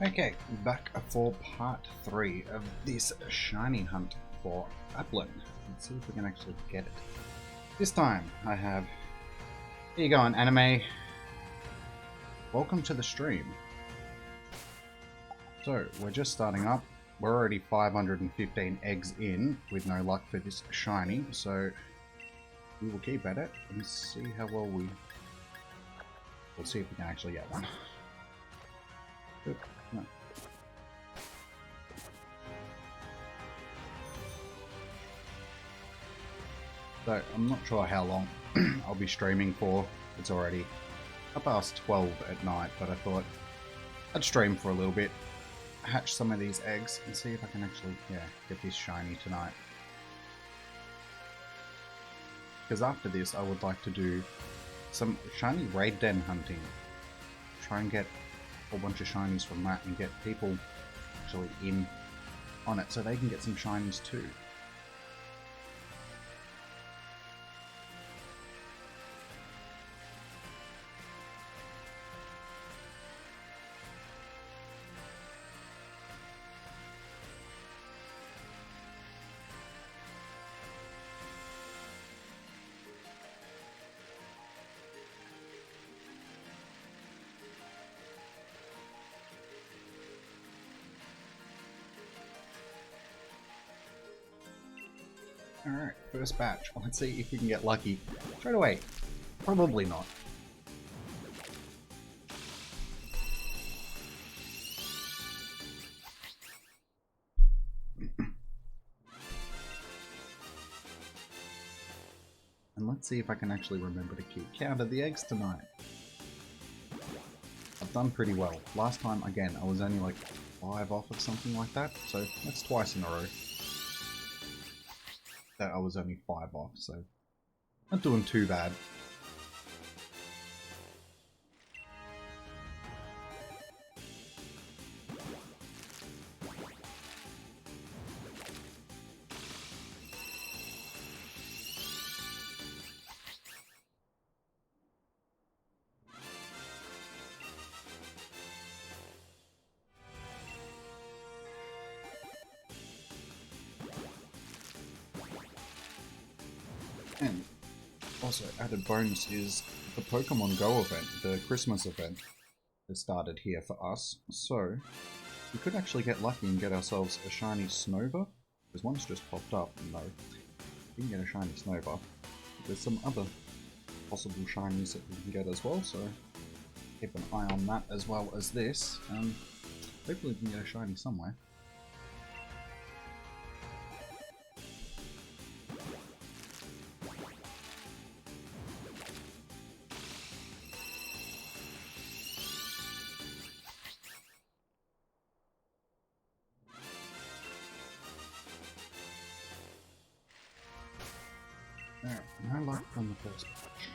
Okay, back for part 3 of this shiny hunt for Applin. Let's see if we can actually get it. This time I have... Here you go, an anime. Welcome to the stream. So, we're just starting up. We're already 515 eggs in with no luck for this shiny, so we will keep at it and see how well we... We'll see if we can actually get one. Oop, no. So, I'm not sure how long I'll be streaming for. It's already up past 12 at night, but I thought I'd stream for a little bit, hatch some of these eggs, and see if I can actually, get this shiny tonight. Because after this, I would like to do some shiny raid den hunting. Try and get a whole bunch of shinies from that and get people actually in on it so they can get some shinies too. Alright, first batch. Let's see if we can get lucky straight away. Probably not. And let's see if I can actually remember to keep count of the eggs tonight. I've done pretty well. Last time, again, I was only like 5 off of something like that, so that's twice in a row that I was only 5 off, so not doing too bad. And also, added bonus is the Pokemon Go event, the Christmas event, has started here for us. So, we could actually get lucky and get ourselves a shiny Snova. Because one's just popped up. No, we can get a shiny Snova. There's some other possible shinies that we can get as well, so keep an eye on that as well as this. Hopefully we can get a shiny somewhere. Alright, no luck from the first batch.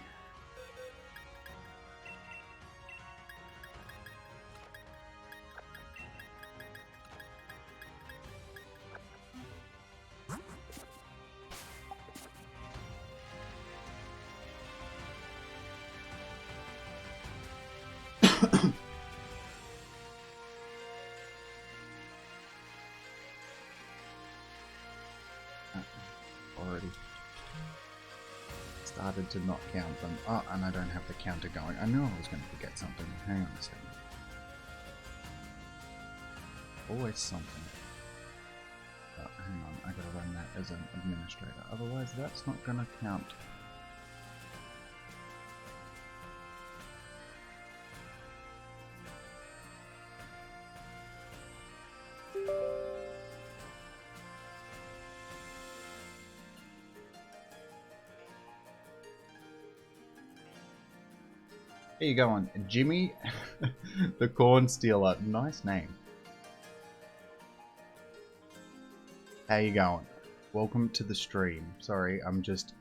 Already started to not count them. Oh, and I don't have the counter going. I knew I was going to forget something. Hang on a second. Always something. Oh, hang on, I gotta run that as an administrator. Otherwise, that's not going to count. There you go on, Jimmy the Corn Stealer. Nice name. How you going? Welcome to the stream. Sorry, I'm just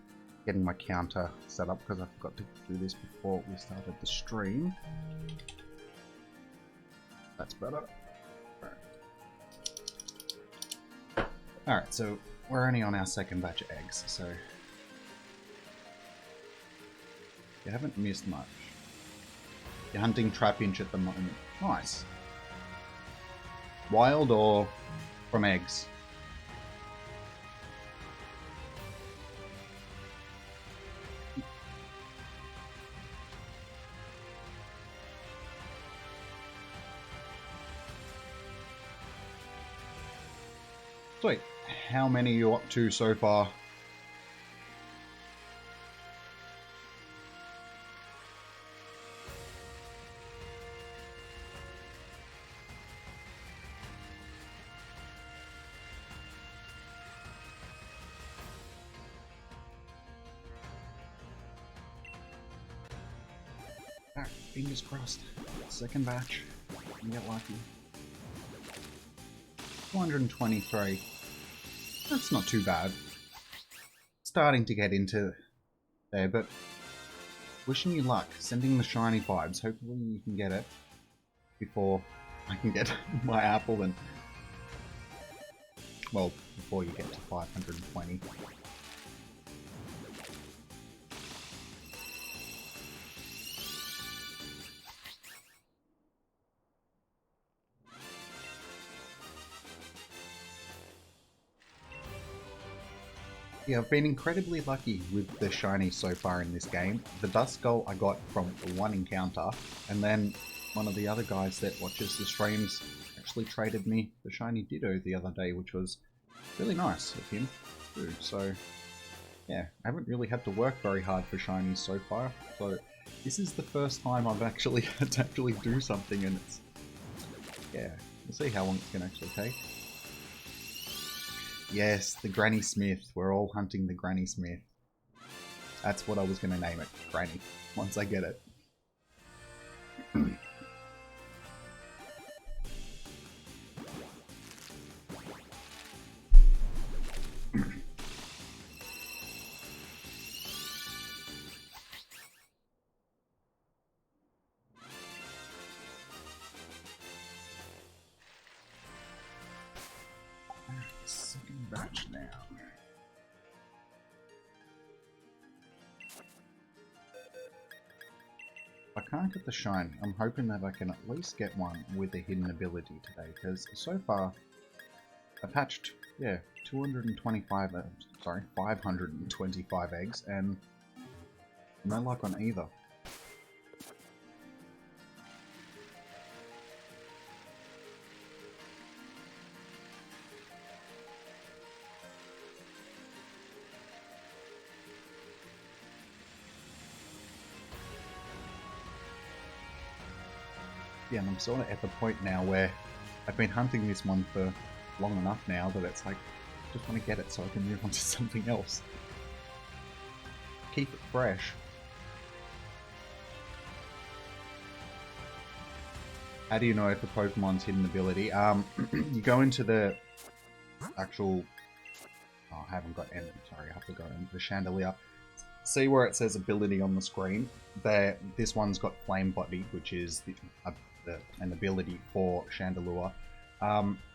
getting my counter set up because I forgot to do this before we started the stream. That's better. Alright, so we're only on our second batch of eggs, so you haven't missed much. You're hunting Trapinch at the moment. Nice. Wild or from eggs? Sweet. How many are you up to so far? Ah, fingers crossed. Second batch. You get lucky. 223. That's not too bad. Starting to get into there, but wishing you luck. Sending the shiny vibes. Hopefully you can get it before I can get my Applin. Well, before you get to 520. Yeah, I've been incredibly lucky with the shinies so far in this game. The Dust Skull I got from one encounter, and then one of the other guys that watches the streams actually traded me the shiny Ditto the other day, which was really nice of him too. So yeah, I haven't really had to work very hard for shinies so far. So this is the first time I've actually had to actually do something, and it's, yeah, we'll see how long it's going to actually take. Yes, the Granny Smith. We're all hunting the Granny Smith. That's what I was going to name it, Granny, once I get it. Second batch now. I can't get the shine. I'm hoping that I can at least get one with a hidden ability today, because so far I've hatched, yeah, 225, sorry, 525 eggs, and no luck on either. Yeah, and I'm sort of at the point now where I've been hunting this one for long enough now that it's like, I just want to get it so I can move on to something else. Keep it fresh. How do you know if a Pokemon's hidden ability? You go into the actual... Oh, I haven't got any. Sorry, I have to go into the chandelier. See where it says ability on the screen? There, this one's got Flame Body, which is an ability for Chandelure.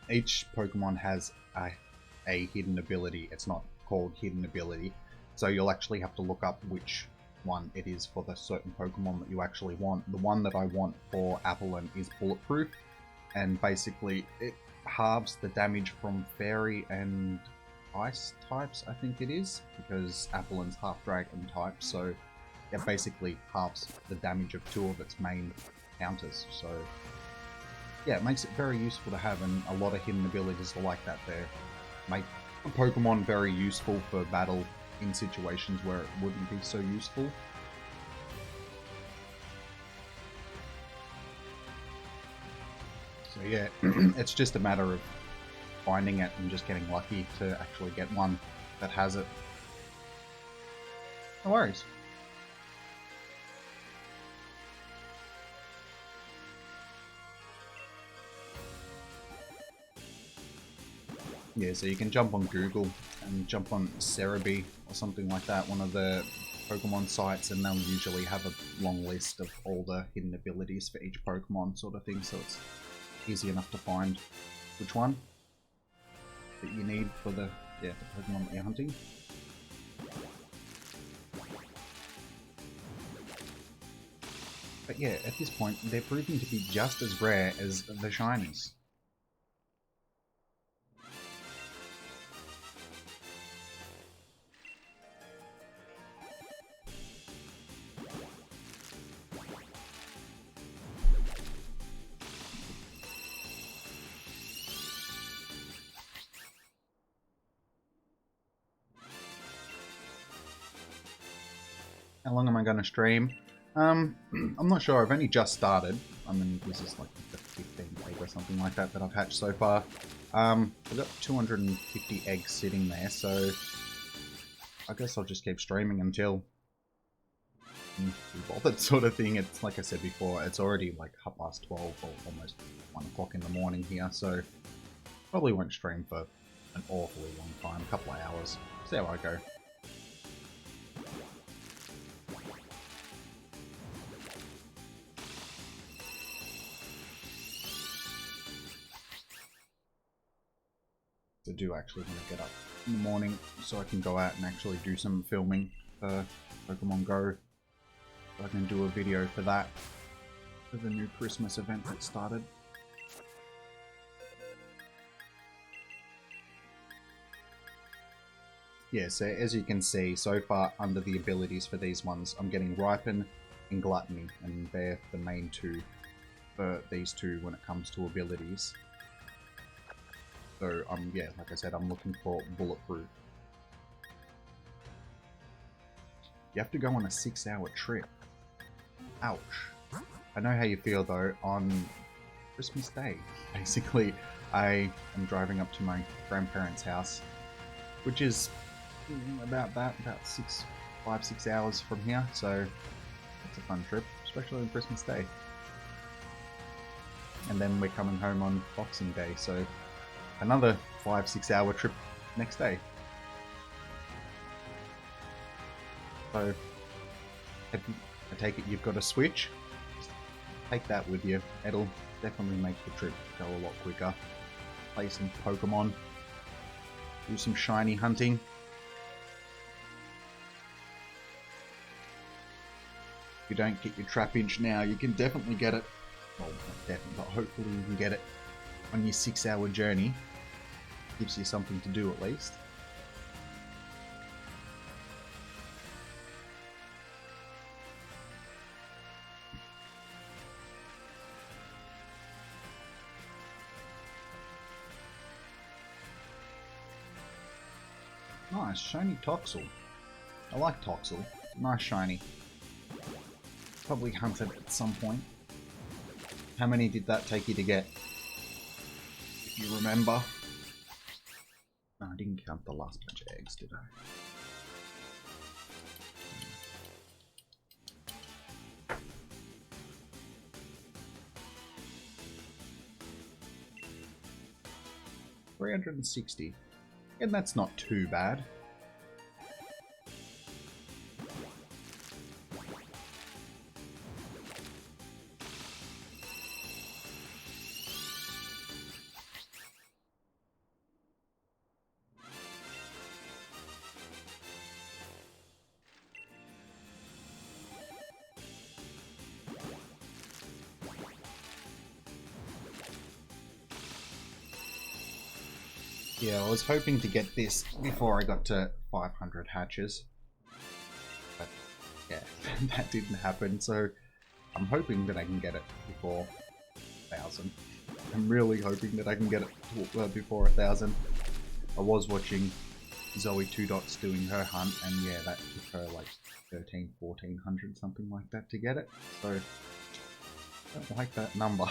Each Pokemon has a hidden ability. It's not called hidden ability, so you'll actually have to look up which one it is for the certain Pokemon that you actually want. The one that I want for Applin is Bulletproof, and basically it halves the damage from Fairy and Ice types, I think it is, because Applin's half Dragon type, so it basically halves the damage of two of its main counters. So yeah, it makes it very useful to have, and a lot of hidden abilities are like that. They make Pokemon very useful for battle in situations where it wouldn't be so useful. So yeah, it's just a matter of finding it and just getting lucky to actually get one that has it. No worries. Yeah, so you can jump on Google and jump on Cerebi or something like that, one of the Pokemon sites, and they'll usually have a long list of all the hidden abilities for each Pokemon sort of thing, so it's easy enough to find which one that you need for the Pokemon that you're hunting. But yeah, at this point, they're proving to be just as rare as the shinies. How long am I going to stream? I'm not sure. I've only just started. I mean, this is like the 15th egg or something like that I've hatched so far. I've got 250 eggs sitting there, so I guess I'll just keep streaming until we bothered, sort of thing. It's like I said before, it's already like 12:30 or almost 1 o'clock in the morning here, so probably won't stream for an awfully long time, a couple of hours. See how I go. I do actually want to get up in the morning so I can go out and actually do some filming for Pokemon Go. So I can do a video for that, for the new Christmas event that started. Yeah, so as you can see, so far under the abilities for these ones, I'm getting Ripen and Gluttony, and they're the main two for these two when it comes to abilities. So, yeah, like I said, I'm looking for Bulletproof. You have to go on a 6-hour trip. Ouch. I know how you feel, though. On Christmas Day, basically, I am driving up to my grandparents' house, which is about 5-6 hours from here, so it's a fun trip, especially on Christmas Day. And then we're coming home on Boxing Day, so another 5-6 hour trip next day. So, I take it you've got a Switch. Just take that with you. It'll definitely make the trip go a lot quicker. Play some Pokemon. Do some shiny hunting. If you don't get your Trapinch now, you can definitely get it. Well, not definitely, but hopefully you can get it on your 6-hour journey. Gives you something to do at least. Nice, shiny Toxel. I like Toxel. Nice shiny. Probably hunted at some point. How many did that take you to get? If you remember. No, I didn't count the last bunch of eggs, did I? $360. And that's not too bad. Yeah, I was hoping to get this before I got to 500 hatches. But yeah, that didn't happen, so I'm hoping that I can get it before 1,000. I'm really hoping that I can get it before 1,000. I was watching Zoe 2 Dots doing her hunt, and yeah, that took her like 1,1400, something like that to get it. So, I don't like that number.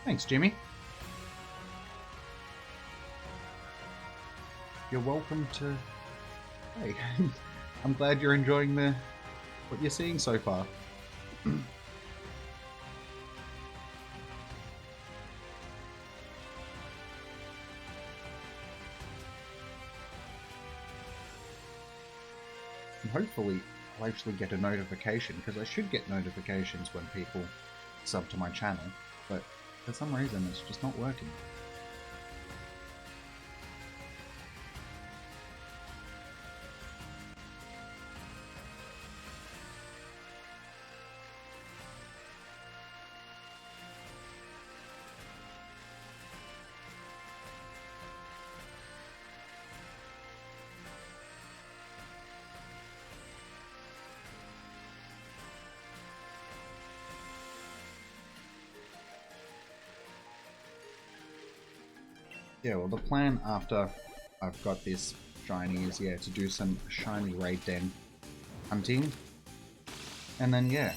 Thanks, Jimmy. You're welcome to... Hey, I'm glad you're enjoying what you're seeing so far. And hopefully I'll actually get a notification, because I should get notifications when people sub to my channel, but for some reason it's just not working. Yeah, well, the plan after I've got this shiny is, yeah, to do some shiny raid den hunting. And then, yeah,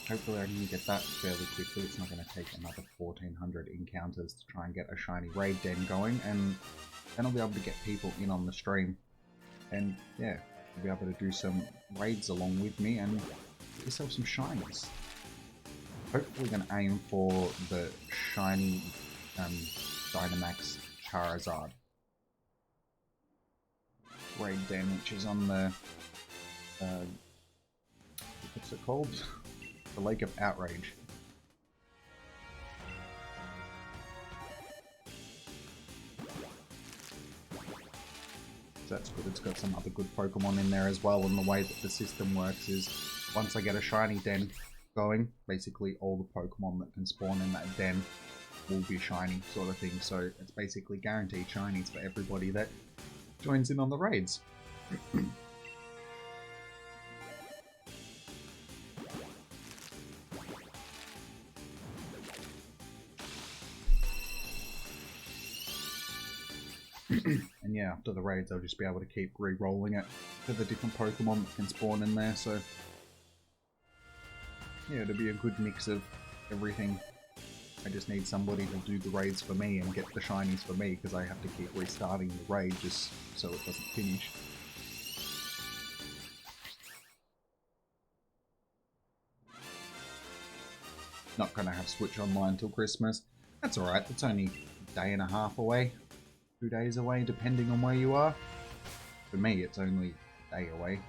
hopefully I can get that fairly quickly. It's not going to take another 1400 encounters to try and get a shiny raid den going. And then I'll be able to get people in on the stream. And, yeah, you'll be able to do some raids along with me and get yourself some shinies. Hopefully we're going to aim for the shiny Dynamax Charizard raid den, which is on the what's it called? The Lake of Outrage. So that's good. It's got some other good Pokemon in there as well, and the way that the system works is once I get a shiny den going, basically all the Pokemon that can spawn in that den will be shiny, sort of thing. So it's basically guaranteed shinies for everybody that joins in on the raids. And yeah, after the raids I'll just be able to keep re-rolling it for the different Pokemon that can spawn in there, so yeah, it'll be a good mix of everything. I just need somebody to do the raids for me and get the shinies for me, because I have to keep restarting the raid just so it doesn't finish. Not gonna have Switch Online till Christmas. That's alright, it's only a day and a half away. 2 days away, depending on where you are. For me, it's only a day away.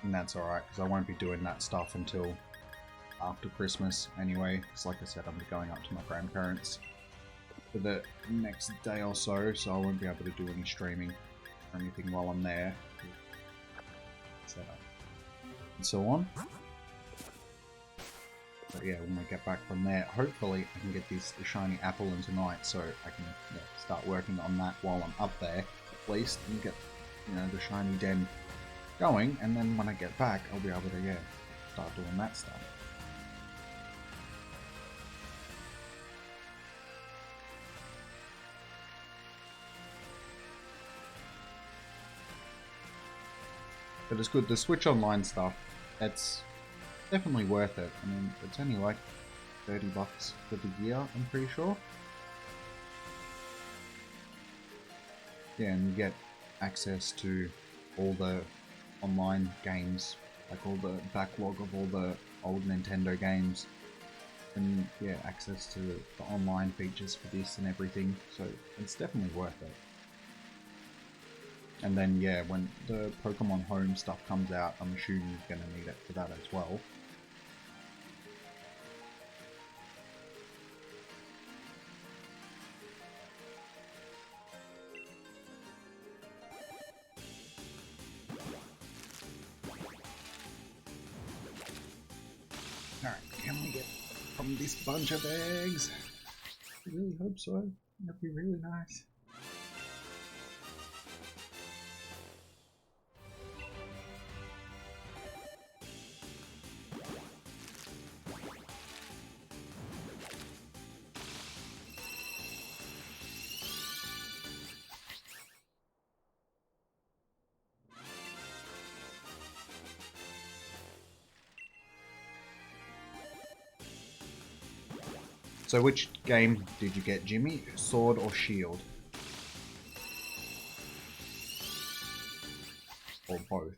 And that's alright, because I won't be doing that stuff until after Christmas anyway. Because like I said, I'm going up to my grandparents for the next day or so, so I won't be able to do any streaming or anything while I'm there. Set up and so on. But yeah, when we get back from there, hopefully I can get this shiny Applin tonight, so I can start working on that while I'm up there, at least, and get, you know, the shiny den going, and then when I get back, I'll be able to, start doing that stuff. But it's good. The Switch Online stuff, it's definitely worth it. I mean, it's only like $30 for the year, I'm pretty sure. Yeah, and you get access to all the online games, like all the backlog of all the old Nintendo games. And yeah, access to the online features for this and everything, so it's definitely worth it. And then yeah, when the Pokemon Home stuff comes out, I'm assuming you're going to need it for that as well. Alright, can we get from this bunch of eggs? I really hope so. That'd be really nice. So which game did you get, Jimmy? Sword or Shield? Or both?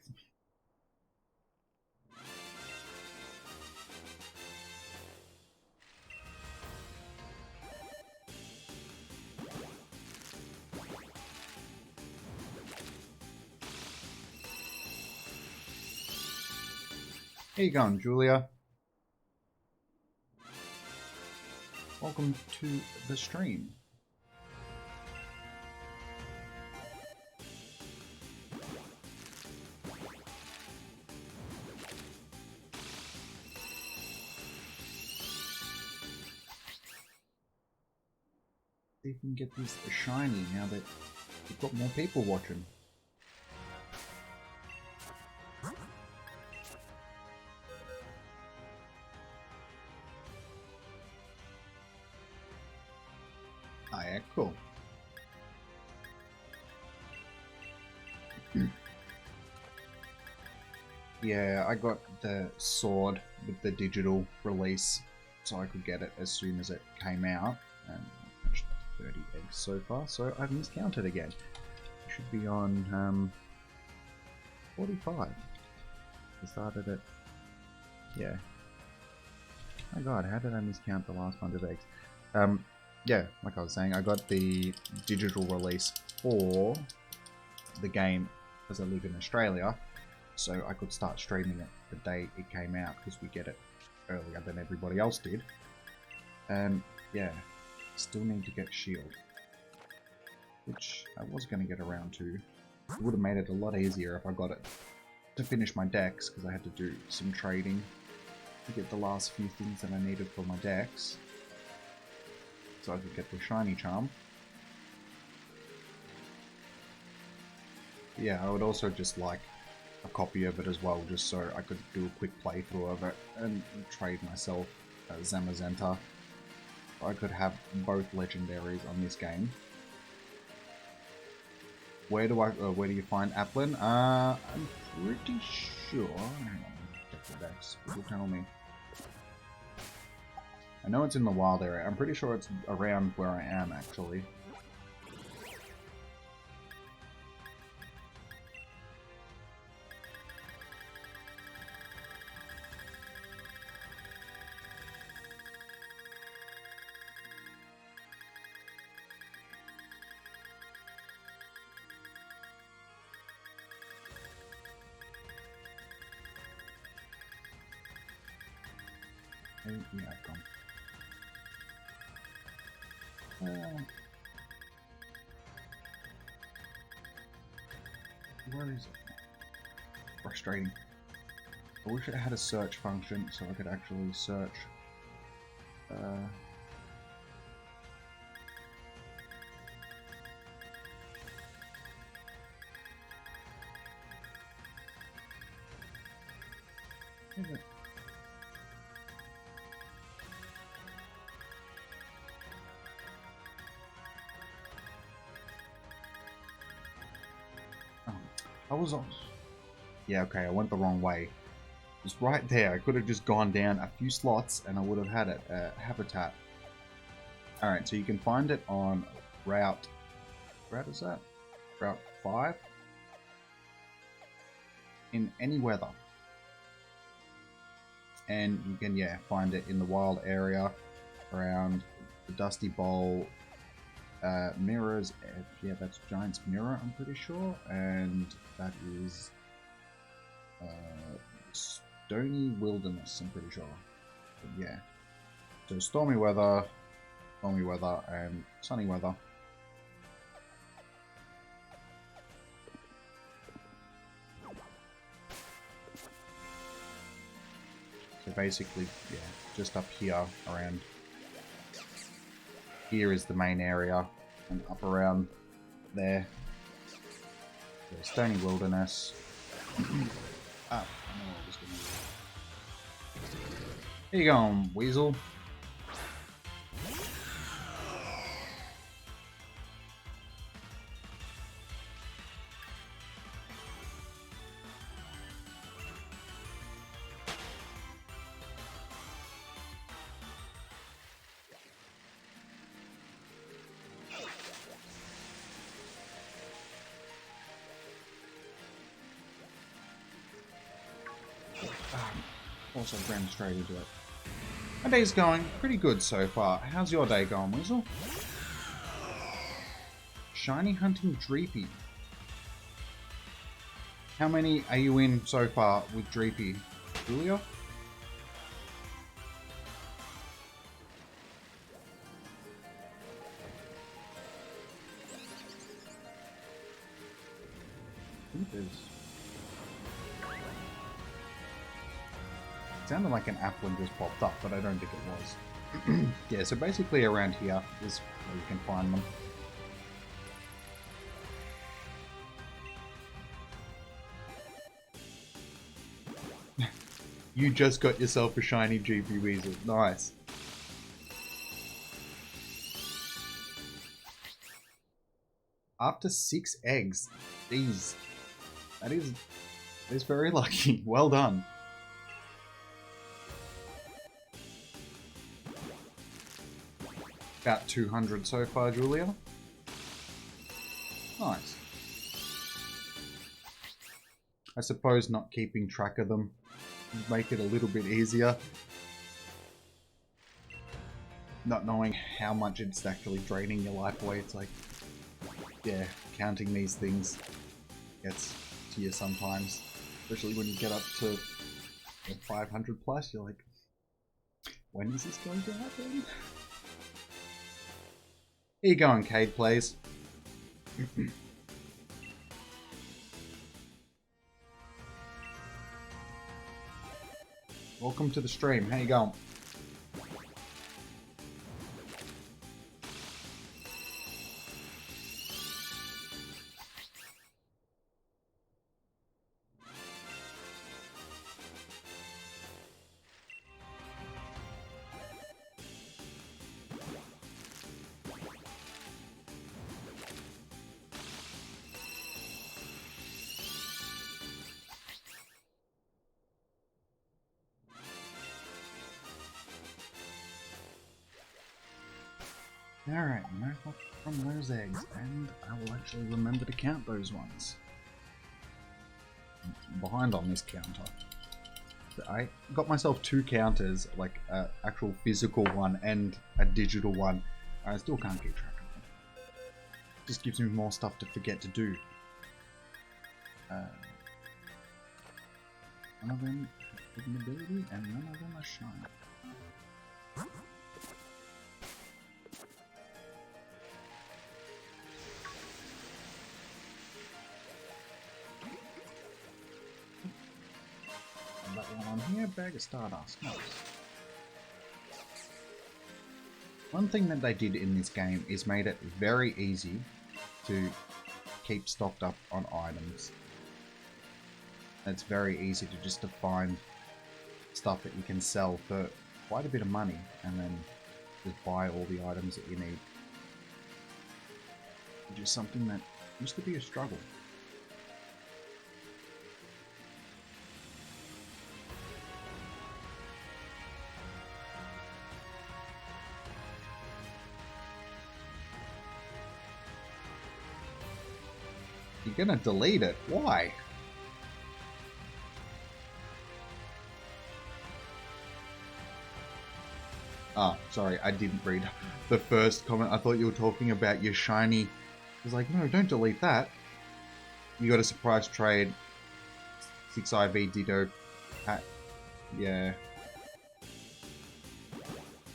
How you going, Julia? Welcome to the stream. See if we can get these shiny now that we've got more people watching. Oh yeah, cool. Yeah, I got the sword with the digital release, so I could get it as soon as it came out. And I finished 30 eggs so far, so I've miscounted again. I should be on 45. I started at, yeah. My god, how did I miscount the last bunch of eggs? Yeah, like I was saying, I got the digital release for the game because I live in Australia, so I could start streaming it the day it came out because we get it earlier than everybody else did. And yeah, still need to get Shield, which I was going to get around to. It would have made it a lot easier if I got it to finish my decks, because I had to do some trading to get the last few things that I needed for my decks, so I could get the shiny charm. Yeah, I would also just like a copy of it as well, just so I could do a quick playthrough of it and trade myself a Zamazenta. I could have both legendaries on this game. Where do you find Applin? I'm pretty sure. Hang on, check the decks. It'll tell me. I know it's in the wild area. I'm pretty sure it's around where I am, actually. Yeah, I've gone. Where is it? Frustrating. I wish it had a search function so I could actually search. Is it? I was on. Yeah, okay, I went the wrong way. It's right there. I could have just gone down a few slots and I would have had it. Habitat. Alright, so you can find it on Route is that? Route 5? In any weather. And you can, yeah, find it in the wild area around the Dusty Bowl. Mirrors, yeah, that's Giant's Mirror, I'm pretty sure, and that is Stony Wilderness, I'm pretty sure. But yeah, so stormy weather, and sunny weather. So basically, yeah, just up here around. Here is the main area, and up around there, the Stony Wilderness. I know what I was going to do. Here you go, Weasel. Also ran straight into it. My day's going pretty good so far. How's your day going, Weasel? Shiny hunting Dreepy. How many are you in so far with Dreepy? Julia? I think there's... It sounded like an Applin just popped up, but I don't think it was. Yeah, so basically around here is where you can find them. You just got yourself a shiny GP Weasel. Nice. After 6 eggs. Jeez. That is very lucky. Well done. About 200 so far, Julia. Nice. I suppose not keeping track of them would make it a little bit easier. Not knowing how much it's actually draining your life away, it's like, yeah, counting these things gets to you sometimes. Especially when you get up to 500 plus, you're like, when is this going to happen? Here you go, Cade plays. Welcome to the stream. How you going? Alright, no luck from those eggs, and I will actually remember to count those ones. I'm behind on this counter. I got myself 2 counters, like an actual physical one and a digital one. I still can't keep track of them. Just gives me more stuff to forget to do. None of them have an ability, and none of them are shiny. That one on here, bag of Stardust. Nice. One thing that they did in this game is made it very easy to keep stocked up on items. It's very easy to just to find stuff that you can sell for quite a bit of money and then just buy all the items that you need. Which is something that used to be a struggle. You're gonna delete it. Why? Ah, sorry, I didn't read the first comment. I thought you were talking about your shiny. I was like, no, don't delete that. You got a surprise trade. 6 IV Ditto. Yeah.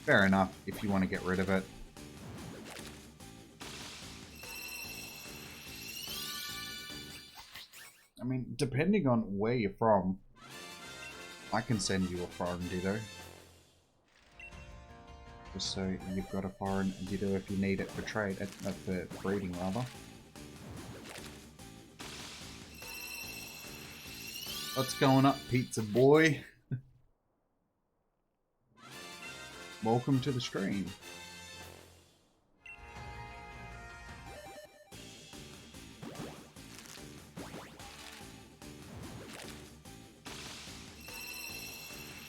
Fair enough if you want to get rid of it. I mean, depending on where you're from, I can send you a foreign Ditto. Just so you've got a foreign Ditto if you need it for trade, for breeding rather. What's going up, pizza boy? Welcome to the stream.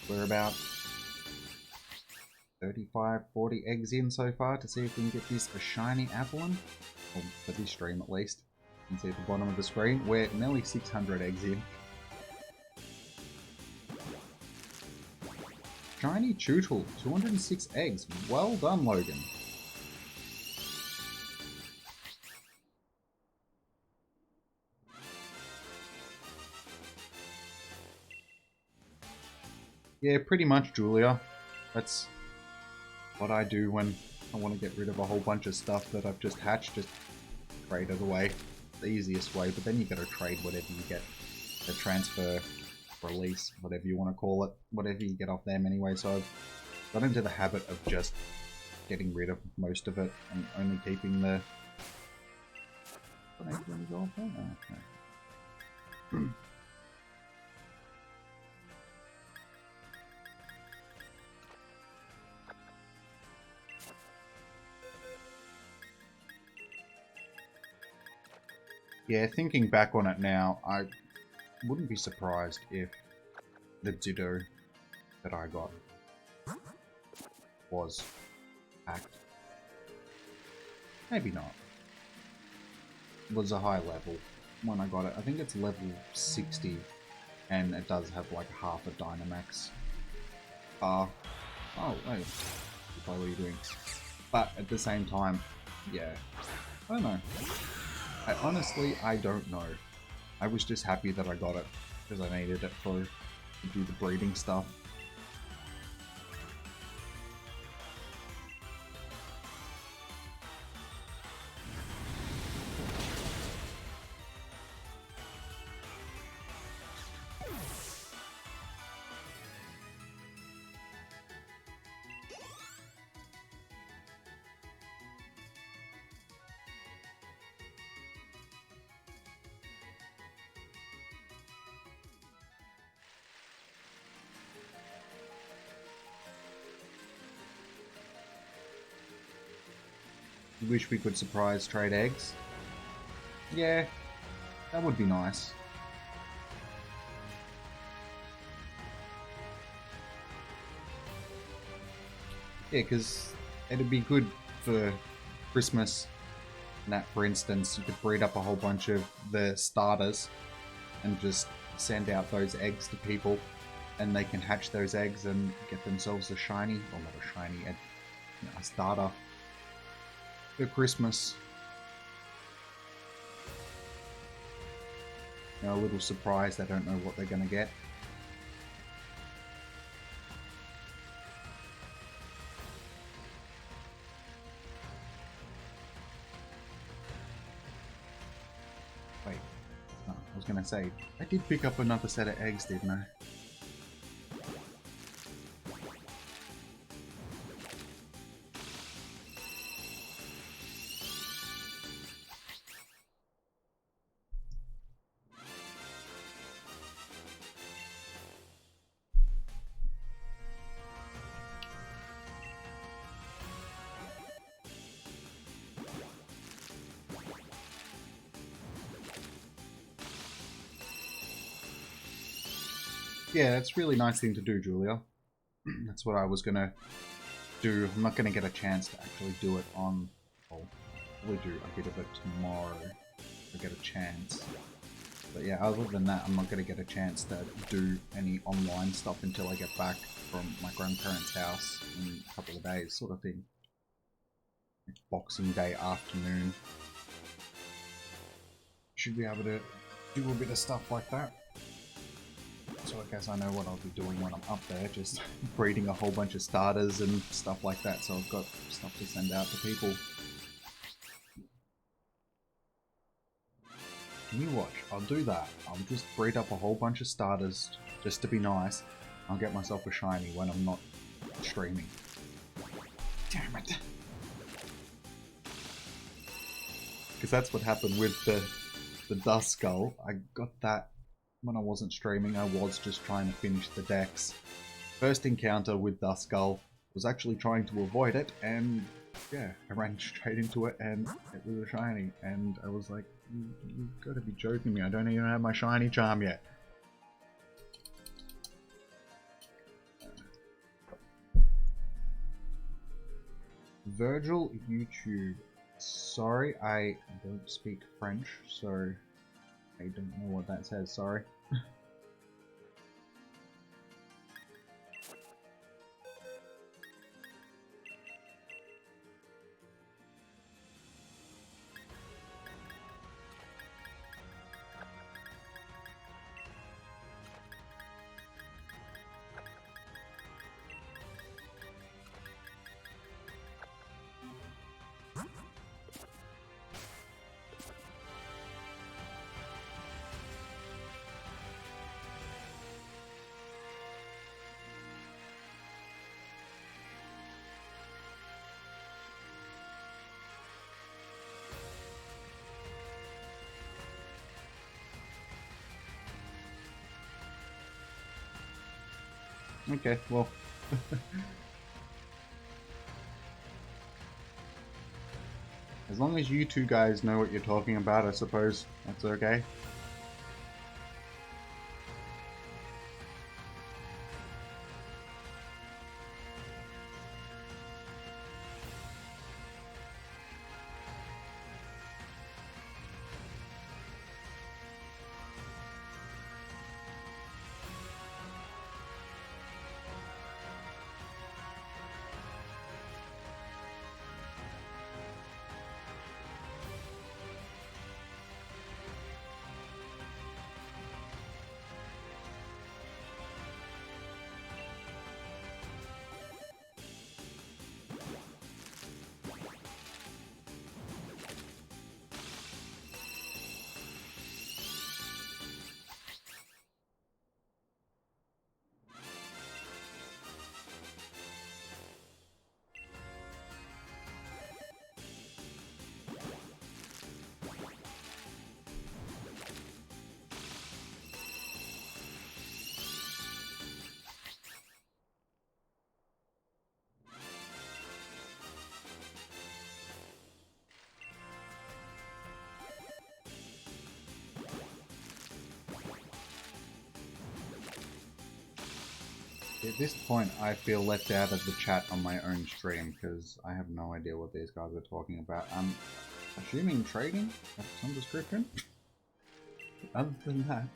We're about 35, 40 eggs in so far to see if we can get this a shiny Applin. Well, for this stream at least. You can see at the bottom of the screen, we're nearly 600 eggs in. Shiny Tootle, 206 eggs. Well done, Logan. Yeah, pretty much, Julia. That's what I do when I want to get rid of a whole bunch of stuff that I've just hatched. Just trade it away. The easiest way, but then you gotta trade whatever you get. The transfer, release, whatever you want to call it. Whatever you get off them anyway, so I've got into the habit of just getting rid of most of it and only keeping the... Okay. Yeah, thinking back on it now, I wouldn't be surprised if the Ditto that I got was hacked. Maybe not. It was a high level when I got it. I think it's level 60, and it does have like half a Dynamax. Oh, wait. What were you doing? But at the same time, yeah. I don't know. I don't know. I was just happy that I got it because I needed it to do the breeding stuff. Wish we could surprise trade eggs. Yeah, that would be nice. Yeah, because it'd be good for Christmas. And that, for instance, you could breed up a whole bunch of the starters and just send out those eggs to people, and they can hatch those eggs and get themselves a shiny, or not a shiny, a starter for Christmas. You know, a little surprise, they don't know what they're gonna get. Wait, no, I was gonna say, I did pick up another set of eggs, didn't I? Yeah, that's a really nice thing to do, Julia. That's what I was gonna do. I'm not gonna get a chance to actually do it on... Well, I'll probably do a bit of it tomorrow if I get a chance. But yeah, other than that, I'm not gonna get a chance to do any online stuff until I get back from my grandparents' house in a couple of days, sort of thing. Boxing Day afternoon. Should be able to do a bit of stuff like that. So I guess I know what I'll be doing when I'm up there, just breeding a whole bunch of starters and stuff like that, so I've got stuff to send out to people. Can you watch? I'll do that. I'll just breed up a whole bunch of starters just to be nice. I'll get myself a shiny when I'm not streaming. Damn it! Because that's what happened with the Dust Skull. I got that when I wasn't streaming. I was just trying to finish the decks. First encounter with Dust Skull, was actually trying to avoid it, and yeah, I ran straight into it and it was a shiny, and I was like, you've got to be joking me, I don't even have my shiny charm yet. Virgil YouTube. Sorry, I don't speak French, so I don't know what that says, sorry. Okay, well. As long as you two guys know what you're talking about, I suppose that's okay. At this point, I feel left out of the chat on my own stream because I have no idea what these guys are talking about. I'm assuming trading of some description. Other than that,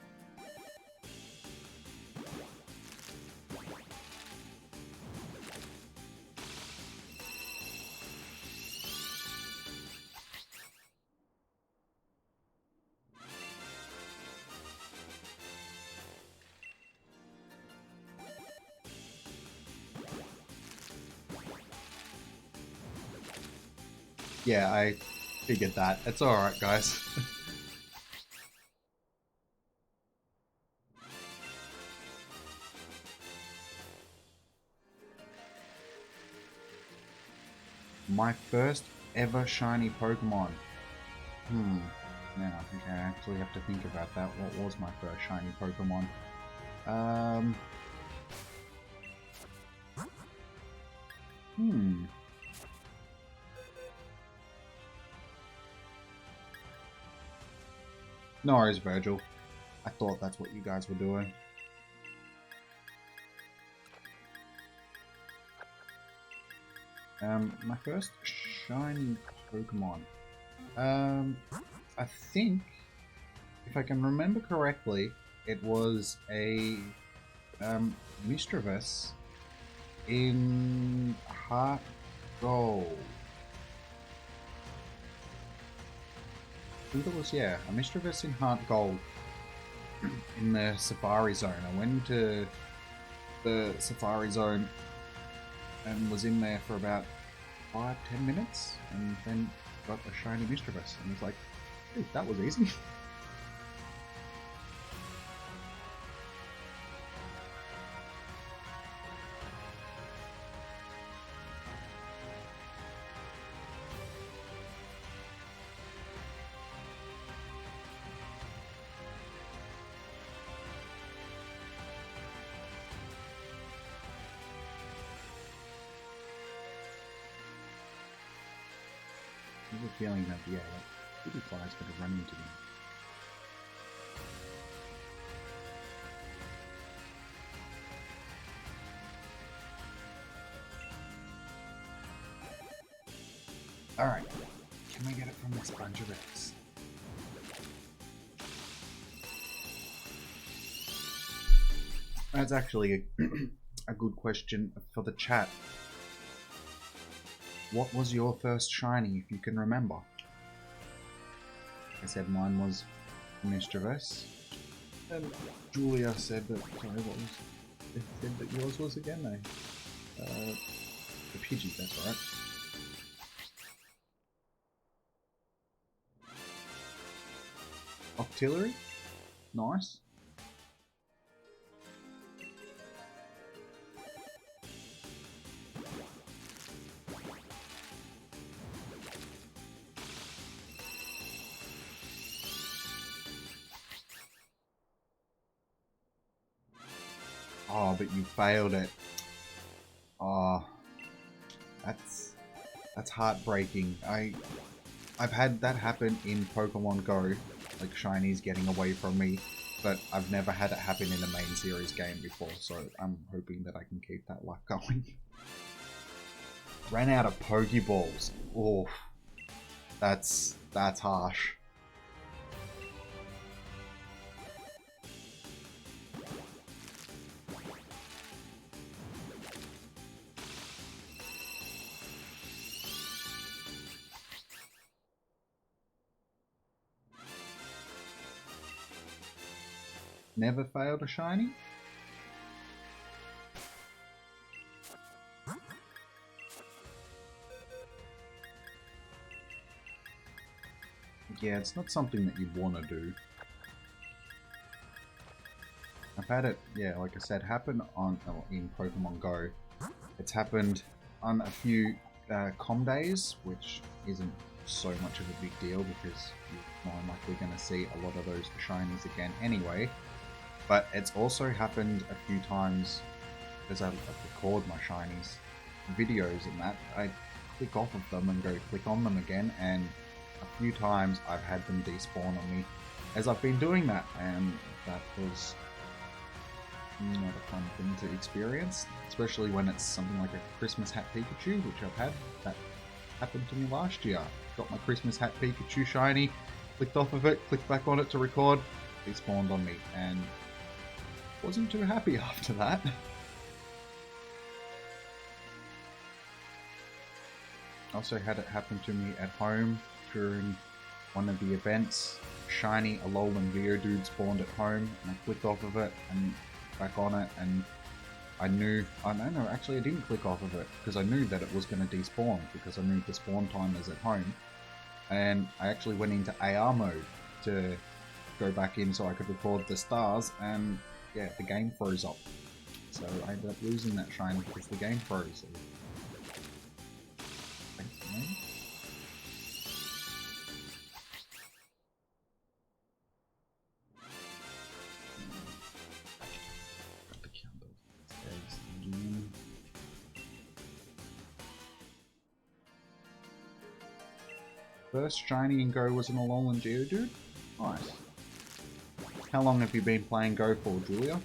yeah, I figured that. It's alright, guys. My first ever shiny Pokemon. Now, I think I actually have to think about that. What was my first shiny Pokemon? No worries, Virgil. I thought that's what you guys were doing. My first shiny Pokemon. I think, if I can remember correctly, it was a Mischievous in Heart Gold. I think it was, yeah, a Mischievous in Heart Gold in the Safari Zone. I went into the Safari Zone and was in there for about 5-10 minutes and then got a shiny Mischievous and was like, hey, that was easy. I have a feeling that, yeah, that PewDiePie's going to run into me. Alright, can we get it from this bunch of eggs? That's actually a good question for the chat. What was your first shiny, if you can remember? I said mine was Mischievous. And Julia said that, sorry, what was it? Said that yours was again, though. The Pidgey, that's right. Octillery? Nice. Oh, but you failed it. Oh, that's heartbreaking. I've had that happen in Pokemon Go, like shinies getting away from me, but I've never had it happen in a main series game before, so I'm hoping that I can keep that luck going. Ran out of Pokeballs. Oh, that's harsh. Never failed a shiny? Yeah, it's not something that you'd want to do. I've had it, yeah, like I said, happen on in Pokemon Go. It's happened on a few com days, which isn't so much of a big deal because you're more likely going to see a lot of those shinies again anyway. But it's also happened a few times because I record my shinies videos and that. I click off of them and go click on them again, and a few times I've had them despawn on me as I've been doing that, and that was not a fun thing to experience, especially when it's something like a Christmas hat Pikachu, which I've had. That happened to me last year. Got my Christmas hat Pikachu shiny, clicked off of it, clicked back on it to record, it spawned on me, and wasn't too happy after that. Also had it happen to me at home during one of the events. Shiny Alolan Geodude spawned at home, and I clicked off of it and back on it, and I knew, no, actually I didn't click off of it because I knew that it was going to despawn because I knew the spawn time is at home, and I actually went into AR mode to go back in so I could record the stars, and yeah, the game froze up, so I ended up losing that shiny because the game froze. Thanks, man. First shiny in Go was an Alolan Geodude? Nice. How long have you been playing Go for, Julia?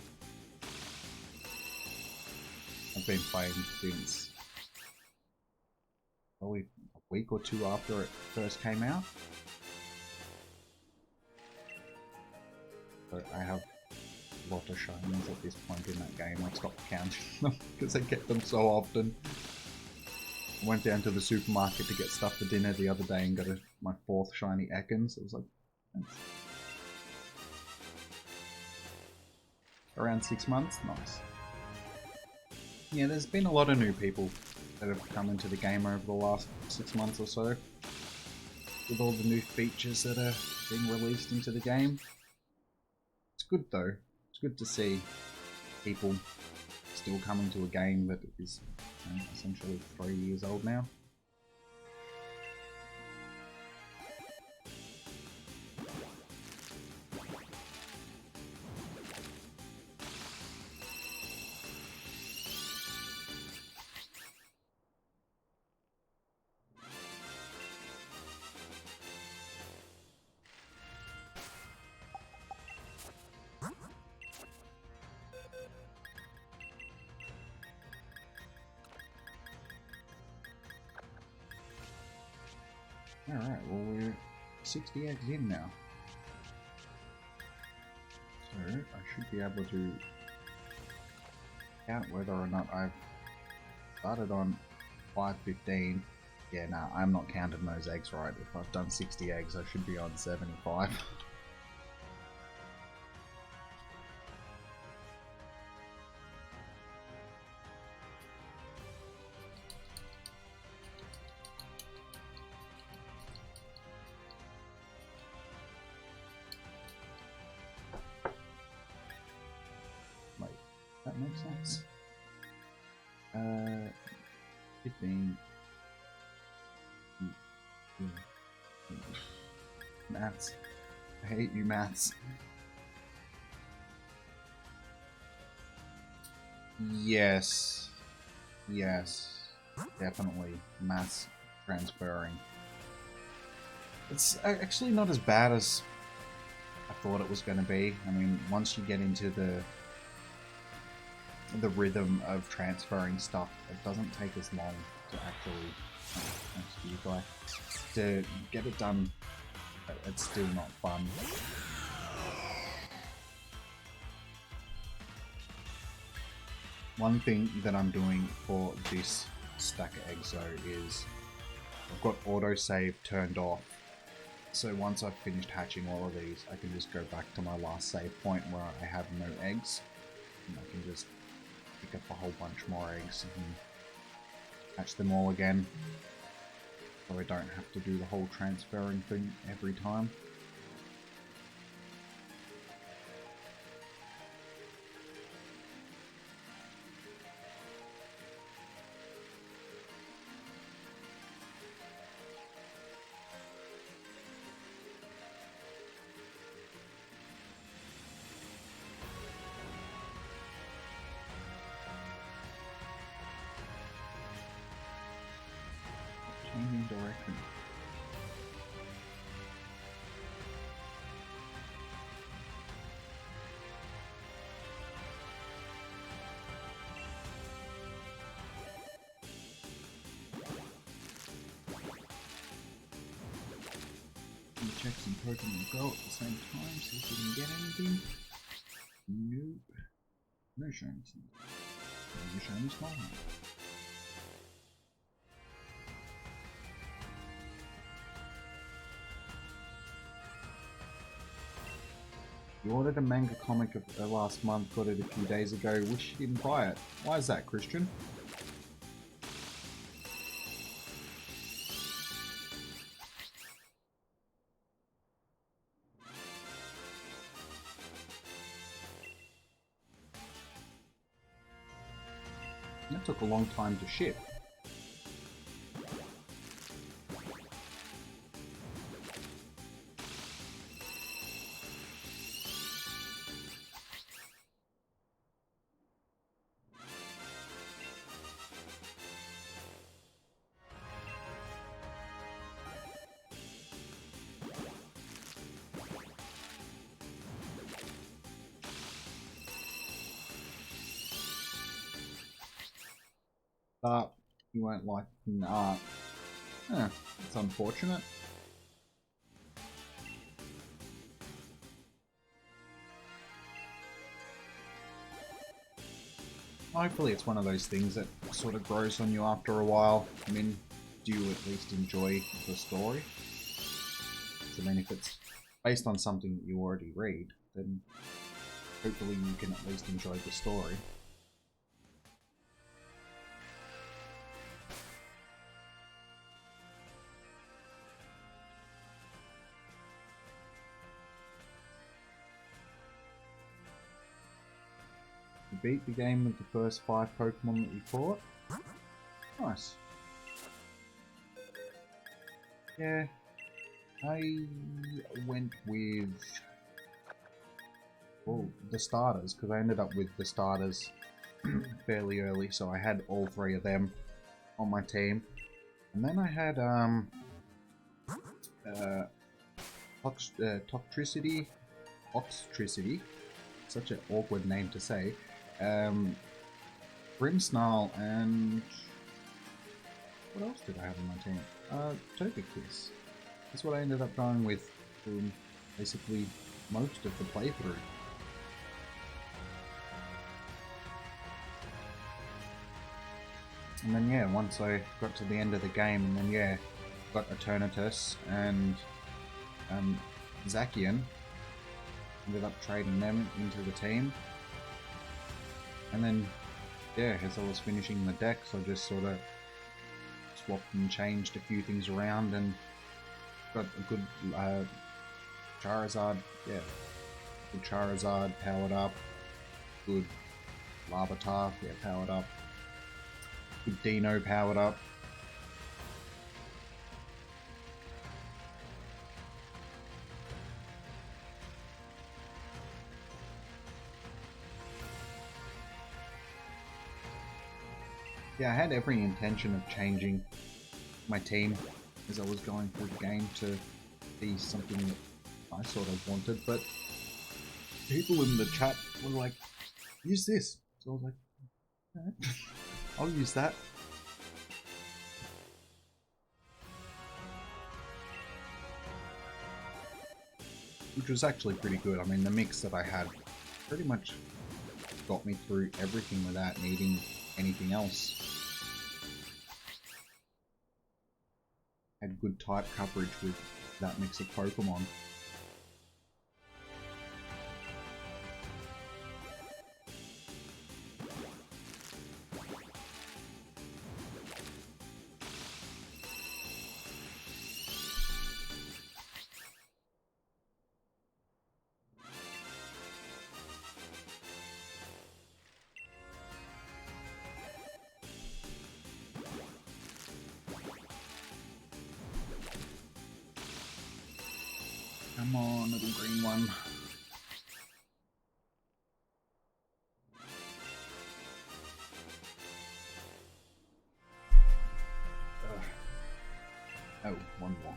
I've been playing since probably a week or two after it first came out. So I have a lot of shinies at this point in that game. I've stopped counting them because I get them so often. I went down to the supermarket to get stuff for dinner the other day and got my 4th shiny Ekans. It was like, thanks. Around 6 months? Nice. Yeah, there's been a lot of new people that have come into the game over the last 6 months or so. With all the new features that are being released into the game. It's good though. It's good to see people still coming to a game that is essentially 3 years old now. Alright, well we're 60 eggs in now. So I should be able to count whether or not I've started on 515. Yeah, nah, I'm not counting those eggs right. If I've done 60 eggs, I should be on 75. That makes sense. 15. Maths. I hate you, maths. Yes. Yes. Definitely. Mass transferring. It's actually not as bad as I thought it was going to be. I mean, once you get into the rhythm of transferring stuff, it doesn't take as long to actually to get it done. It's still not fun. One thing that I'm doing for this stack of eggs though is I've got autosave turned off. So once I've finished hatching all of these, I can just go back to my last save point where I have no eggs. And I can just pick up a whole bunch more eggs and hatch them all again. So I don't have to do the whole transferring thing every time. Changing direction. Check some Pokemon Go at the same time, see if we can get anything. Nope. No shinies. No shinies fine. You ordered a manga comic of last month, got it a few days ago, wish you didn't buy it. Why is that, Christian? That took a long time to ship. But you won't like art. Huh, that's unfortunate. Hopefully it's one of those things that sort of grows on you after a while. I mean, do you at least enjoy the story? I mean, if it's based on something that you already read, then hopefully you can at least enjoy the story. You beat the game with the first 5 Pokemon that you caught. Nice. Yeah, I went with the starters, because I ended up with the starters fairly early, so I had all 3 of them on my team. And then I had Toxtricity, such an awkward name to say, Grimmsnarl, and what else did I have on my team? Togekiss. That's what I ended up going with for basically most of the playthrough. And then yeah, once I got to the end of the game, and then yeah, got Eternatus and Zacian, ended up trading them into the team. And then yeah, as I was finishing the decks, I just sort of swapped and changed a few things around and got a good Charizard, yeah, good Charizard powered up, good Larvitar, yeah, powered up, good Dino powered up. Yeah, I had every intention of changing my team as I was going through the game to be something that I sort of wanted, but people in the chat were like, use this. So I was like, alright, I'll use that. Which was actually pretty good. I mean, the mix that I had pretty much got me through everything without needing anything else. Had good type coverage with that mix of Pokemon. Come on, little green one. Oh, one more.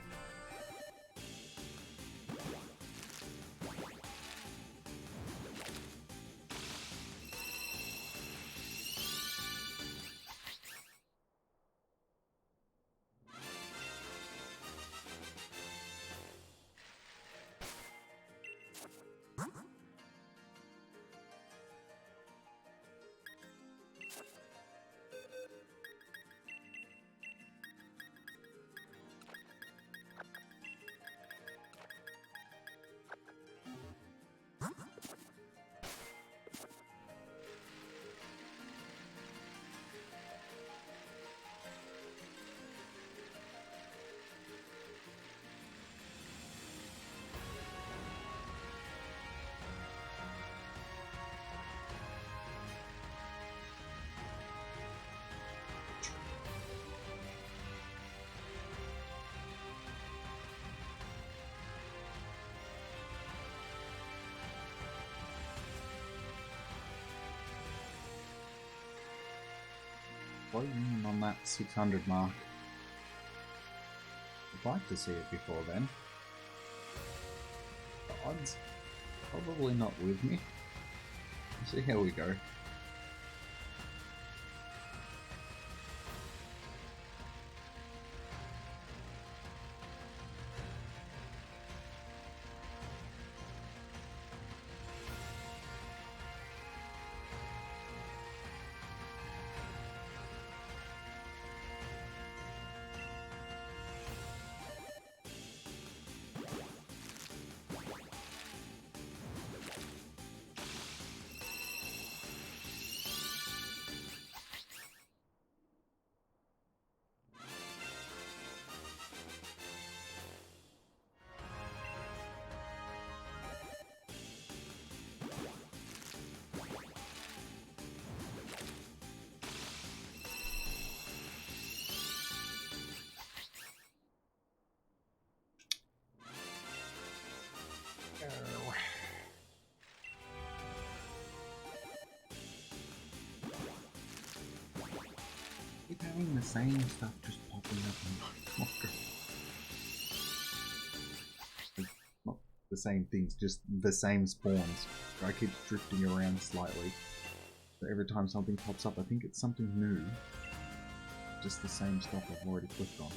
Floating on that 600 mark. I'd like to see it before then. The odds probably not with me. Let's see how we go. Keep having the same stuff just popping up and longer. Not the same things, just the same spawns. I keep drifting around slightly. So every time something pops up, I think it's something new. Just the same stuff I've already clicked on.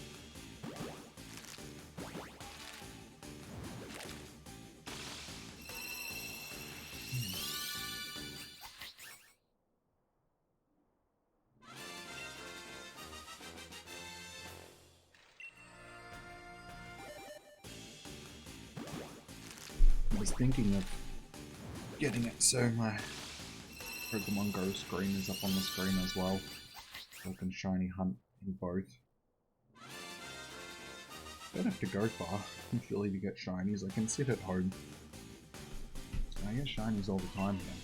I was thinking of getting it so my Pokemon Go screen is up on the screen as well. So I can shiny hunt in both. Don't have to go far in Philly to get shinies. I can sit at home. I get shinies all the time here.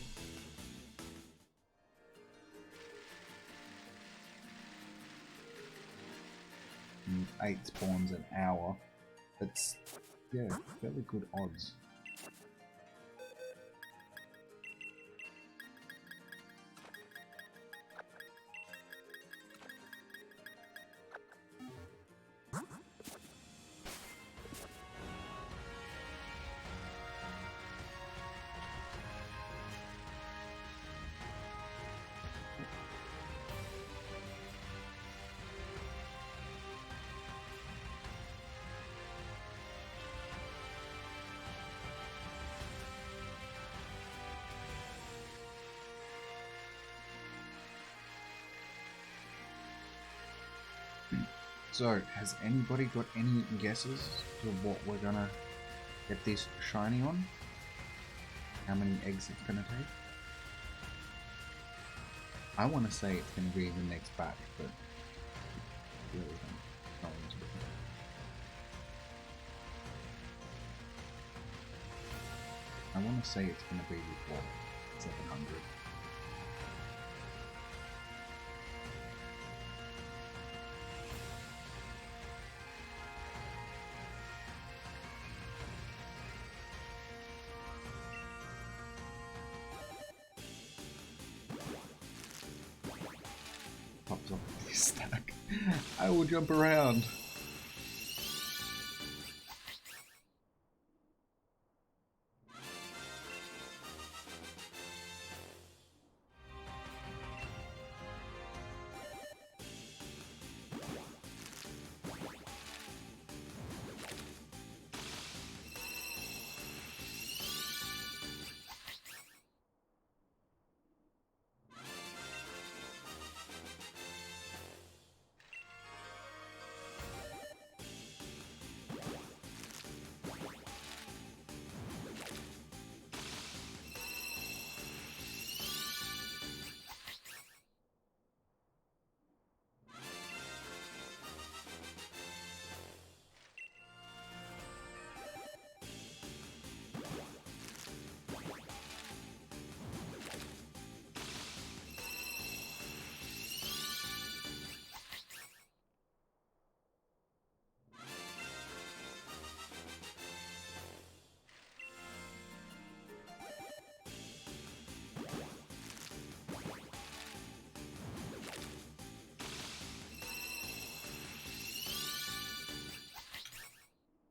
8 spawns an hour. That's, yeah, fairly good odds. So, has anybody got any guesses to what we're gonna get this shiny on? How many eggs it's gonna take? I want to say it's gonna be the next batch, but I really don't know into it. I want to say it's gonna be before 700. Pops off this stack. I will jump around.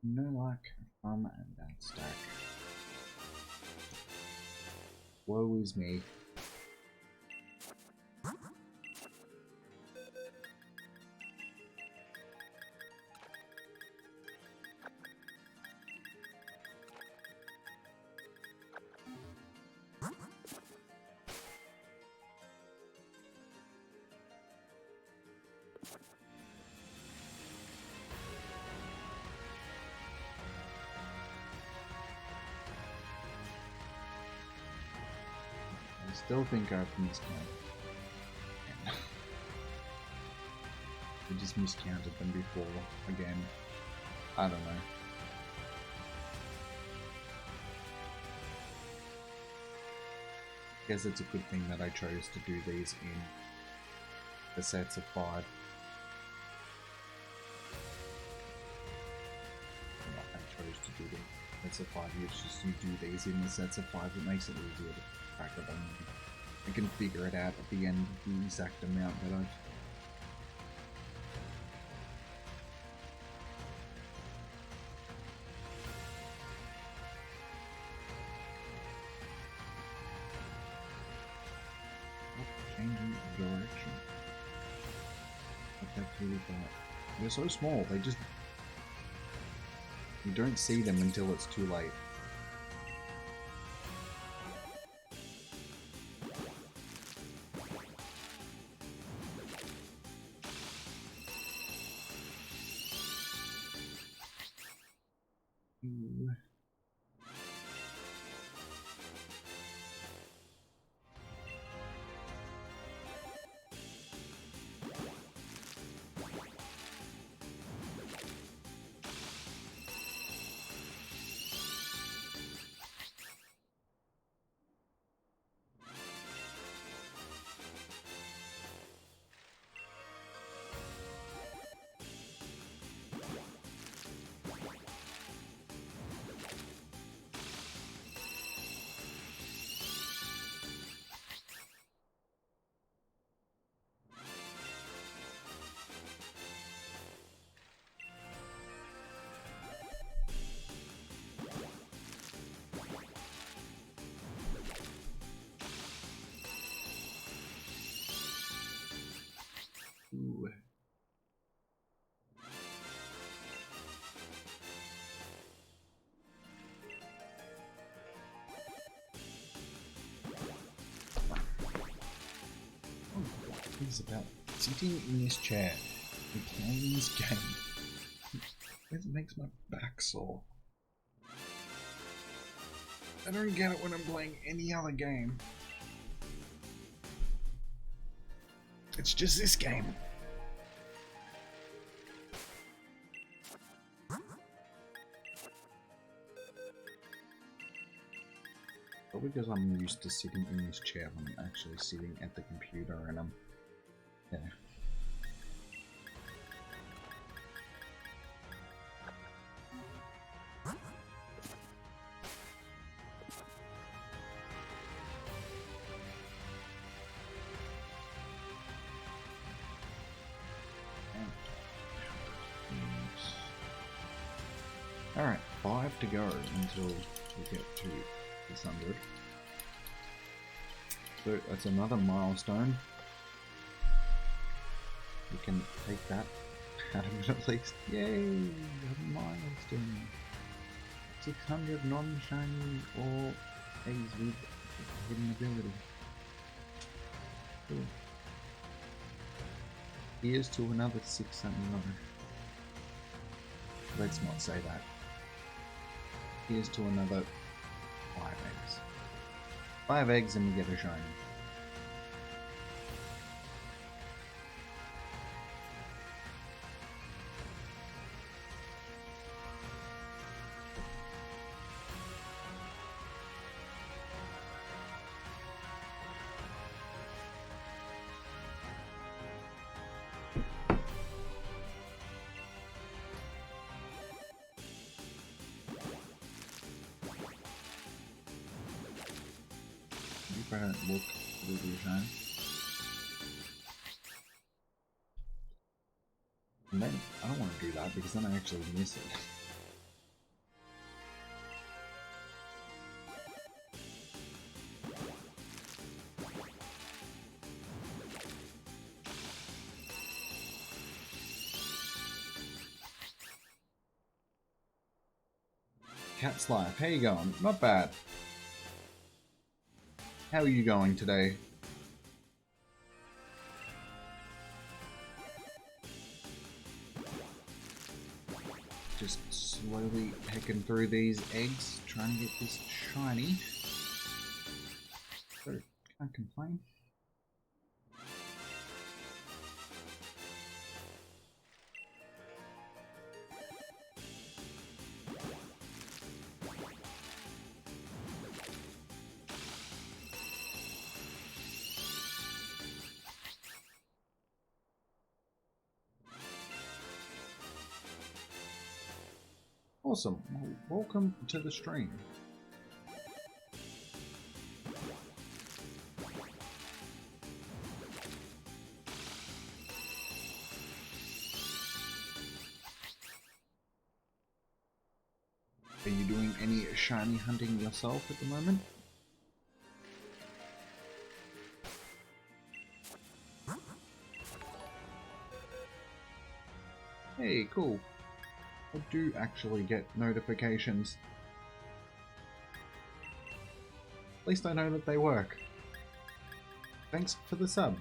No luck from that stack. Woe is me. I still think I've miscounted. I just miscounted them before again. I don't know. I guess it's a good thing that I chose to do these in the sets of 5. I chose to do the sets of 5. It's just you do these in the sets of 5. It makes it easier to track it on. I can figure it out at the end the exact amount that I've. Changing direction. What that's really bad. They're so small, they just. You don't see them until it's too late. Ooh. What is about sitting in this chair? I'm playing this game. It makes my back sore. I don't get it when I'm playing any other game. It's just this game. Probably because I'm used to sitting in this chair when I'm actually sitting at the computer and I'm... yeah. Alright, 5 to go until we get to 600. So that's another milestone. We can take that out of it at least. Yay! A milestone. 600 non-shiny or eggs with hidden ability. Cool. Here's to another 600. Let's not say that. Here's to another 5 eggs. 5 eggs and we get a shiny. I don't look really shiny. And then I don't want to do that because then I actually miss it. Cat's Life, how you going? Not bad. How are you going today? Just slowly hacking through these eggs, trying to get this shiny. So, can't complain. Awesome. Well, welcome to the stream. Are you doing any shiny hunting yourself at the moment? Hey, cool. I do actually get notifications. At least I know that they work. Thanks for the sub.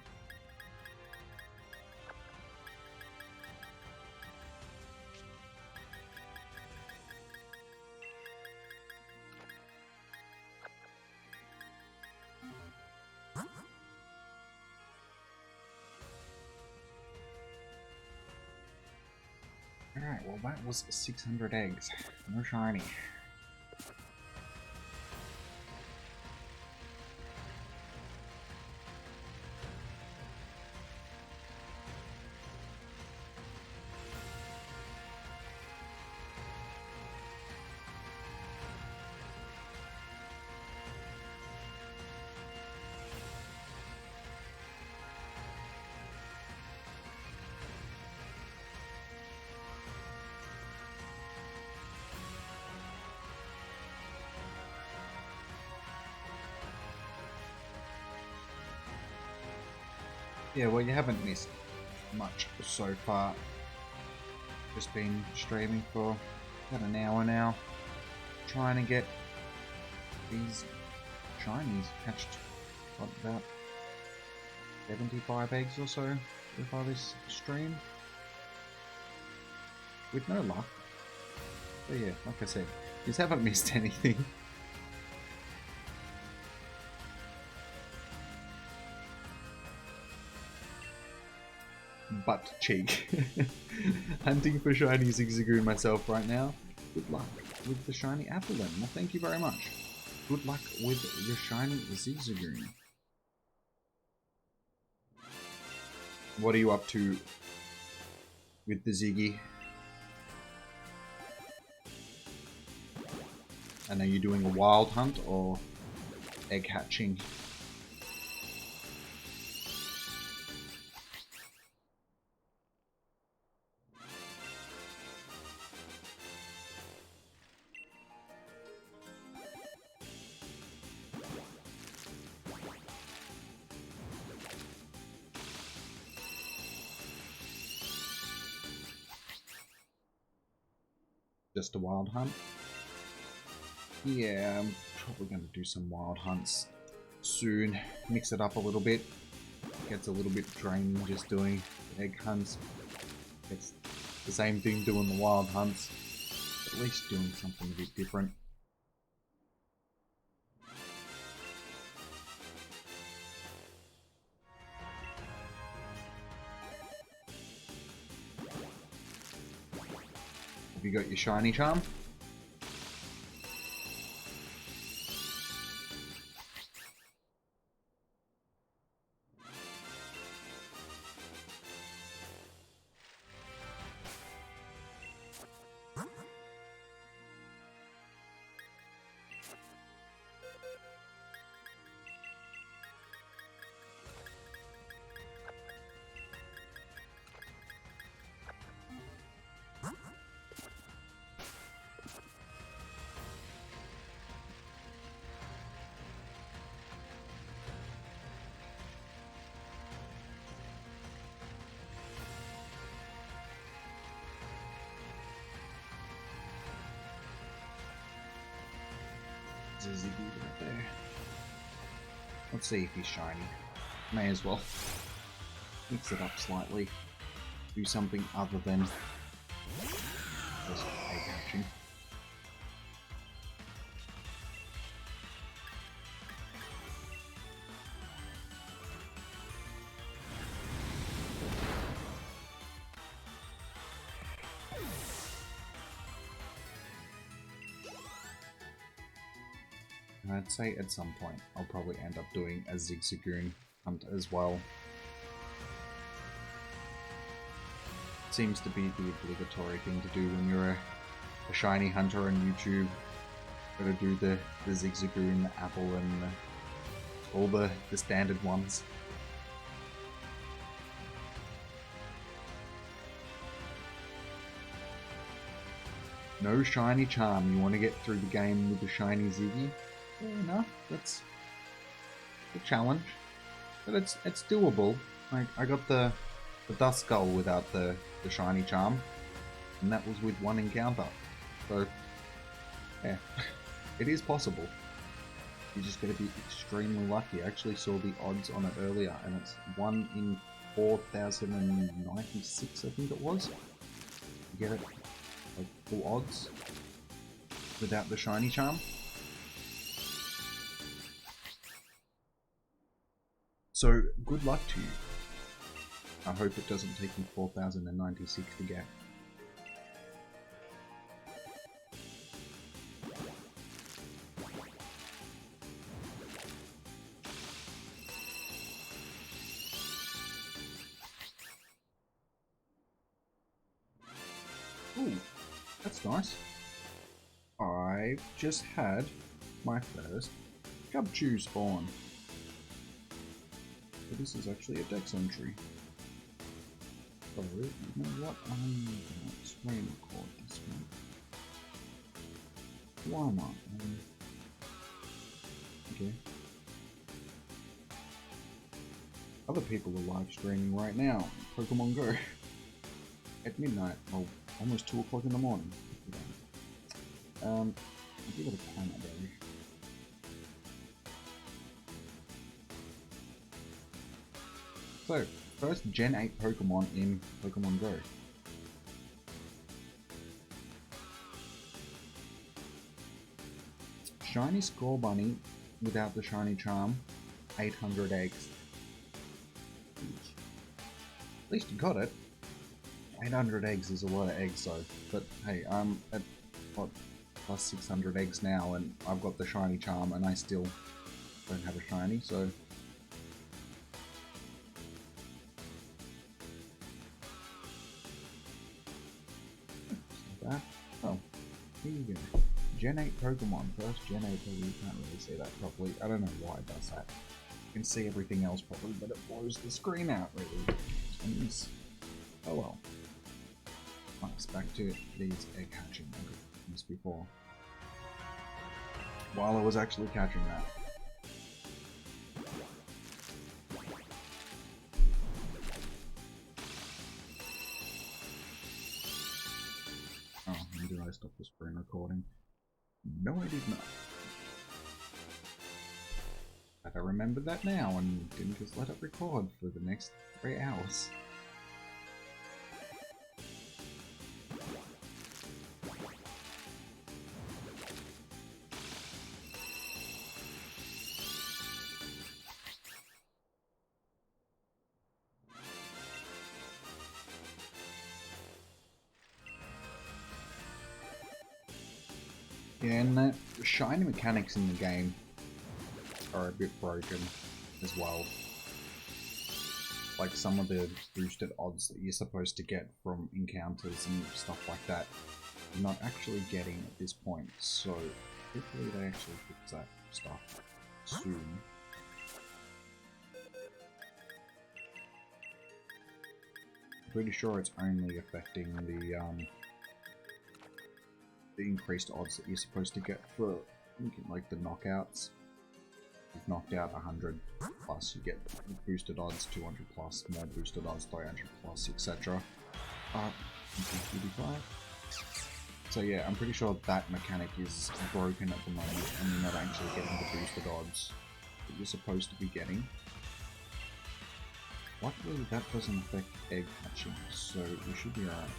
Alright, well that was 600 eggs. No shiny. Yeah, well, you haven't missed much so far. Just been streaming for about an hour now, trying to get these shinies hatched. Got about 75 eggs or so by this stream. with no luck. But yeah, like I said, just haven't missed anything. Butt cheek. Hunting for shiny Zigzagoon myself right now. Good luck with the shiny Applin. Well, thank you very much. Good luck with the shiny Zigzagoon. What are you up to with the Ziggy? And are you doing a wild hunt or egg hatching? Just a wild hunt? Yeah, I'm probably going to do some wild hunts soon. Mix it up a little bit. Gets a little bit draining just doing egg hunts. It's the same thing doing the wild hunts. At least doing something a bit different. Have you got your shiny charm? There's a Ziggy right there. Let's see if he's shiny. May as well mix it up slightly. Do something other than just egg hatching. I'd say at some point I'll probably end up doing a Zigzagoon hunt as well. Seems to be the obligatory thing to do when you're a shiny hunter on YouTube. Gotta do the Zigzagoon, the Apple, and all the standard ones. No shiny charm. You want to get through the game with the shiny Ziggy? Fair enough. That's a challenge, but it's doable. Like I got the Dust Skull without the shiny charm, and that was with one encounter. So yeah, it is possible. You just got to be extremely lucky. I actually saw the odds on it earlier, and it's 1 in 4,096, I think it was. You get it like full odds without the shiny charm. So, good luck to you. I hope it doesn't take you 4,096 to get. Ooh, that's nice. I've just had my first Cubchoo spawn. So this is actually a Dex entry. So, you know what? I'm gonna screen record this one. Why not? Okay. Other people are live streaming right now. Pokemon Go. At midnight. Well, almost 2 o'clock in the morning. I'll give it a camera though. So, first Gen 8 Pokemon in Pokemon Go. Shiny Score Bunny without the shiny charm, 800 eggs. At least you got it. 800 eggs is a lot of eggs though, but hey, I'm at, what, plus 600 eggs now, and I've got the shiny charm, and I still don't have a shiny, so... That. Oh, here you go. Gen 8 Pokemon. First Gen 8 Pokemon. You can't really see that properly. I don't know why it does that. You can see everything else properly, but it blows the screen out really. Jeez. Oh well. Nice, back to these egg hatching. I could do this before. While I was actually catching that. Oh, and did I stop the screen recording? No, I did not. But I remembered that now and didn't just let it record for the next 3 hours. Yeah, and the shiny mechanics in the game are a bit broken as well. Like some of the boosted odds that you're supposed to get from encounters and stuff like that, you're not actually getting at this point, so hopefully they actually fix that stuff soon. I'm pretty sure it's only affecting the increased odds that you're supposed to get for like the knockouts. If you've knocked out 100 plus, you get boosted odds 200 plus, more boosted odds 300 plus, etc. 55. So yeah, I'm pretty sure that mechanic is broken at the moment, and you're not actually getting the boosted odds that you're supposed to be getting. Luckily, that doesn't affect egg hatching, so we should be alright.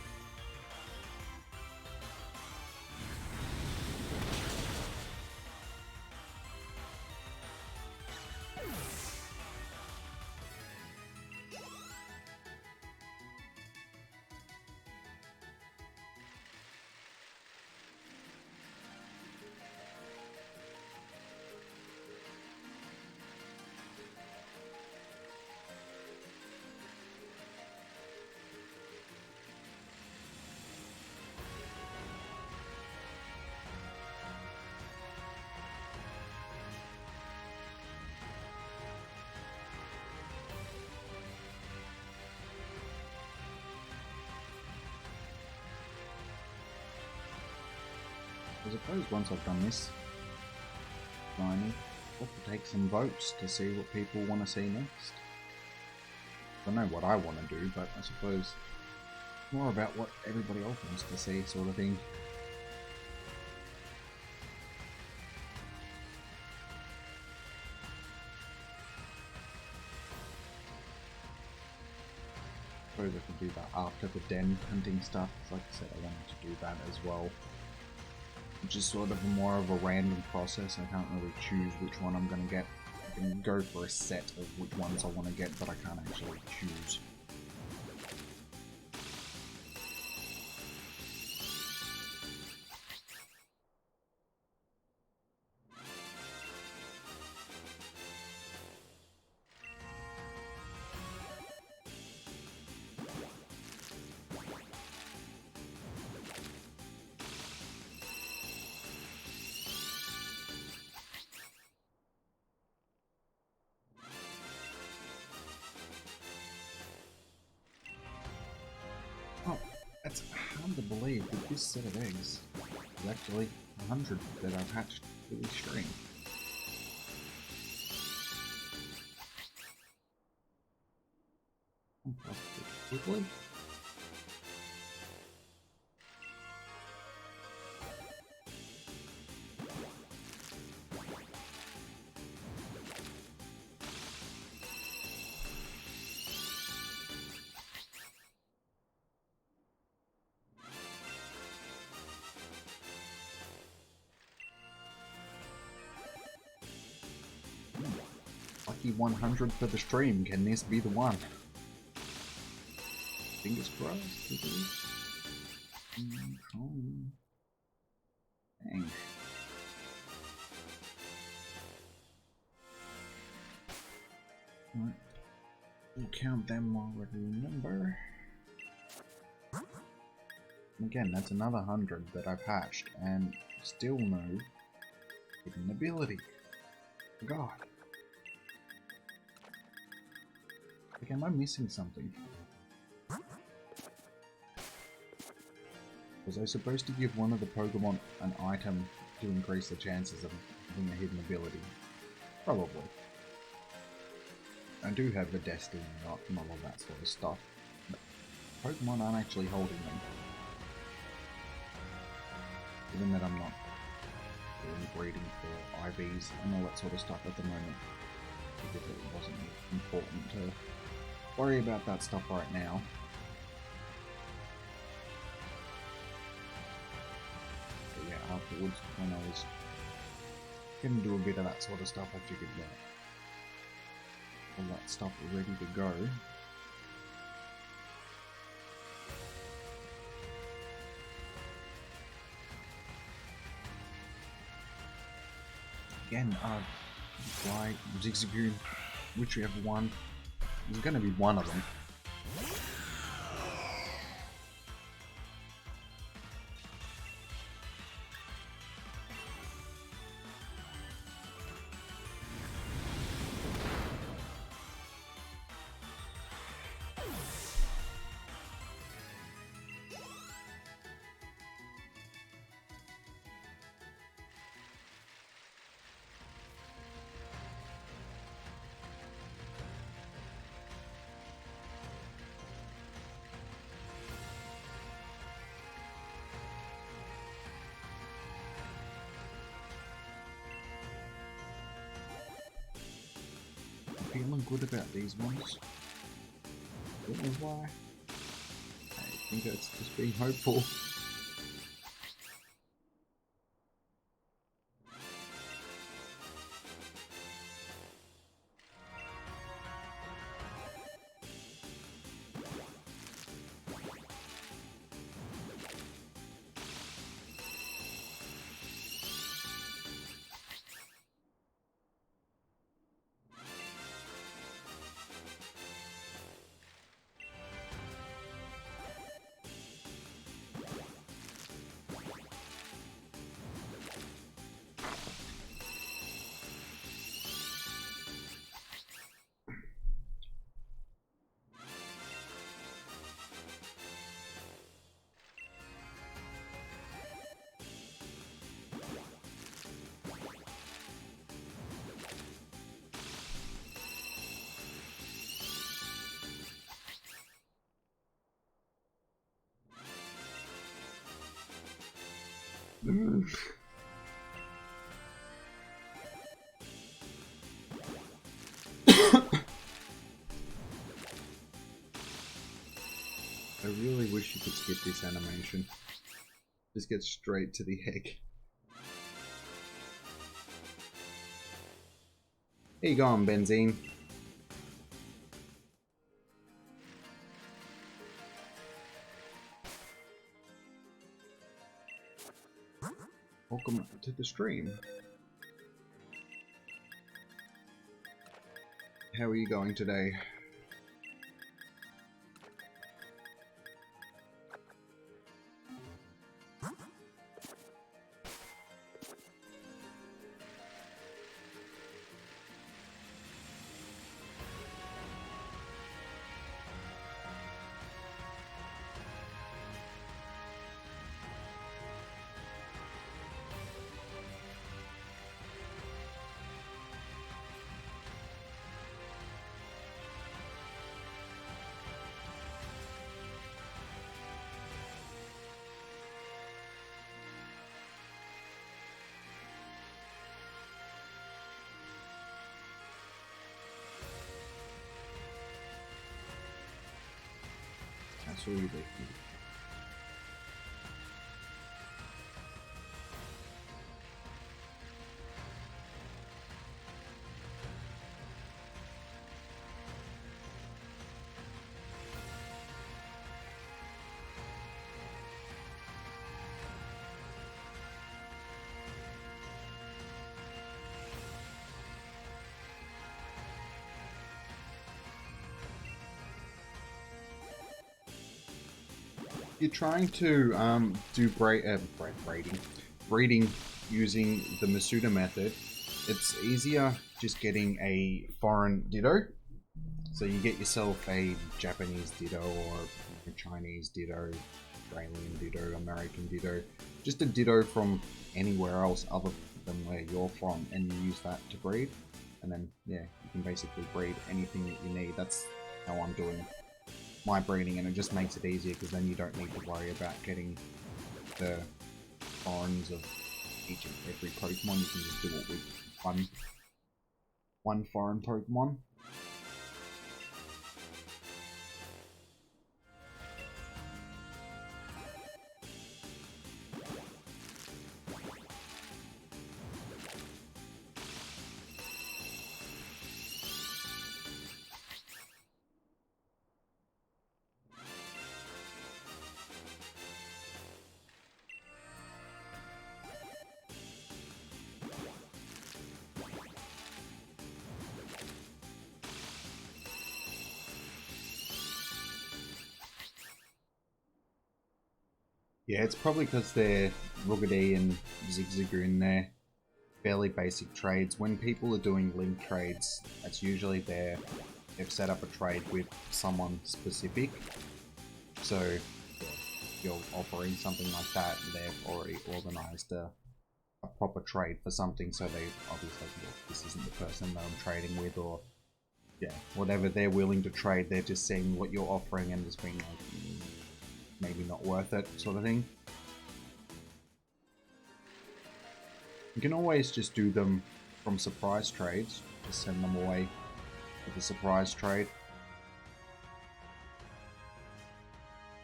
I suppose once I've done this, shiny, I'll have to take some votes to see what people want to see next. I don't know what I want to do, but I suppose more about what everybody else wants to see, sort of thing. I suppose I could do that after the den hunting stuff. Like I said, I wanted to do that as well. Which is sort of more of a random process. I can't really choose which one I'm going to get. I can go for a set of which ones I want to get, but I can't actually choose. Oh, it's hard to believe that this set of eggs is actually 100 that I've hatched with this string. Quickly? lucky 100 for the stream. Can this be the one? Fingers crossed. It is. Dang. Right. We'll count them while we remember. Again, that's another 100 that I've hatched, and still no hidden ability. God. Like, am I missing something? Was I supposed to give one of the Pokemon an item to increase the chances of having a hidden ability? Probably. I do have the Destiny Knot and all of that sort of stuff. But Pokemon aren't actually holding them. Given that I'm not really breeding for IVs and all that sort of stuff at the moment. Because it wasn't important to worry about that stuff right now. But yeah, afterwards, when I was going to do a bit of that sort of stuff, I figured that all that stuff ready to go. Again, Fly, Zigzagoon, whichever one. There's going to be one of them. Feeling good about these ones. Don't know why. I think that's just being hopeful. I really wish you could skip this animation. Just get straight to the egg. Here you go on, Benzene. Welcome to the stream. How are you going today? That's really big. you're trying to do breeding using the Masuda method, it's easier just getting a foreign Ditto. So you get yourself a Japanese Ditto or a Chinese Ditto, Australian Ditto, American Ditto, just a Ditto from anywhere else other than where you're from, and you use that to breed. And then, yeah, you can basically breed anything that you need. That's how I'm doing my breeding, and it just makes it easier because then you don't need to worry about getting the foreigners of each and every Pokemon. You can just do it with one foreign Pokemon. Yeah, it's probably because they're Rookidee and Zigzagoon, they're fairly basic trades. When people are doing link trades, that's usually they've set up a trade with someone specific. So yeah, if you're offering something like that, they've already organized a proper trade for something, so they obviously, well, this isn't the person that I'm trading with, or yeah, whatever they're willing to trade, they're just seeing what you're offering and just being like, maybe not worth it, sort of thing. You can always just do them from surprise trades, just send them away with a surprise trade.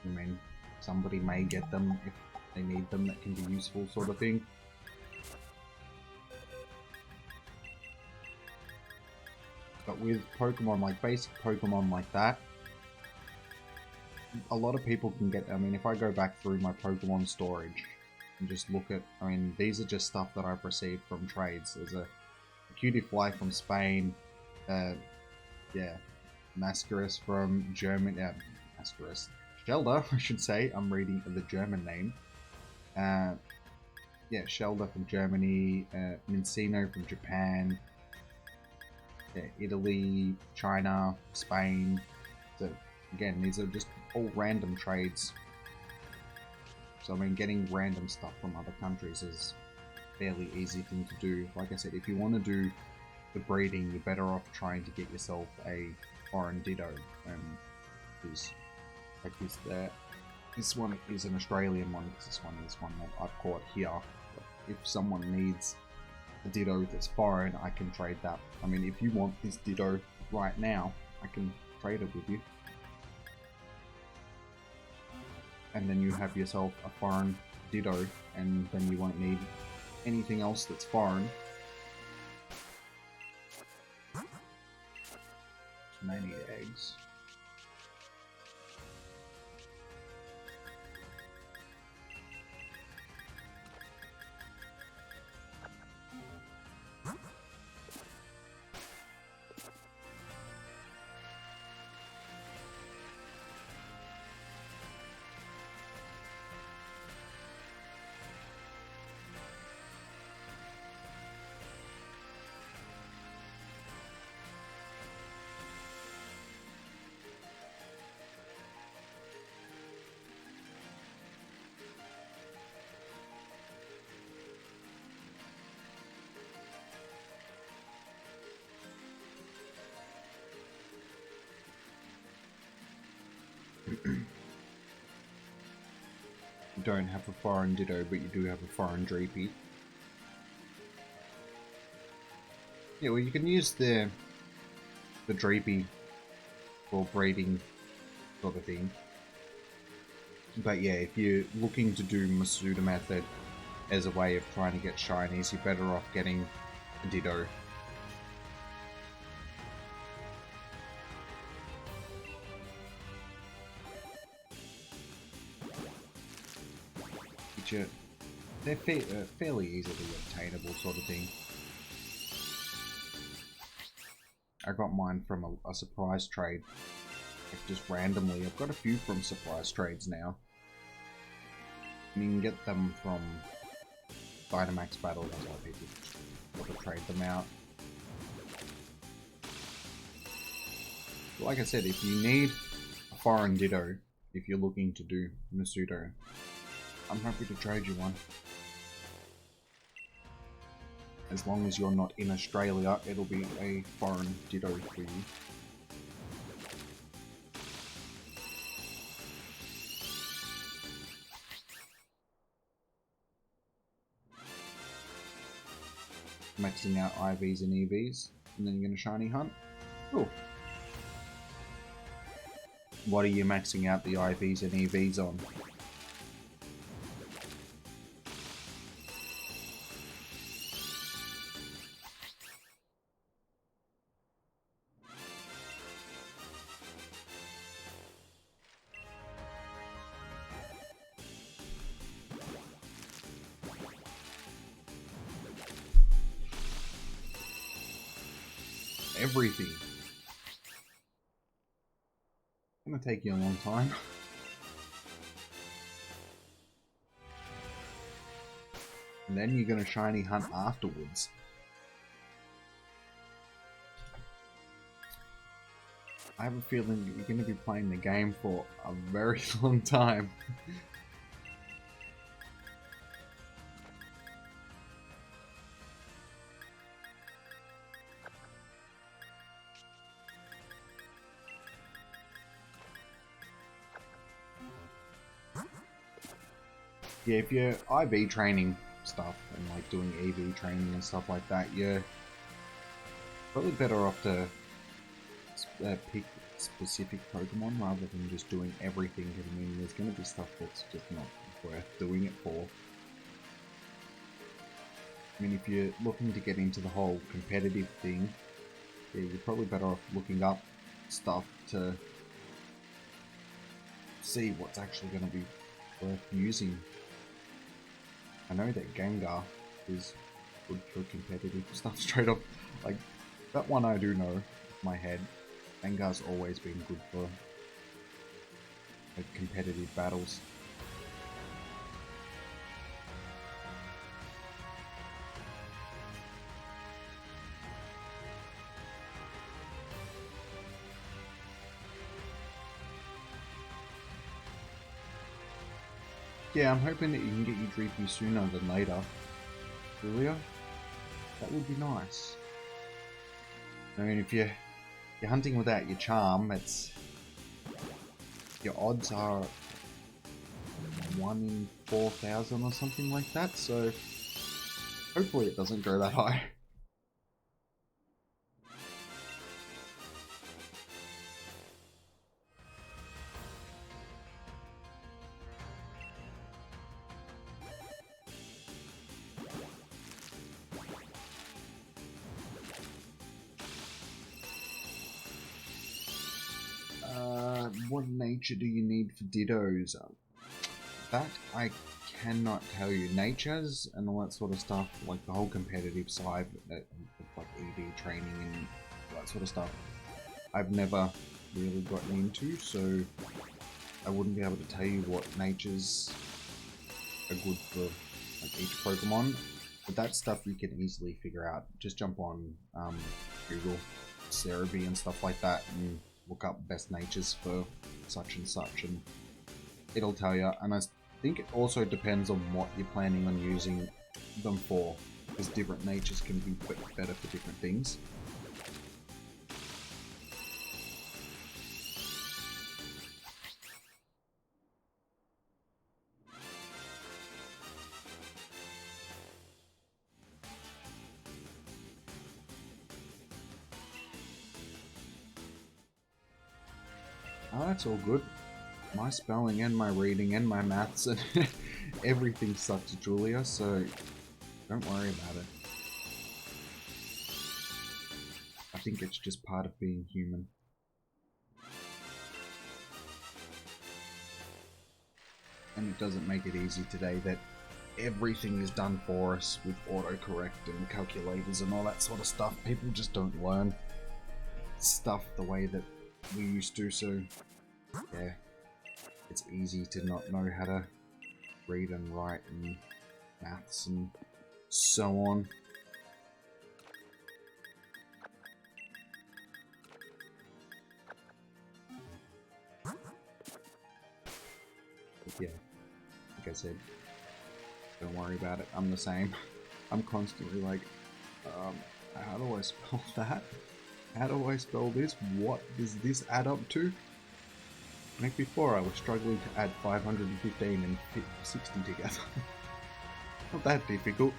I mean, somebody may get them if they need them, that can be useful, sort of thing. But with Pokemon, like basic Pokemon like that, a lot of people can get, I mean, if I go back through my Pokemon storage and just look at, I mean, these are just stuff that I've received from trades. There's a Cutie Fly from Spain, yeah, Mascaris from Germany, Mascaris, Shelder, I should say, I'm reading the German name. Yeah, Shelder from Germany, Mincino from Japan, yeah, Italy, China, Spain. So again, these are just all random trades. So I mean, getting random stuff from other countries is a fairly easy thing to do. Like I said, if you want to do the breeding, you're better off trying to get yourself a foreign Ditto. Because like this one is an Australian one, because this one is one that I've caught here. But if someone needs a Ditto that's foreign, I can trade that. I mean, if you want this Ditto right now, I can trade it with you. And then you have yourself a foreign Ditto, and then you won't need anything else that's foreign. So I need eggs. You don't have a foreign Ditto, but you do have a foreign Dreepy. Yeah, well, you can use the Dreepy for breeding sort of thing. But yeah, if you're looking to do Masuda method as a way of trying to get shinies, you're better off getting a Ditto. They're fairly easily obtainable, sort of thing. I got mine from a surprise trade, like just randomly. I've got a few from surprise trades now. And you can get them from Dynamax Battle, that's why people sort of trade them out. But like I said, if you need a foreign Ditto, if you're looking to do Masudo, I'm happy to trade you one. As long as you're not in Australia, it'll be a foreign Ditto for you. Maxing out IVs and EVs, and then you're going to shiny hunt. Cool. What are you maxing out the IVs and EVs on? Everything. It's gonna take you a long time. And then you're gonna shiny hunt afterwards. I have a feeling that you're gonna be playing the game for a very long time. Yeah, if you're IV training stuff and like doing EV training and stuff like that, you're probably better off to pick specific Pokemon rather than just doing everything. I mean, there's going to be stuff that's just not worth doing it for. I mean, if you're looking to get into the whole competitive thing, yeah, you're probably better off looking up stuff to see what's actually going to be worth using. I know that Gengar is good for competitive stuff straight off. Like, that one I do know in my head. Gengar's always been good for like, competitive battles. Yeah, I'm hoping that you can get your Dreepy sooner than later. Julia? That would be nice. I mean, if you're hunting without your charm, it's... your odds are 1 in 4,000 or something like that, so hopefully it doesn't go that high. What nature do you need for Dittos? That I cannot tell you. Natures and all that sort of stuff, like the whole competitive side, like EV training and that sort of stuff, I've never really gotten into, so I wouldn't be able to tell you what natures are good for like each Pokemon. But that stuff you can easily figure out. Just jump on Google, Cerebi and stuff like that, and look up best natures for such and such, and it'll tell you. And I think it also depends on what you're planning on using them for, because different natures can be better for different things. Oh, that's all good. My spelling and my reading and my maths and everything sucks, Julia, so don't worry about it. I think it's just part of being human. And it doesn't make it easy today that everything is done for us with autocorrect and calculators and all that sort of stuff. People just don't learn stuff the way that we used to, so yeah, it's easy to not know how to read and write and maths and so on. But yeah, like I said, don't worry about it. I'm the same. I'm constantly like, how do I spell that? How do I spell this? What does this add up to? Like before, I was struggling to add 515 and 60 together. Not that difficult.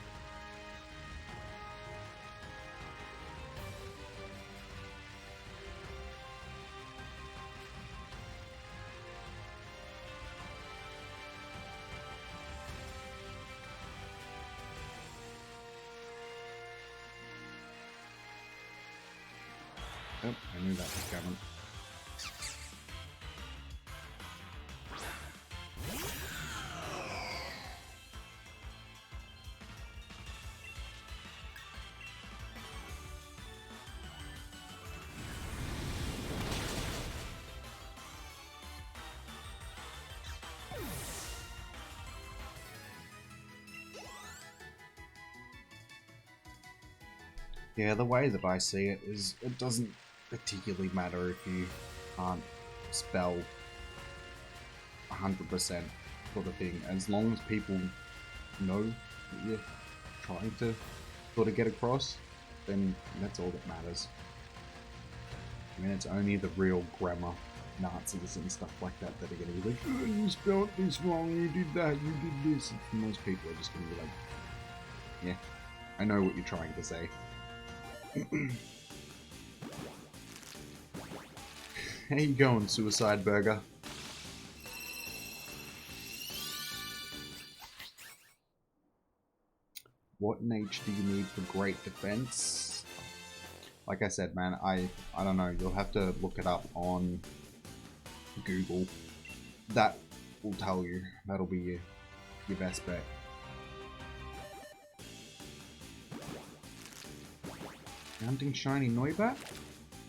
Yep, I knew that was coming. Yeah, the way that I see it is it doesn't particularly matter if you can't spell 100% sort of thing, as long as people know that you're trying to sort of get across, then that's all that matters. I mean, it's only the real grammar Nazis and stuff like that that are going to be like, oh, you spelled this wrong, you did that, you did this. And most people are just going to be like, yeah, I know what you're trying to say. How you going, Suicide Burger? What H do you need for great defense? Like I said, man, I don't know. You'll have to look it up on Google. That will tell you. That'll be your best bet. Hunting shiny Noibat?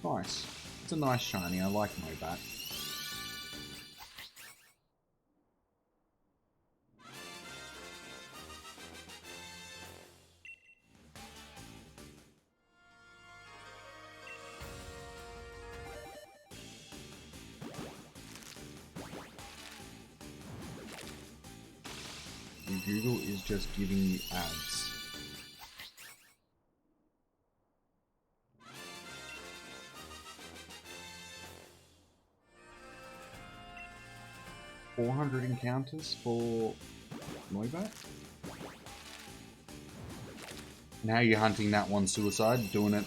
Nice. It's a nice shiny. I like Noibat. Google is just giving you ads. $400 encounters for Noibat? Now you're hunting that one, Suicide, doing it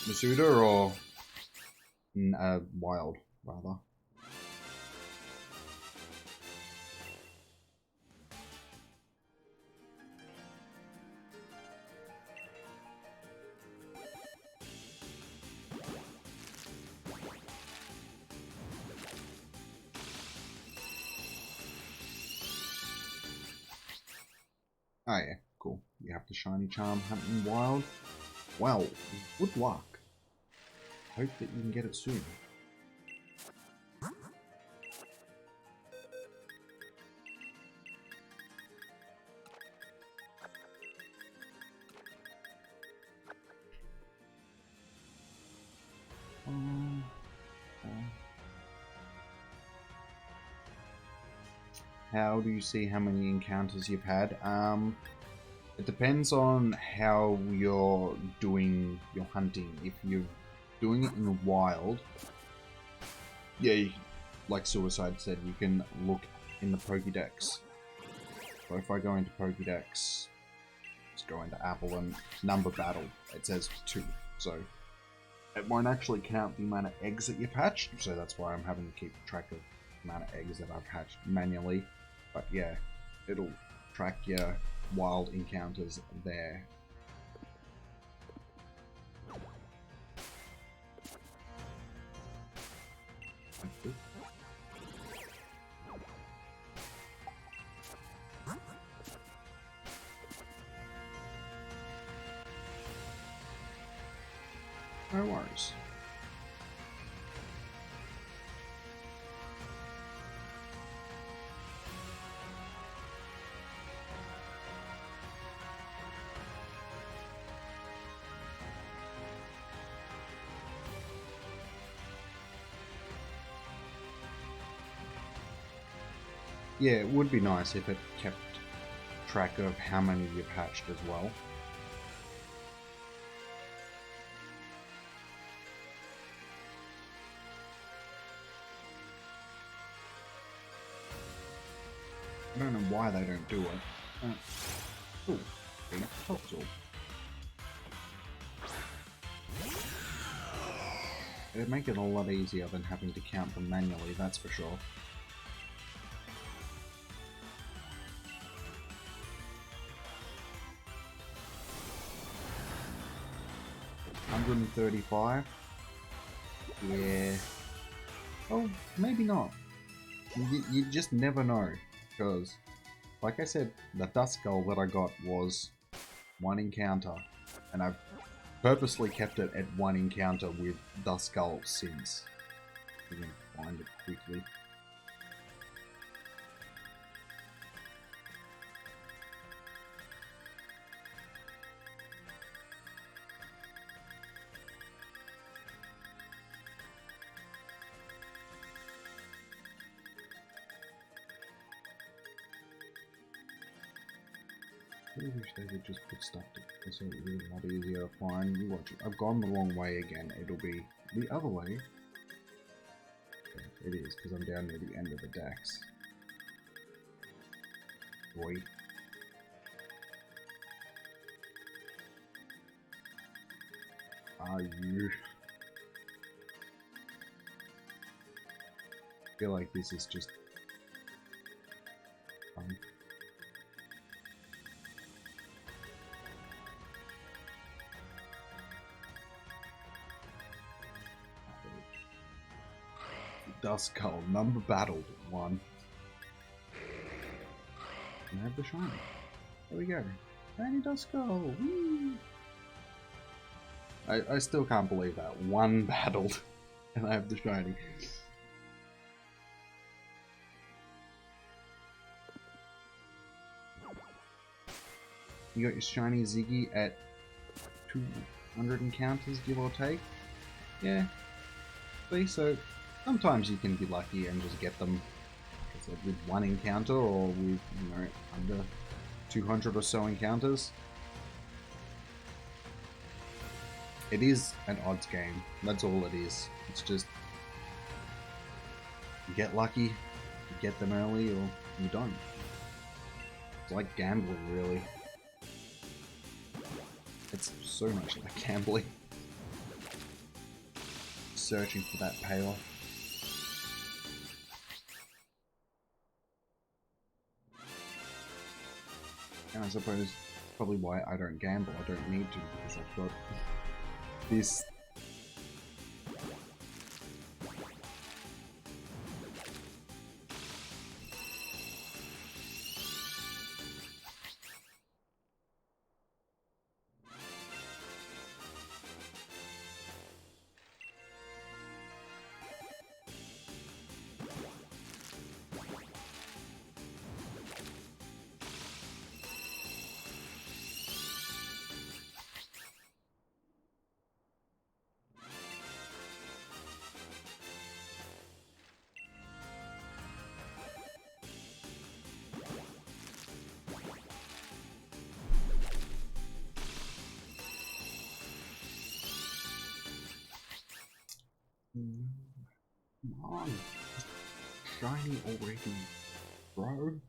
Masuda or Wild, rather. Oh yeah, cool. You have the shiny charm hunting wild. Well, good luck. Hope that you can get it soon. How do you see how many encounters you've had? It depends on how you're doing your hunting. If you're doing it in the wild, yeah, like Suicide said, you can look in the Pokédex. So if I go into Pokédex, let's go into Applin, number battle, it says 2. So it won't actually count the amount of eggs that you've hatched, so that's why I'm having to keep track of the amount of eggs that I've hatched manually. But yeah, it'll track your wild encounters there. No worries. Yeah, it would be nice if it kept track of how many you've hatched as well. I don't know why they don't do it. Ooh, Pokeball. It'd make it a lot easier than having to count them manually, that's for sure. $135? Yeah. Oh, maybe not. You just never know, because, like I said, the Duskull that I got was one encounter, and I've purposely kept it at one encounter with Duskull since. You can find it quickly. I really wish they would just put stuff to so it really not easier to find. You watch it. I've gone the wrong way again. It'll be the other way. Yeah, it is, because I'm down near the end of the decks. Boy. Are you? I feel like this is just fun. Duskull, number battled, 1. And I have the shiny. There we go. Shiny Duskull! Woo! I still can't believe that. 1 battled, and I have the shiny. You got your shiny Ziggy at 200 encounters, give or take? Yeah. See, so sometimes you can be lucky and just get them, like I said, with 1 encounter or with, you know, under 200 or so encounters. It is an odds game. That's all it is. It's just you get lucky, you get them early, or you don't. It's like gambling, really. It's so much like gambling. Searching for that payoff. And I suppose probably why I don't gamble. I don't need to, because I've got this. Come on. Shiny already, bro.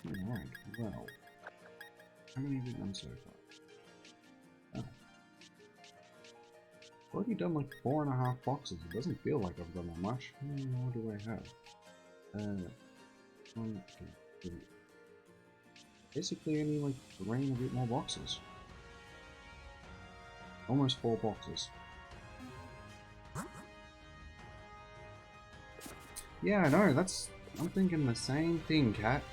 Alright, well. How many have we done so far? Oh. I've already done like 4.5 boxes. It doesn't feel like I've done that much. How many more do I have? 1, 2, 3. Basically, I need like 3 and a bit more boxes. Almost 4 boxes. Yeah, I know, I'm thinking the same thing, Cat.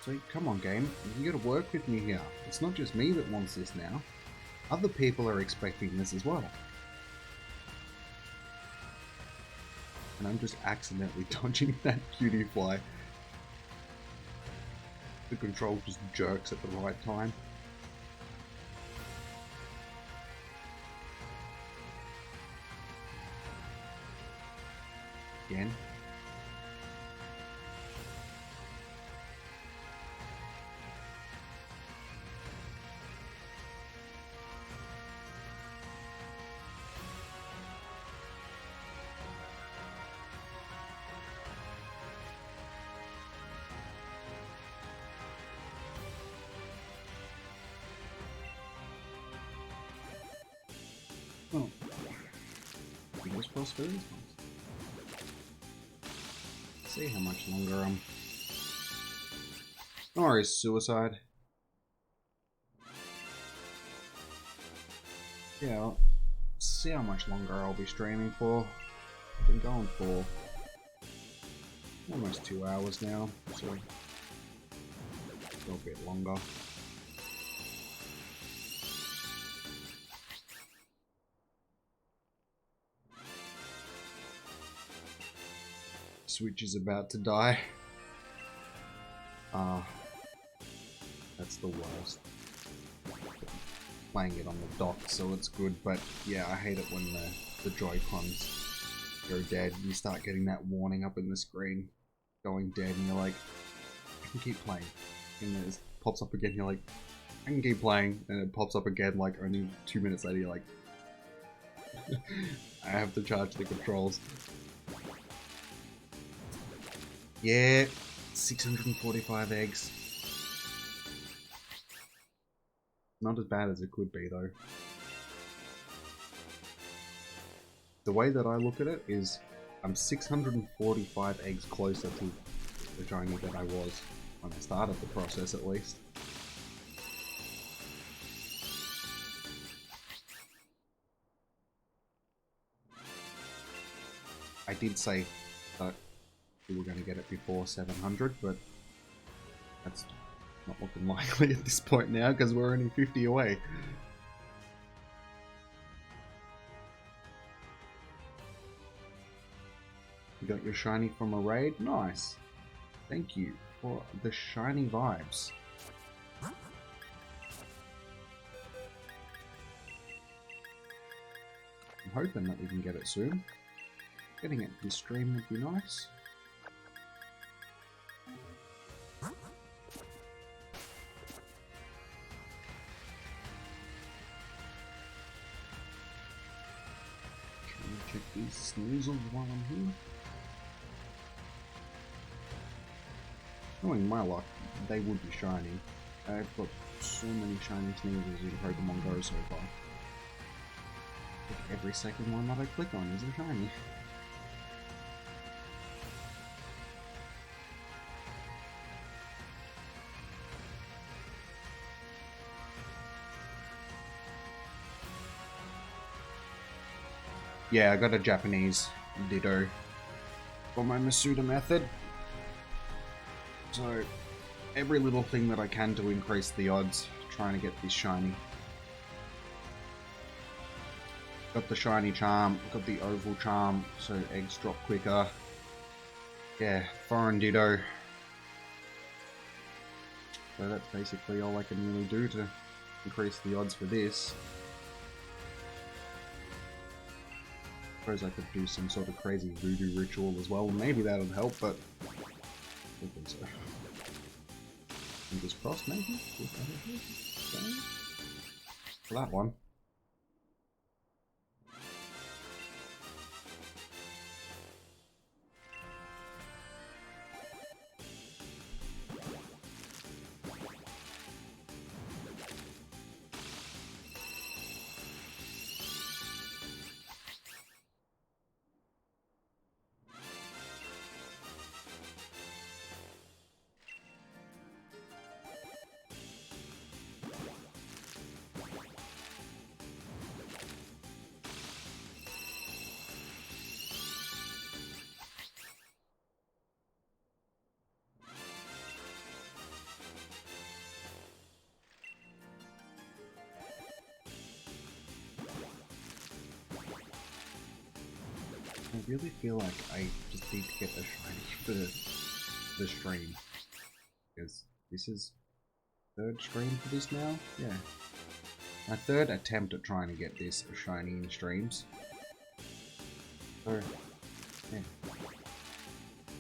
So come on, game. You gotta work with me here. It's not just me that wants this now. Other people are expecting this as well. And I'm just accidentally dodging that cutie fly. The control just jerks at the right time. Again. Oh. Fingers crossed for these ones. See how much longer or is suicide. Yeah, I'll see how much longer I'll be streaming for. I've been going for almost 2 hours now, so a little bit longer. Switch is about to die. That's the worst. Playing it on the dock, so it's good, but yeah, I hate it when the Joy-Cons go dead. You start getting that warning up in the screen going dead, and you're like, I can keep playing. And then it pops up again, you're like, I can keep playing, and it pops up again like only 2 minutes later, you're like, I have to charge the controls. Yeah, 645 eggs. Not as bad as it could be, though. The way that I look at it is, I'm 645 eggs closer to the shiny that I was when I started the process, at least. I did say that we were going to get it before 700, but that's not looking likely at this point now, because we're only 50 away. You got your shiny from a raid? Nice. Thank you for the shiny vibes. I'm hoping that we can get it soon. Getting it this stream would be nice. Check these snoozles while I'm here. Knowing my luck, they would be shiny. I've got so many shiny snoozles in Pokemon Go so far. Like every second one that I click on is a shiny. Yeah, I got a Japanese Ditto for my Masuda method. So, every little thing that I can to increase the odds, trying to get this shiny. Got the shiny charm, got the oval charm, so eggs drop quicker. Yeah, foreign Ditto. So that's basically all I can really do to increase the odds for this. Suppose I could do some sort of crazy voodoo ritual as well. Maybe that would help, but I don't think so. Fingers crossed, maybe? For that one. I really feel like I just need to get a shiny for the stream. Because this is third stream for this now? Yeah. My third attempt at trying to get this shiny in streams. So, yeah.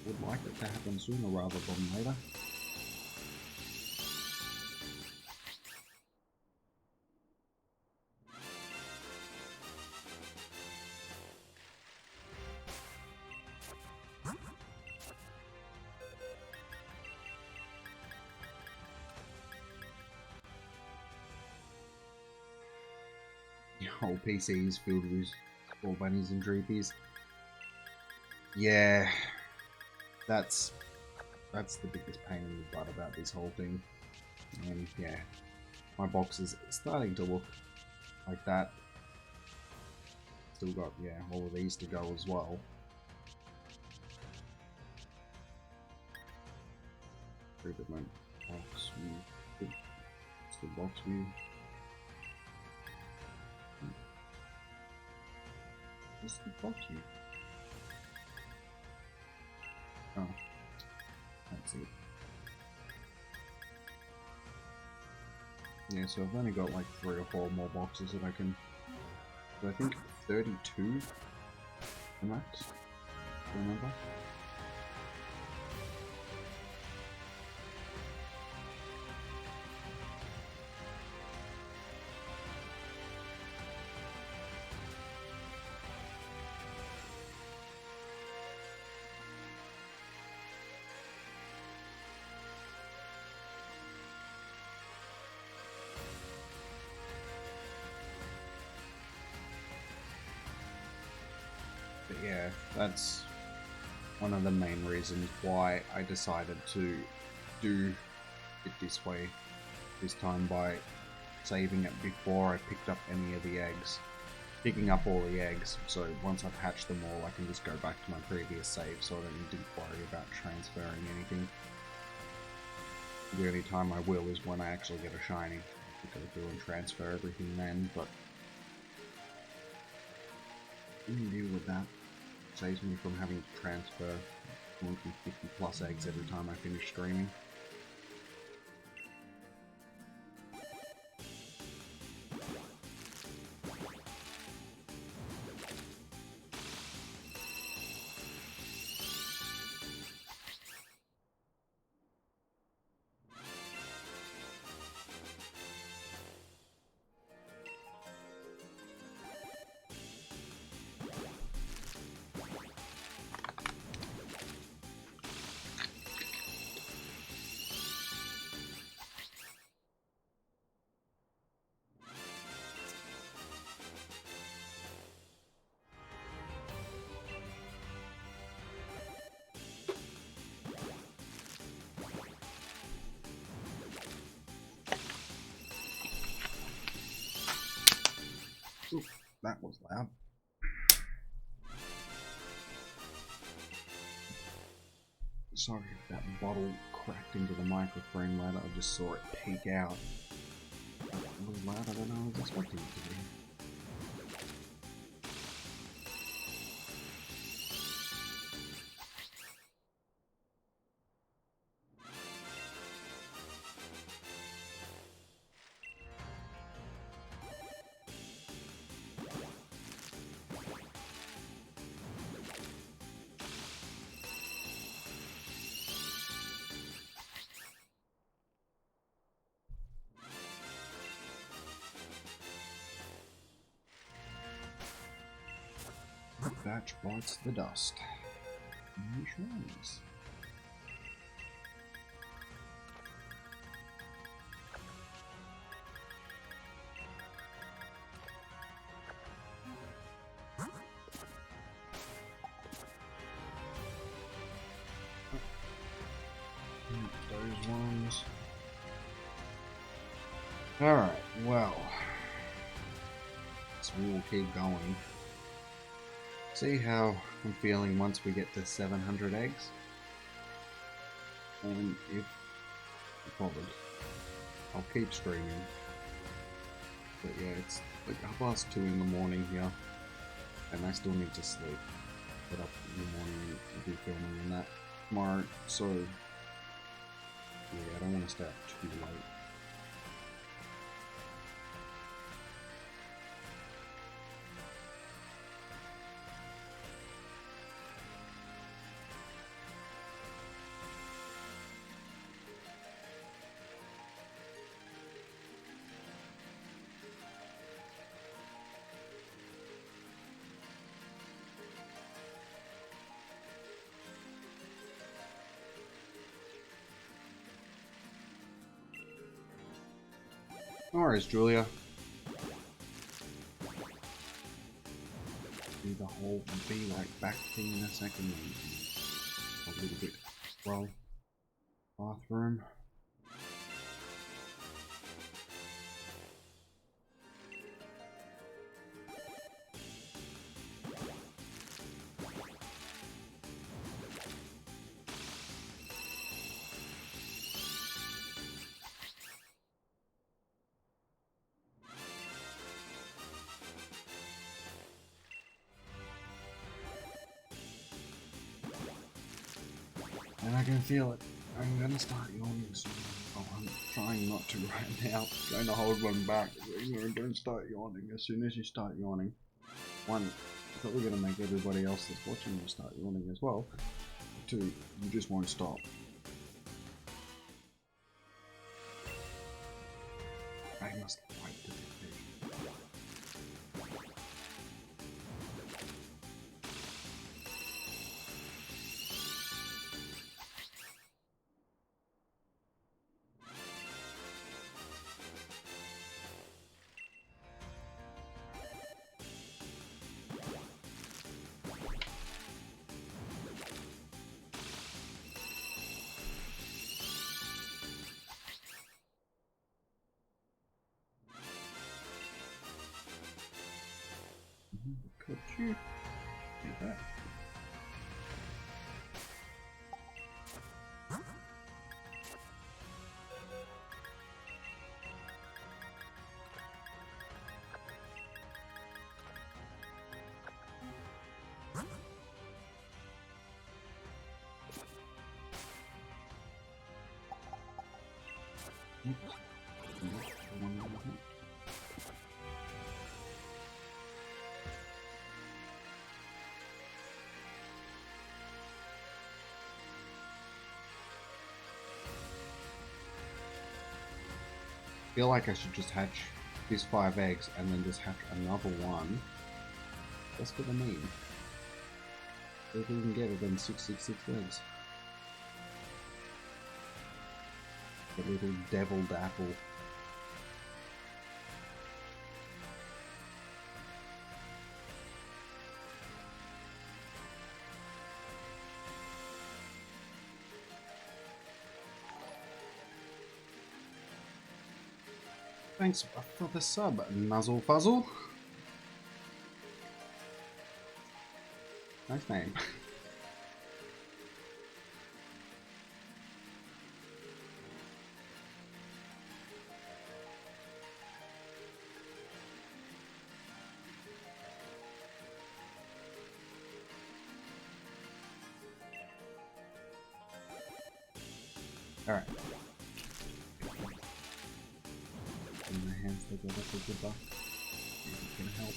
Would like it to happen sooner rather than later. Your whole PC is filled with all bunnies and droopies. Yeah, that's the biggest pain in the butt about this whole thing. And yeah, my box is starting to look like that. Still got, yeah, all of these to go as well. Look at my box view. It's the box view. What's the box view? Oh, that's it. Yeah, so I've only got like 3 or 4 more boxes that I can... So I think 32 the max, remember? But yeah, that's one of the main reasons why I decided to do it this way this time, by saving it before I picked up any of the eggs. Picking up all the eggs, so once I've hatched them all I can just go back to my previous save, so I don't need to worry about transferring anything. The only time I will is when I actually get a shiny. I go through and transfer everything then, but I can deal with that. Saves me from having to transfer 250 plus eggs every time I finish streaming. Ooh, that was loud. Sorry if that bottle cracked into the microphone later, I just saw it peek out. It was louder than I was expecting it to be. Batch bites the dust. New shrines. Those ones. Alright, well. So we will keep going. See how I'm feeling once we get to 700 eggs. And if bothered, I'll keep streaming. But yeah, it's like 2:30 in the morning here, and I still need to sleep. get up in the morning and do filming and that tomorrow, so yeah, I don't want to stay up too late. No worries, Julia. Do the whole be right back thing in a second. A little bit. Well, bathroom. And I can feel it. I'm gonna start yawning soon. Oh, I'm trying not to right now. Trying to hold one back. Don't start yawning. As soon as you start yawning, one, you're probably gonna make everybody else that's watching you start yawning as well. Two, you just won't stop. I must fight the temptation. Could you do that? I feel like I should just hatch these 5 eggs and then just hatch another one. That's what I mean. If we can get it in 666 eggs. The little deviled apple. Thanks for the sub, Nuzzle Fuzzle. Nice name. Alright. In my hands, they go up a good buff. It's gonna help.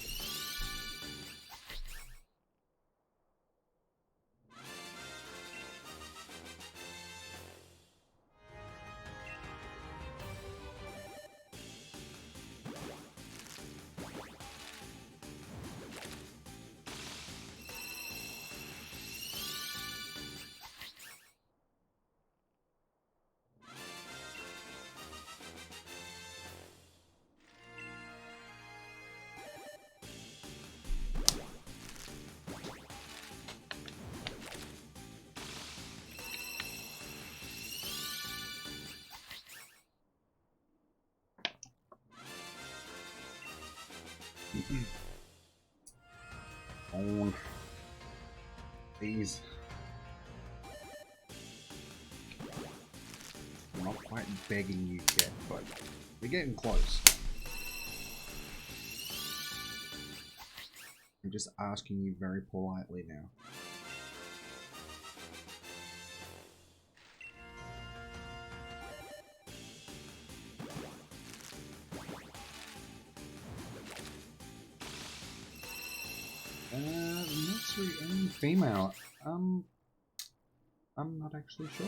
Oh, these. I'm not quite begging you yet, but we're getting close. I'm just asking you very politely now. Nursery and female. I'm not actually sure.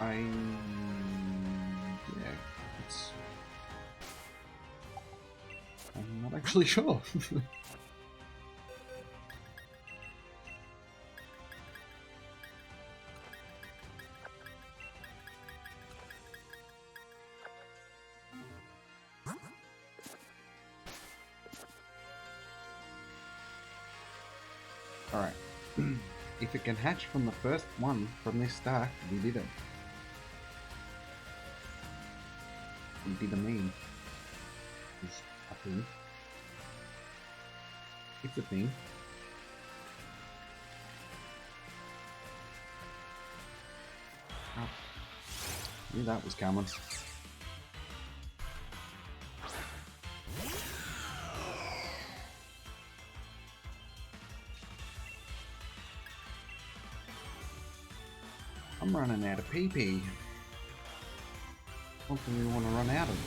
Yeah, it's... I'm not actually sure. Alright. If it can hatch from the first one from this stack, we did it. We did a meme. It's a thing. It's a thing. Oh. Knew that was coming. I'm running out of PP. Hopefully we want to run out of it.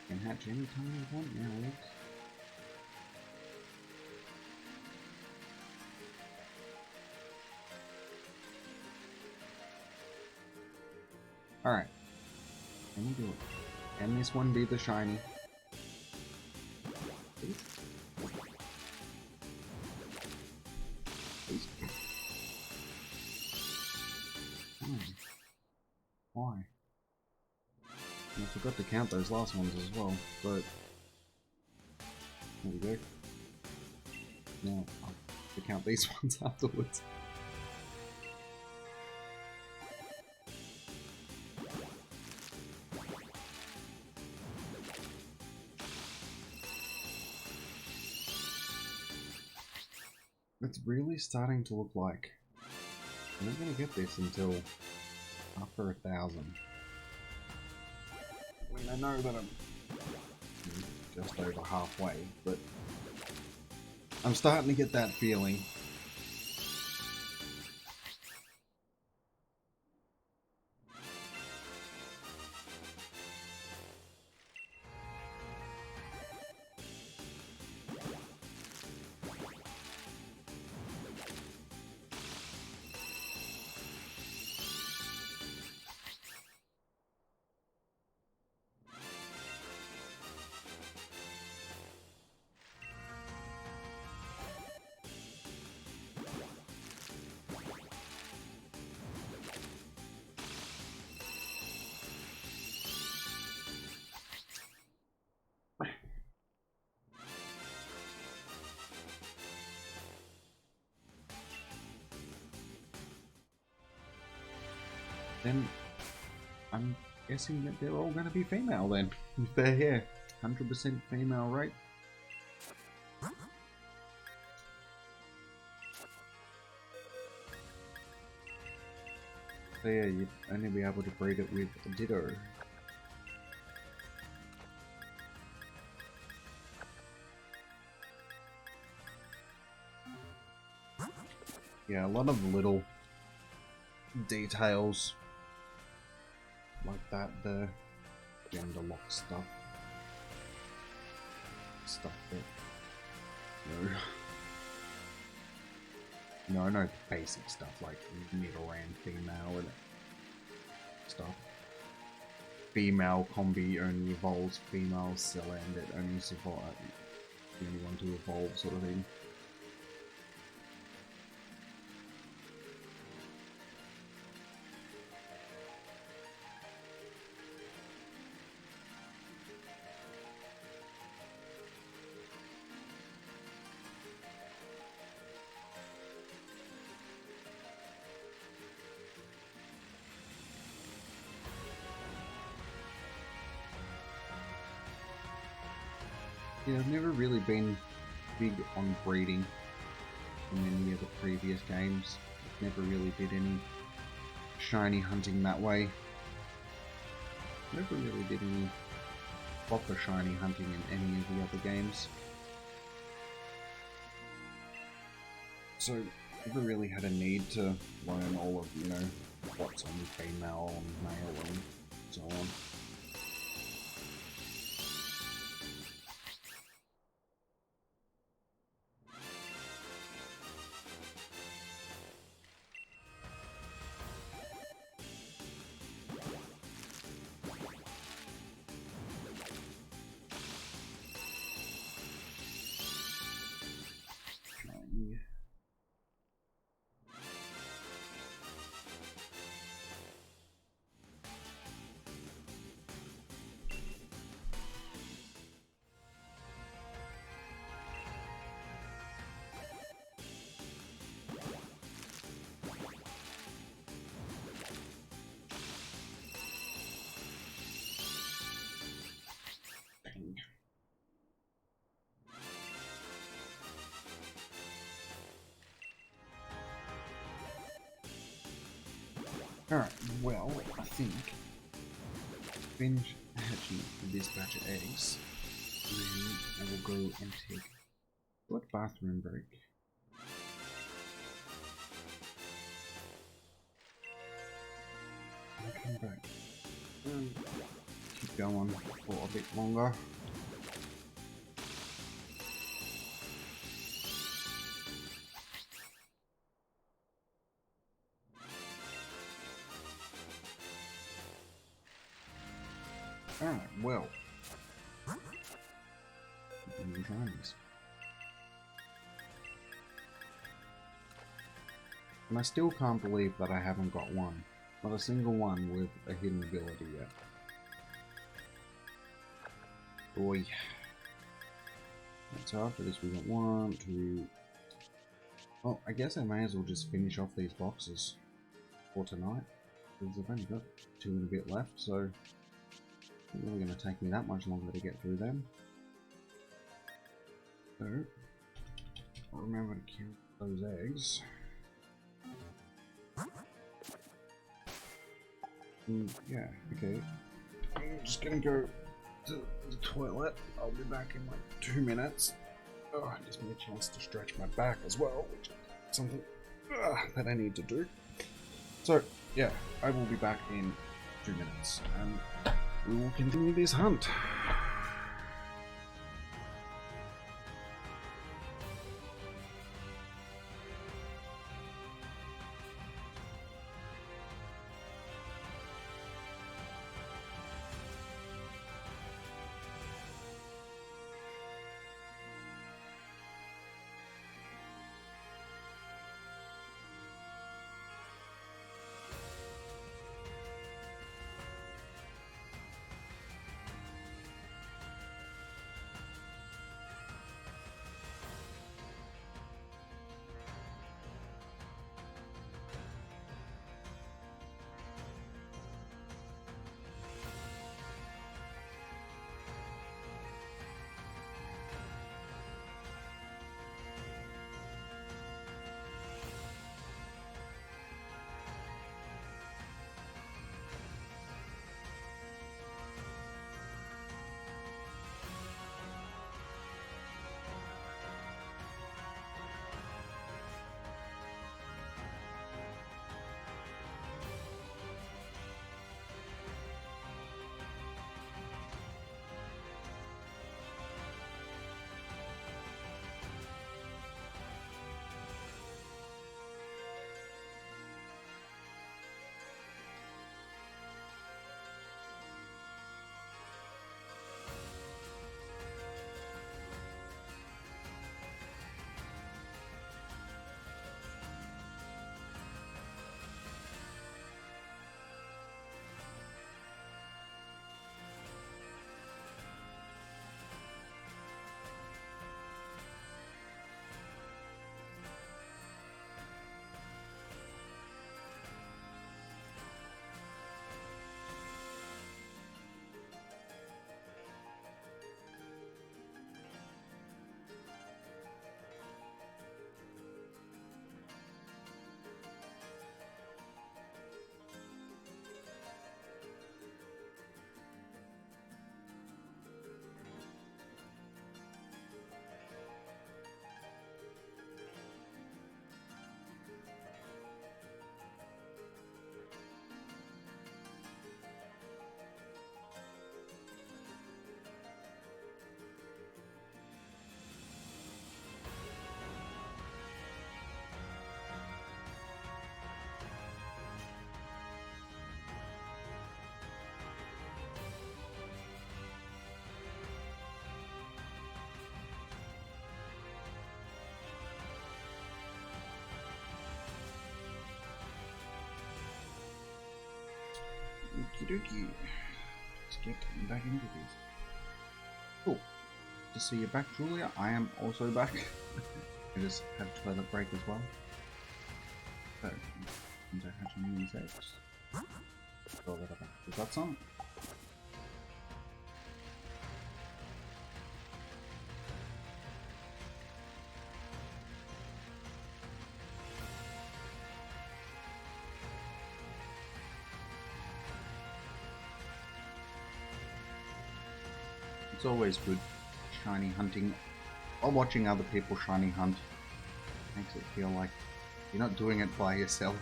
Can hatch any time you want now, Alex. Alright. Can we do it? Can this one be the shiny? Please? Please. Why? I forgot to count those last ones as well, but there we go. Now I'll have to count these ones afterwards. It's really starting to look like I'm not going to get this until after 1,000. I mean, I know that I'm just over halfway, but I'm starting to get that feeling. Then I'm guessing that they're all going to be female then. If they're here, 100% female, right? So yeah, you'd only be able to breed it with a Ditto. Yeah, a lot of little details like that, the gender lock stuff. Stuff that... No, no basic stuff like middle and female and stuff. Female combi only evolves, female Celand it only survives, the only one to evolve sort of thing. Yeah, I've never really been big on breeding in any of the previous games. I've never really did any shiny hunting that way. Never really did any proper shiny hunting in any of the other games. So, never really had a need to learn all of, you know, what's on female and male and so on. Shiny. Alright, well, I think finish hatching this batch of eggs, and then I will go and take a short bathroom break. I'll come back and keep going for a bit longer. Alright, well. And I still can't believe that I haven't got one. Not a single one with a hidden ability yet. Boy. So after this we got 1, 2... Well, I guess I may as well just finish off these boxes for tonight. Because I've only got 2 and a bit left, so... It's not really going to take me that much longer to get through them. So, I'll remember to count those eggs. Yeah, okay. I'm just going to go to the toilet. I'll be back in like 2 minutes. Oh, it gives me a chance to stretch my back as well, which is something that I need to do. So, yeah, I will be back in 2 minutes, and we will continue this hunt. Okie dokie. Let's get back into this. Cool. To see you back, Julia. I am also back. I just had a toilet break as well. So, I'm going to have some new eggs. Throw that up. We've got some. It's always good shiny hunting, or watching other people shiny hunt. Makes it feel like you're not doing it by yourself.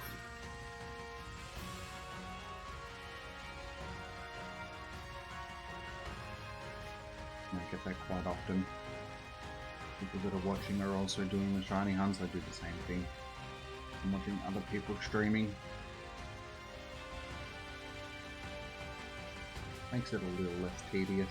I get that quite often. People that are watching are also doing the shiny hunts. I do the same thing. I'm watching other people streaming. Makes it a little less tedious.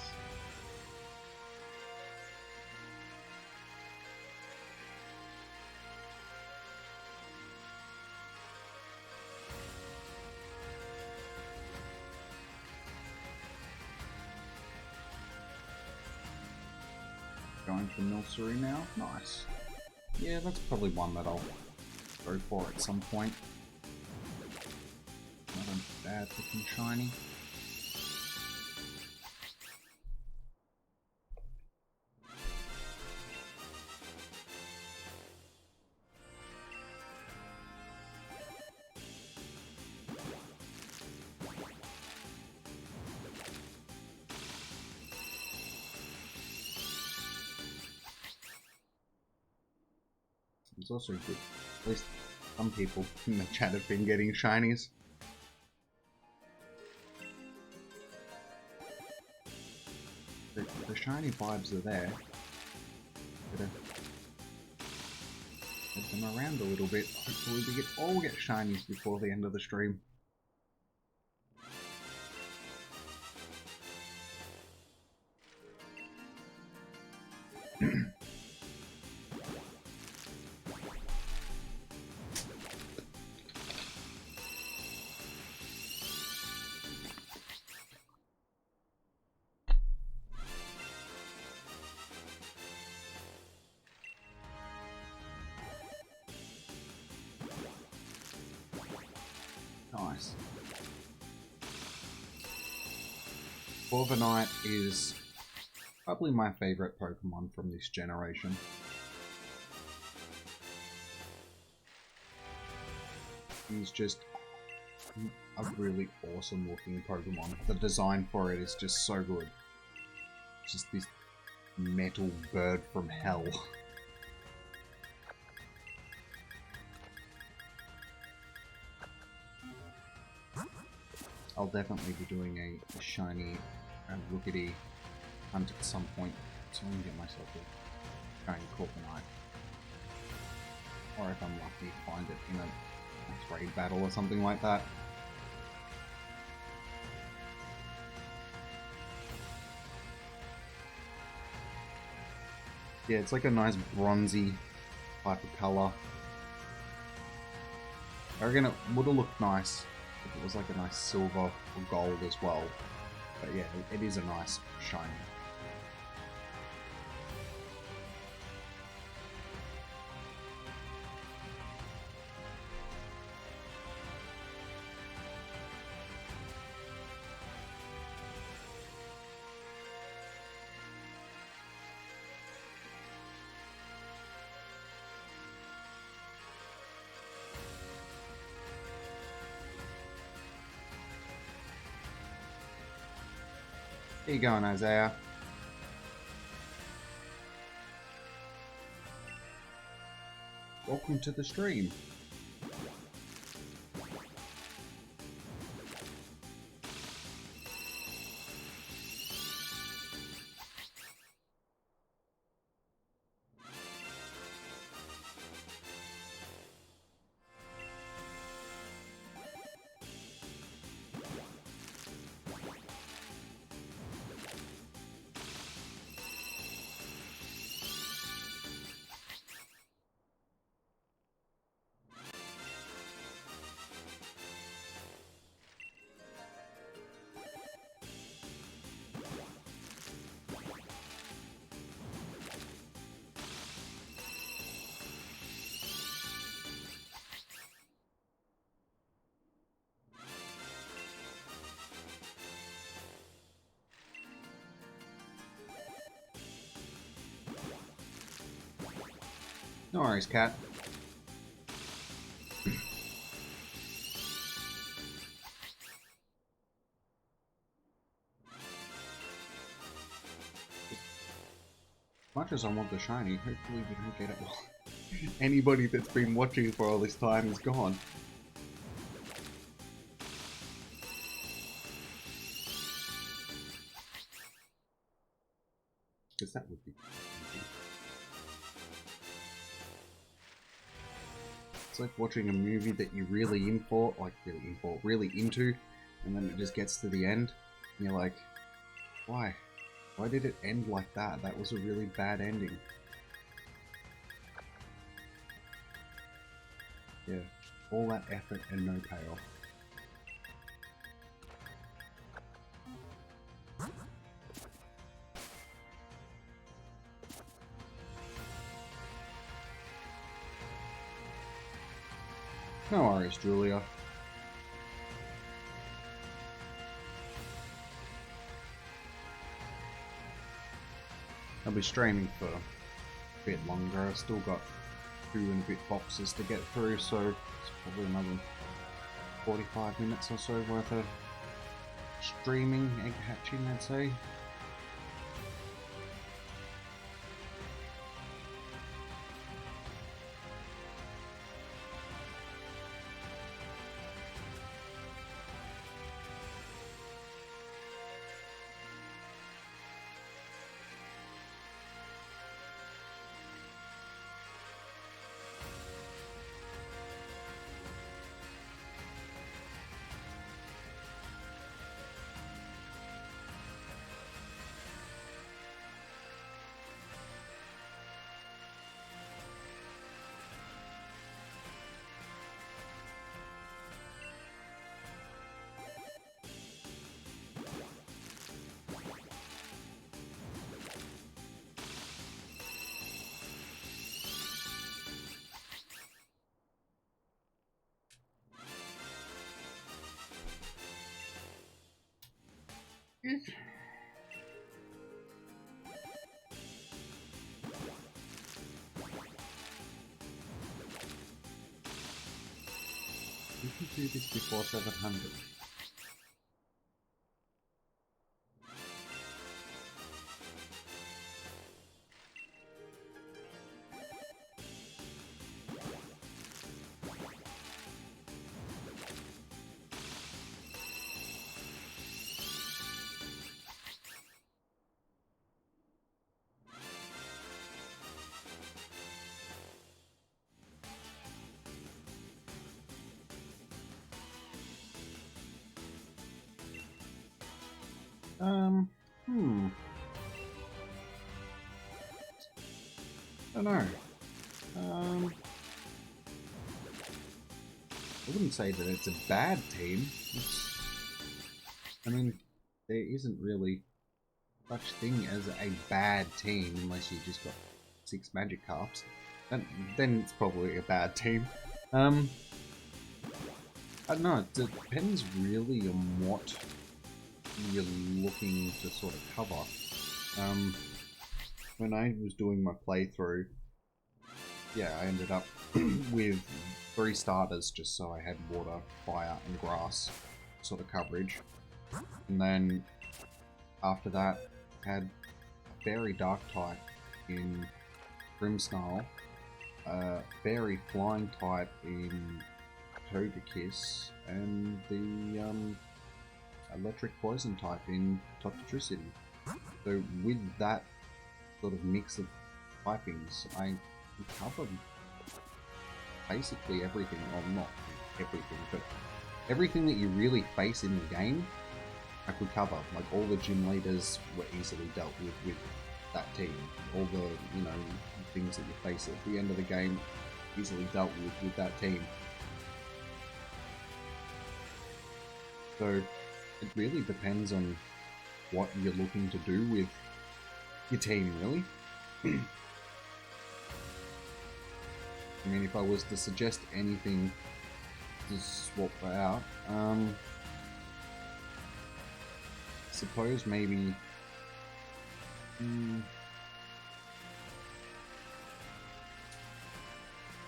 Going to nursery now. Nice. Yeah, that's probably one that I'll go for at some point. Not a bad looking shiny. It's also good. At least some people in the chat have been getting shinies. The shiny vibes are there. Gotta head them around a little bit. Hopefully we all get shinies before the end of the stream. Nice. Corviknight is probably my favourite Pokemon from this generation. He's just a really awesome looking Pokemon. The design for it is just so good. Just this metal bird from hell. I'll definitely be doing a shiny Rookity hunt at some point, so I can get myself a shiny Corviknight. Or if I'm lucky, find it in a raid battle or something like that. Yeah, it's like a nice bronzy type of colour. I reckon it would have looked nice if it was like a nice silver or gold as well. But yeah, it is a nice shiny. How you going, Isaiah? Welcome to the stream. No worries, cat. As much as I want the shiny, hopefully we don't get it. Anybody that's been watching for all this time is gone. Because that would be easy. It's like watching a movie that you're really really into, and then it just gets to the end, and you're like, why? Why did it end like that? That was a really bad ending. Yeah, all that effort and no payoff. No worries, Julia. I'll be streaming for a bit longer. I've still got 2 and a bit boxes to get through, so it's probably another 45 minutes or so worth of streaming, egg hatching, I'd say. We can do this before 700. I don't know. I wouldn't say that it's a bad team. I mean, there isn't really such thing as a bad team unless you just got 6 Magikarps. Then it's probably a bad team. I don't know, it depends really on what you're looking to sort of cover. When I was doing my playthrough, yeah, I ended up with 3 starters just so I had water, fire, and grass sort of coverage. And then after that, had a Fairy Dark type in Grimmsnarl, a Fairy Flying type in Togekiss, and the Electric Poison type in Toxtricity. So with that sort of mix of typings, I covered basically everything, well not everything, but everything that you really face in the game, I could cover. Like all the gym leaders were easily dealt with that team. All the, you know, things that you face at the end of the game, easily dealt with that team. So it really depends on what you're looking to do with your team, really. I mean, if I was to suggest anything to swap out, suppose maybe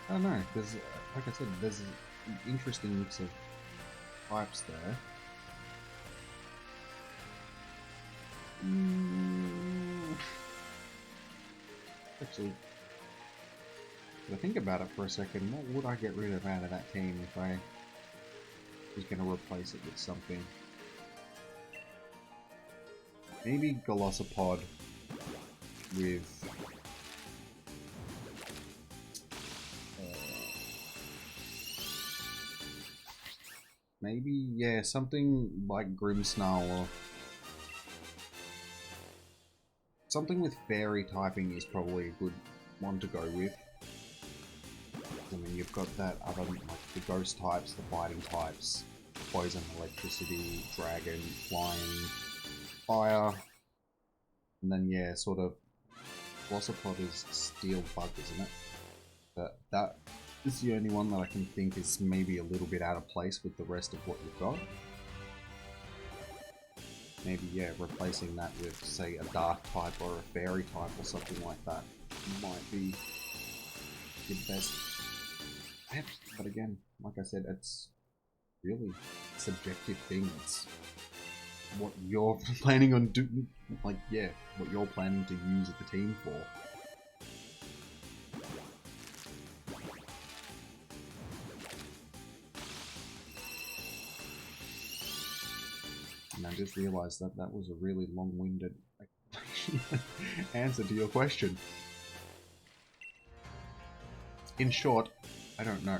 I don't know, there's, like I said, there's an interesting mix of types there. Actually, if I think about it for a second, what would I get rid of out of that team if I was going to replace it with something? Maybe Glossopod with... maybe, yeah, something like Grimmsnarl or... something with fairy typing is probably a good one to go with. I mean, you've got that other, like the ghost types, the fighting types, poison, electricity, dragon, flying, fire, and then yeah, sort of, Glossopod is steel bug, isn't it? But that is the only one that I can think is maybe a little bit out of place with the rest of what you've got. Maybe, yeah, replacing that with, say, a dark type or a fairy type or something like that might be your best bet. But again, like I said, it's really a subjective thing. It's what you're planning on doing, like, yeah, what you're planning to use the team for. And I just realised that that was a really long-winded answer to your question. In short, I don't know.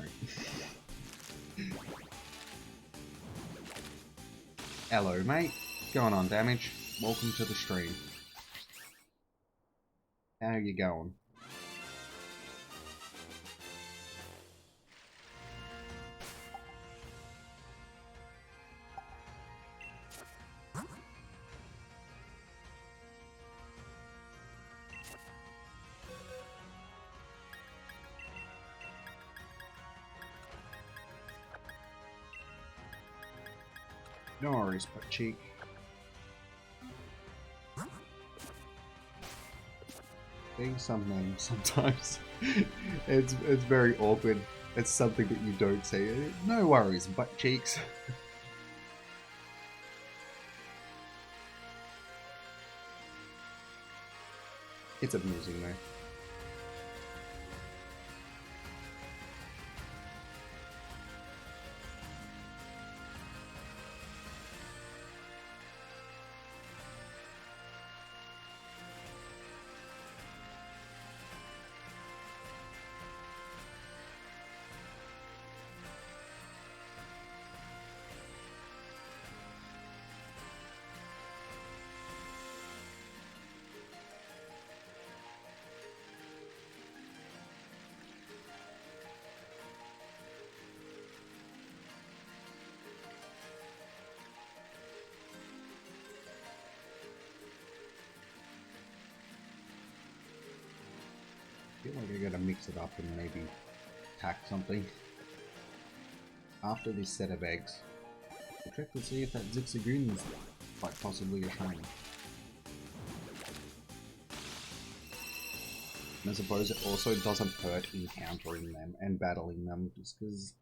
Hello, mate. Going on, Damage? Welcome to the stream. How you going? No worries, but cheek. Saying some names sometimes. it's very awkward. It's something that you don't say. No worries, butt cheeks. It's amusing though. I feel like I gotta mix it up and maybe attack something. After this set of eggs, we'll check to see if that Zigzagoon is quite possibly a shiny. And I suppose it also doesn't hurt encountering them and battling them, just because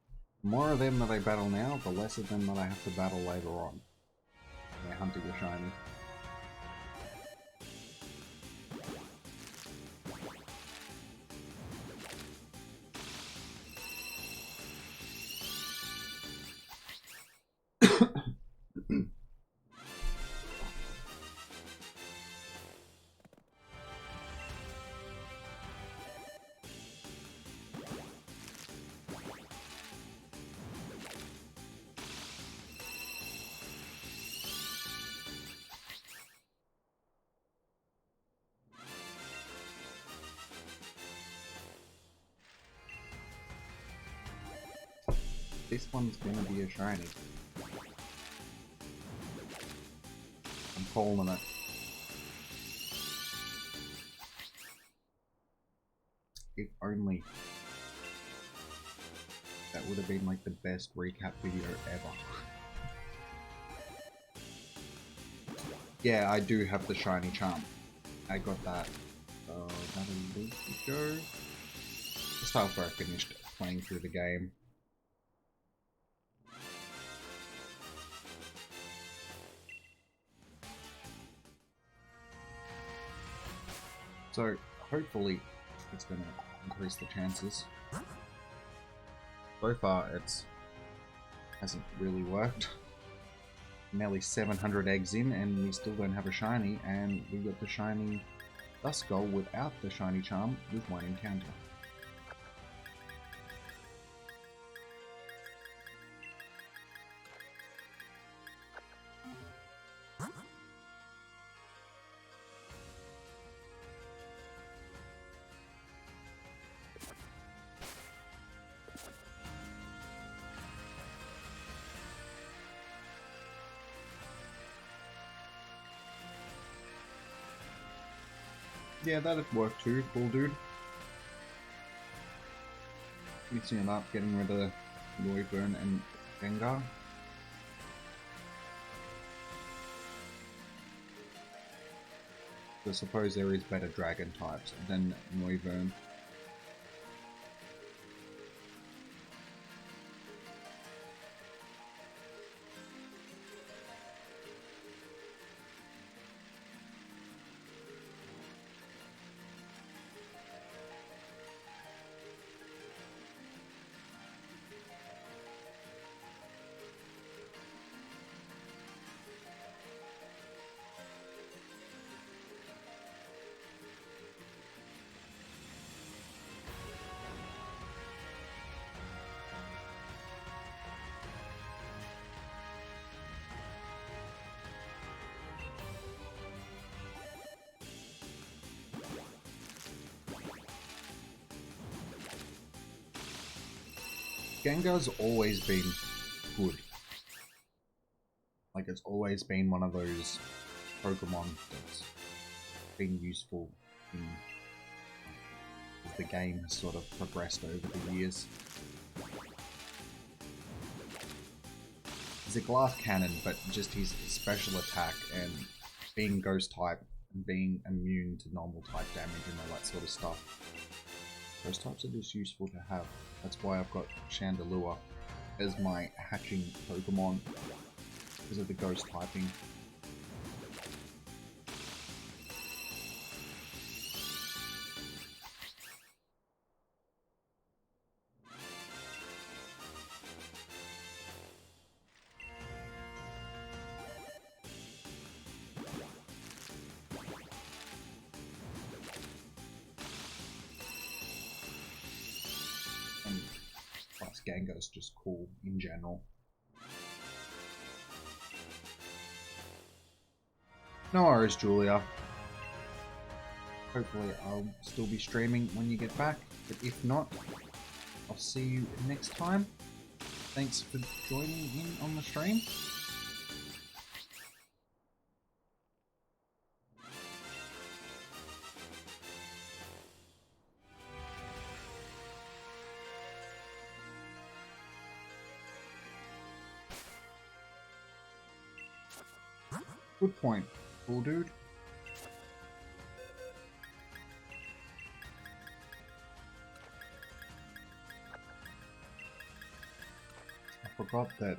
the more of them that I battle now, the less of them that I have to battle later on. They're hunting a shiny. This one's gonna be a shiny. I'm calling it. If only. That would have been like the best recap video ever. Yeah, I do have the shiny charm. I got that. About a week ago. just after I finished playing through the game. So hopefully it's going to increase the chances. So far it hasn't really worked. Nearly 700 eggs in and we still don't have a shiny, and we got the shiny Duskull without the shiny charm with one encounter. Yeah, that'd work too, cool dude. Mixing it up, getting rid of Noivern and Gengar. I suppose there is better dragon types than Noivern. Gengar's always been good. Like, it's always been one of those Pokemon that's been useful in as the game has sort of progressed over the years. He's a glass cannon, but just his special attack and being ghost type and being immune to normal type damage and all that sort of stuff. Those types are just useful to have. That's why I've got Chandelure as my hatching Pokemon, because of the ghost typing. Gengar's just cool in general. No worries, Julia. Hopefully I'll still be streaming when you get back, but if not, I'll see you next time. Thanks for joining in on the stream. Good point, cool dude. I forgot that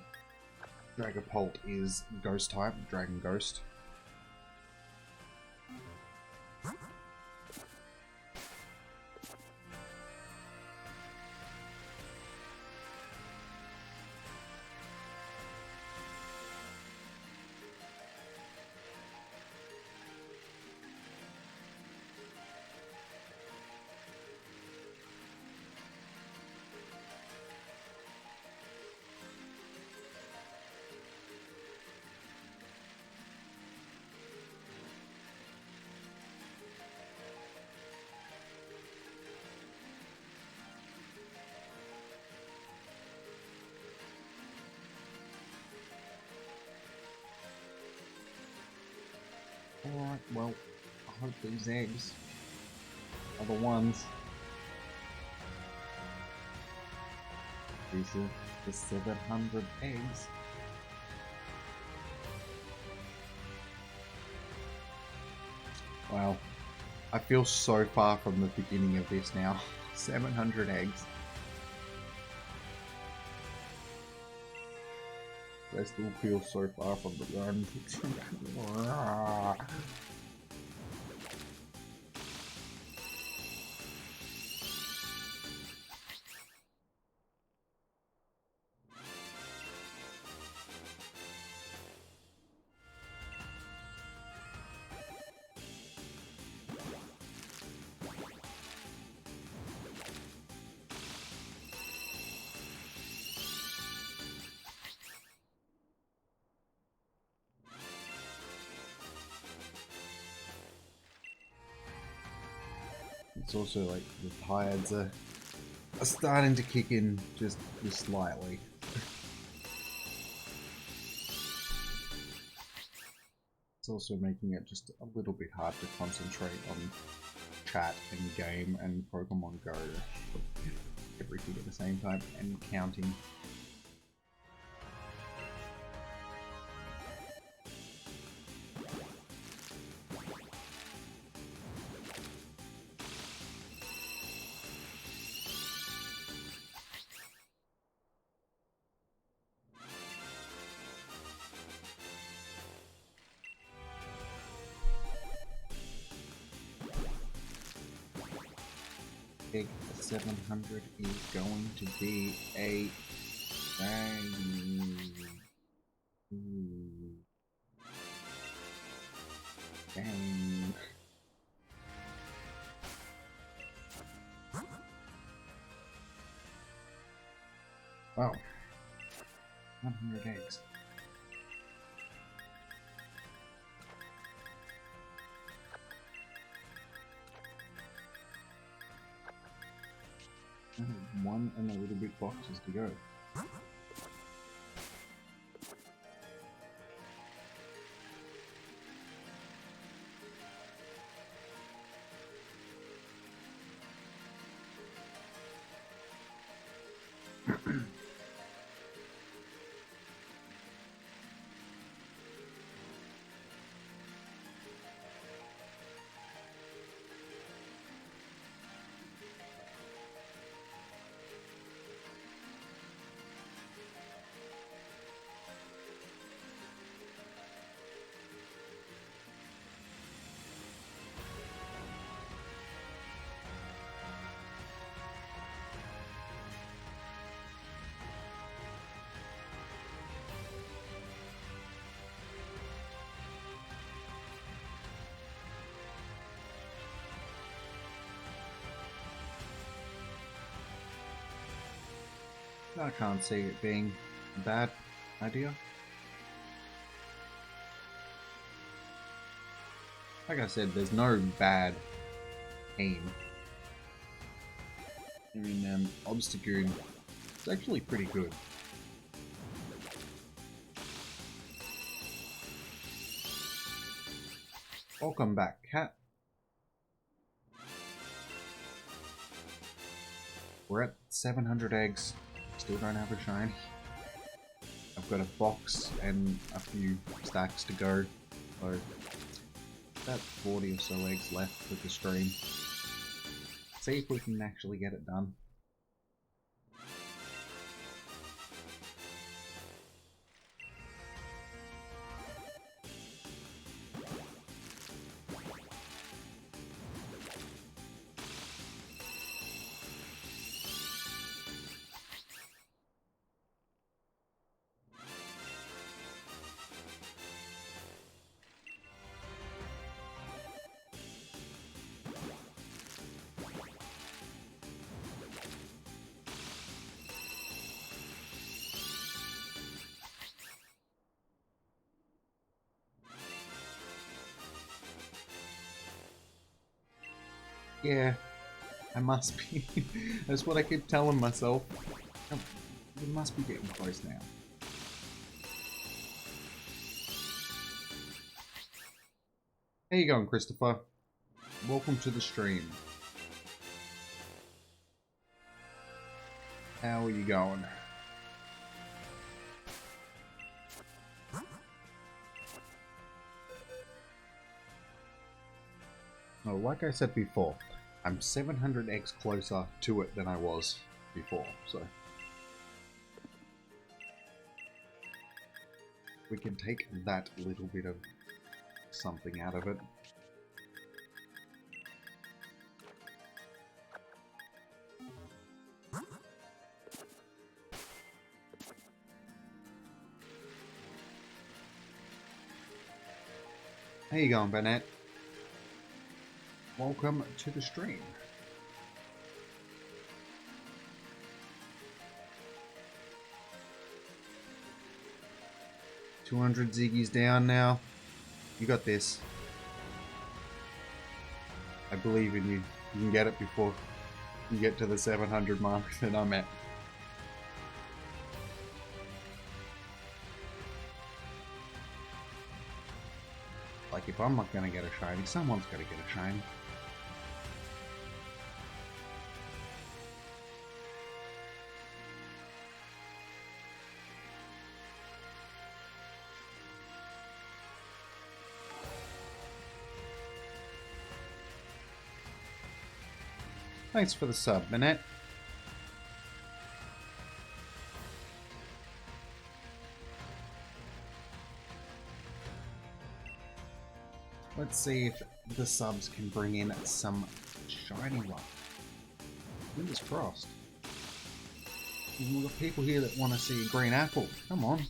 Dragapult is ghost type, Dragon Ghost. Alright, well, I hope these eggs are the ones. These are the 700 eggs. Wow. I feel so far from the beginning of this now. 700 eggs. I still feel so far from the end. It's also like the tides are starting to kick in just slightly. It's also making it just a little bit hard to concentrate on chat and game and Pokemon Go. Everything at the same time and counting. Big 700 is going to be a bang. Bang. Wow. 100 eggs. One and a little bit boxes to go. I can't see it being a bad idea. Like I said, there's no bad aim. I mean, Obstagoon is actually pretty good. Welcome back, Cat. We're at 700 eggs. Still don't have a shiny. I've got a box and a few stacks to go. So, about 40 or so eggs left with the stream. See if we can actually get it done. Yeah, I must be. That's what I keep telling myself. We must be getting close now. How you going, Christopher? Welcome to the stream. How are you going? Oh, like I said before, I'm 700x closer to it than I was before, so we can take that little bit of something out of it. How you going, Bennett? Welcome to the stream. $200 Ziggy's down now. You got this. I believe in you. You can get it before you get to the 700 mark that I'm at. Like, if I'm not gonna get a shiny, someone's gonna get a shiny. Thanks for the sub, Minette. Let's see if the subs can bring in some shiny luck. Fingers crossed. We've got people here that want to see a green apple. Come on.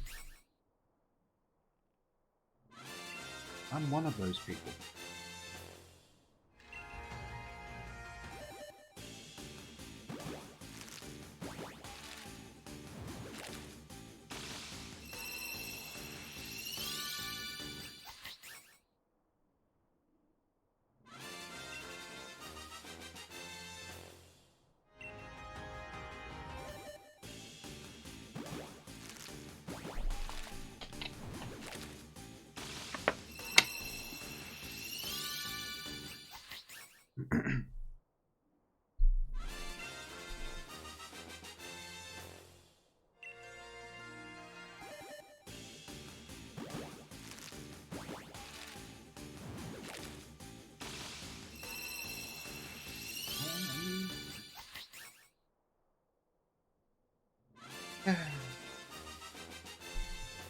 I'm one of those people.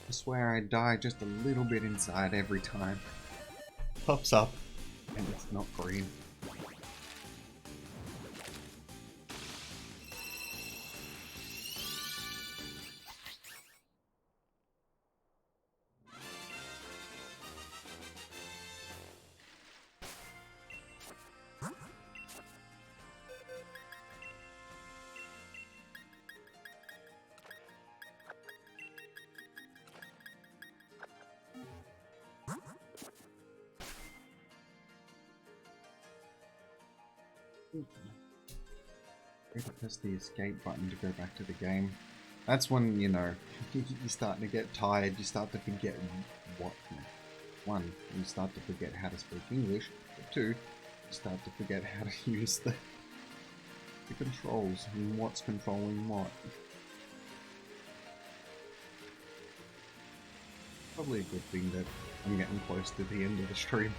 I swear I die just a little bit inside every time. Pops up, and it's not green. Press the escape button to go back to the game. That's when, you know, you're starting to get tired, you start to forget what. One, you start to forget how to speak English. But two, you start to forget how to use the controls and what's controlling what. Probably a good thing that I'm getting close to the end of the stream.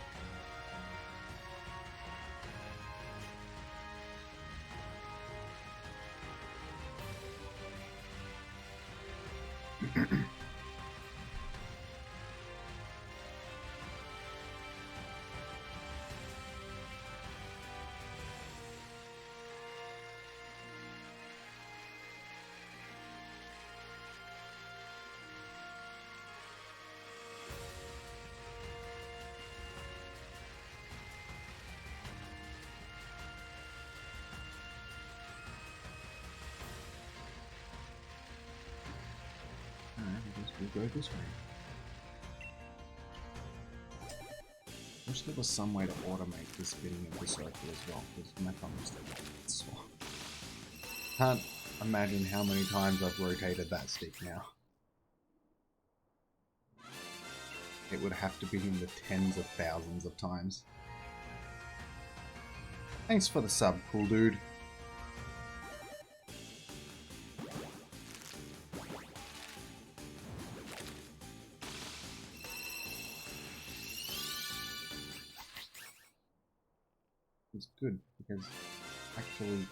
We'll go this way. Wish there was some way to automate the spinning of the circle as well, because my thumb is still sore. Can't imagine how many times I've rotated that stick now. It would have to be in the tens of thousands of times. Thanks for the sub, cool dude. is good because actually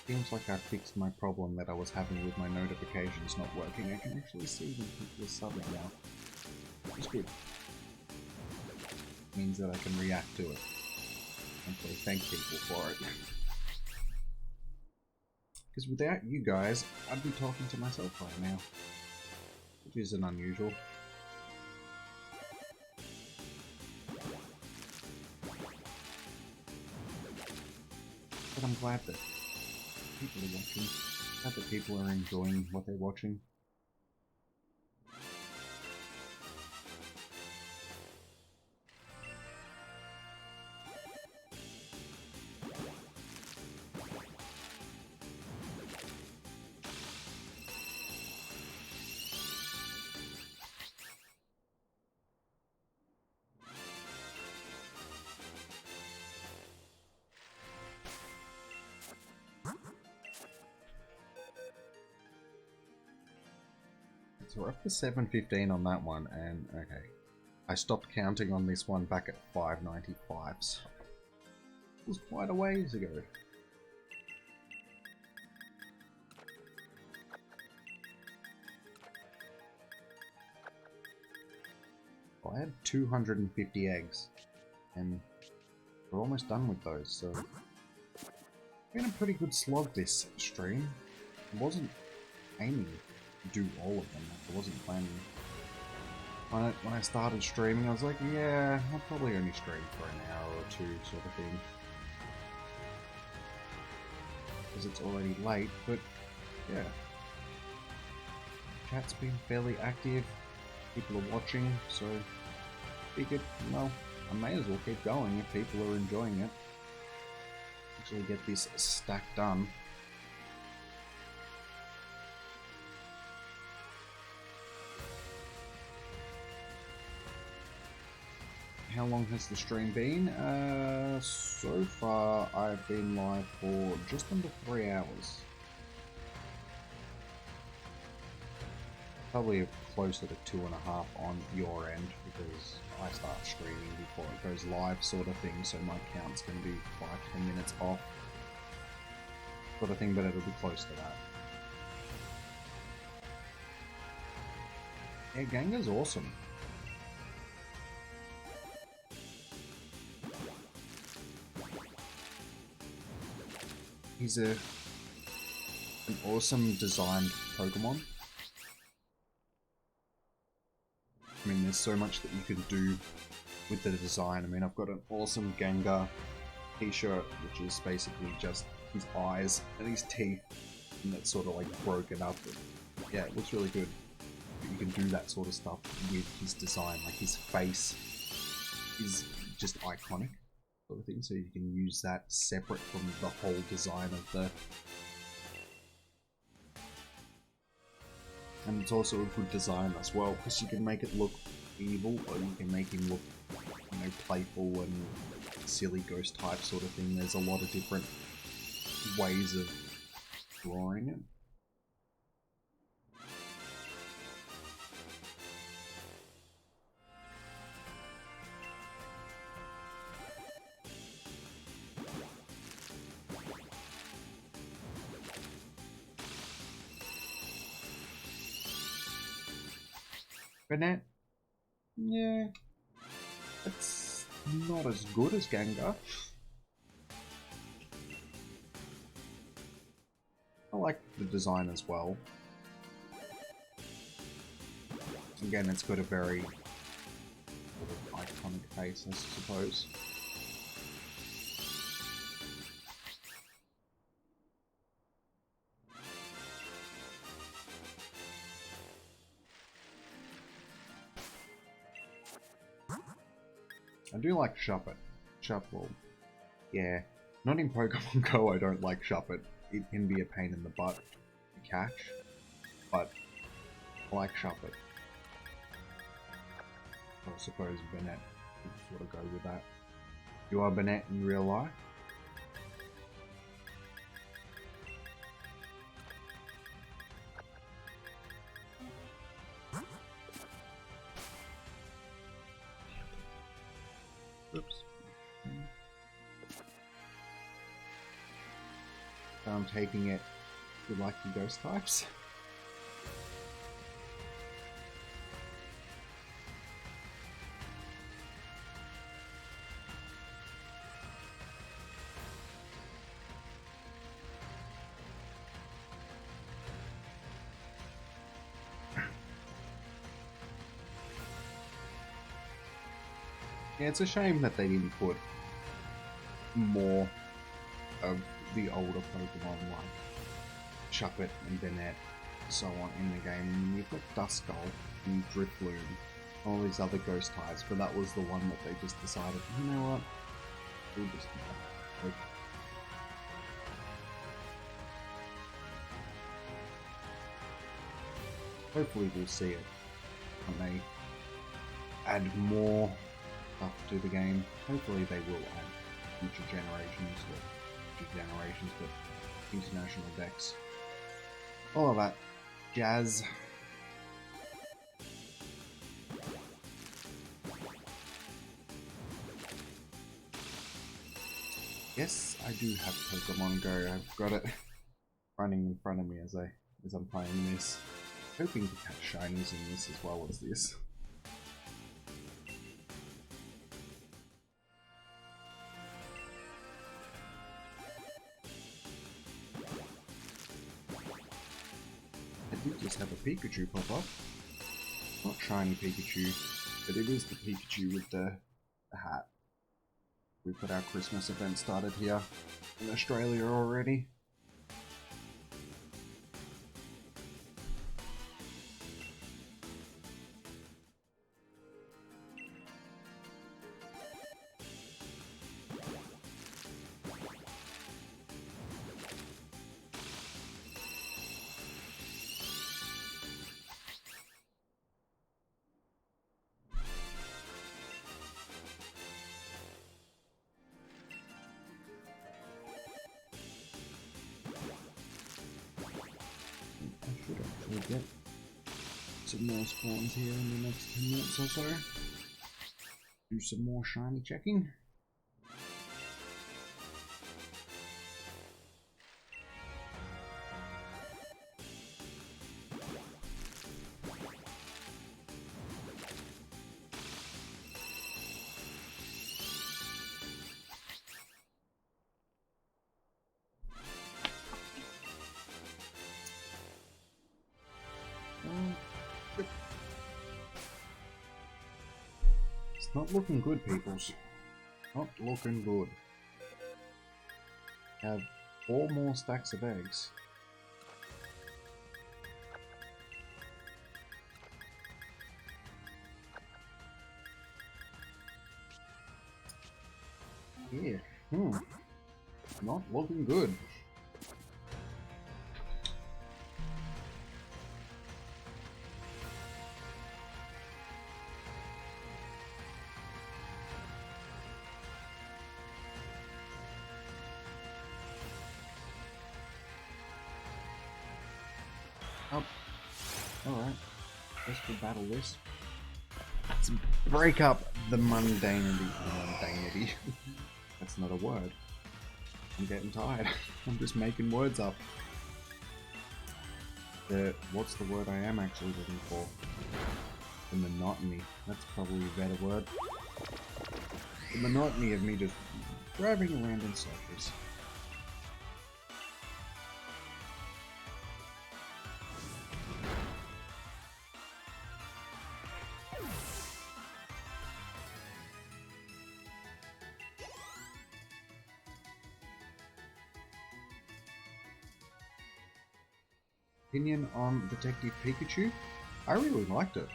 seems like I fixed my problem that I was having with my notifications not working. I can actually see when people are subbing now. It's good. It means that I can react to it. And so thank people for it. Because without you guys, I'd be talking to myself right now. Which isn't unusual. But I'm glad that people are watching. Glad that people are enjoying what they're watching. So we're up to 7:15 on that one, and okay. I stopped counting on this one back at 595, so it was quite a ways ago. Well, I had 250 eggs, and we're almost done with those, so it's been a pretty good slog this stream. I wasn't aiming do all of them. I wasn't planning. When I started streaming, I was like, yeah, I'll probably only stream for an hour or two, sort of thing. Because it's already late, but yeah. Chat's been fairly active. People are watching, so figured, well, I may as well keep going if people are enjoying it. Actually get this stack done. How long has the stream been? So far I've been live for just under 3 hours. Probably closer to 2.5 on your end because I start streaming before it goes live sort of thing, so my count's going to be 5-10 minutes off sort of thing, but it'll be close to that. Yeah, Gengar's awesome. He's an awesome designed Pokemon. I mean, there's so much that you can do with the design. I mean, I've got an awesome Gengar t-shirt, which is basically just his eyes and his teeth, and that's sort of like broken up. And, yeah, it looks really good. But you can do that sort of stuff with his design, like his face is just iconic. Sort of thing, so you can use that separate from the whole design of the. And it's also a good design as well, because you can make it look evil, or you can make him look, you know, playful and silly ghost type sort of thing. There's a lot of different ways of drawing it. Banette? Yeah. It's not as good as Gengar. I like the design as well. Again, it's got a very sort of iconic face, I suppose. I do like Shuppet. Shuffle. Yeah. Not in Pokemon Go I don't like Shuppet. It can be a pain in the butt to catch. But I like Shuppet. I suppose Banette would sort of go with that. You are Banette in real life? Oops. I'm taking it with like the ghost types. Yeah, it's a shame that they didn't put more of the older Pokemon like Shuppet and Bennett, so on in the game. You've got Duskull and Drifloon, all these other ghost types, but that was the one that they just decided, you know what, we'll just do that. Like, hopefully we'll see it when they add more stuff to the game. Hopefully they will add future generations, but international decks. All of that jazz. Yes, I do have Pokemon Go. I've got it running in front of me as I'm playing this. Hoping to catch shinies in this as well as this. I did just have a Pikachu pop up. Not shiny Pikachu, but it is the Pikachu with the hat. We've got our Christmas event started here in Australia already. We'll get some more spawns here in the next 10 minutes or so. Do some more shiny checking. It's not looking good, peoples. Not looking good. Have 4 more stacks of eggs. Yeah. Not looking good. Oh, alright. Guess we'll battle this. Let's break up the mundanity. That's not a word. I'm getting tired. I'm just making words up. What's the word I am actually looking for? The monotony. That's probably a better word. The monotony of me just driving around in circles. Opinion on Detective Pikachu? I really liked it.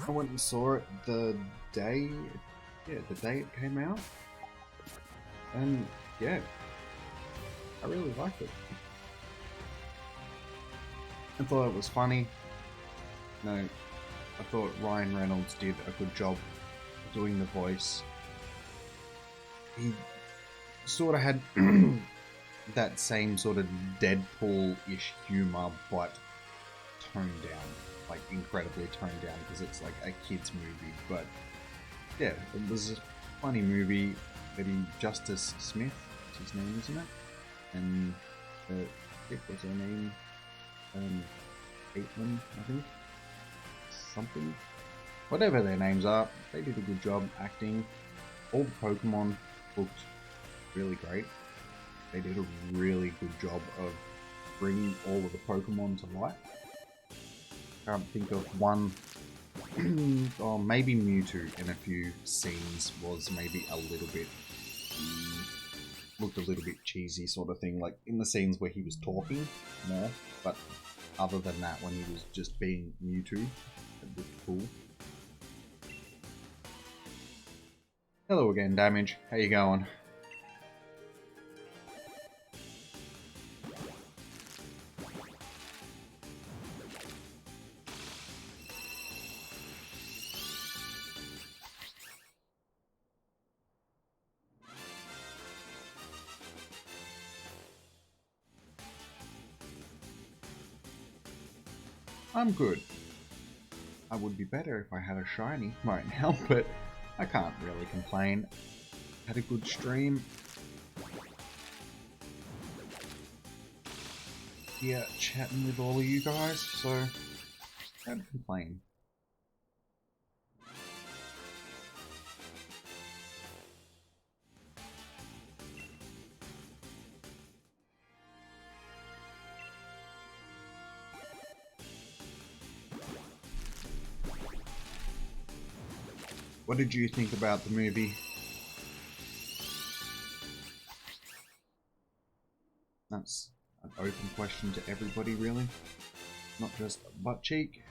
I went and saw it the day it came out, and yeah, I really liked it. I thought it was funny. No, I thought Ryan Reynolds did a good job doing the voice. He sort of had that same sort of Deadpool-ish humor, but toned down, like incredibly toned down, because it's like a kid's movie. But yeah, it was a funny movie. Justice Smith, that's his name, isn't it? And What's her name? Applin, I think. Something. Whatever their names are, they did a good job acting. All the Pokemon looked really great. They did a really good job of bringing all of the Pokemon to life. Can't think of one. Or maybe Mewtwo in a few scenes was maybe a little bit looked a little bit cheesy, sort of thing. Like in the scenes where he was talking more, but other than that, when he was just being Mewtwo, it looked cool. Hello again, Damage. How you going? I'm good. I would be better if I had a shiny right now, but I can't really complain. Had a good stream. Yeah, chatting with all of you guys, so don't complain. What did you think about the movie? That's an open question to everybody, really. Not just butt cheek.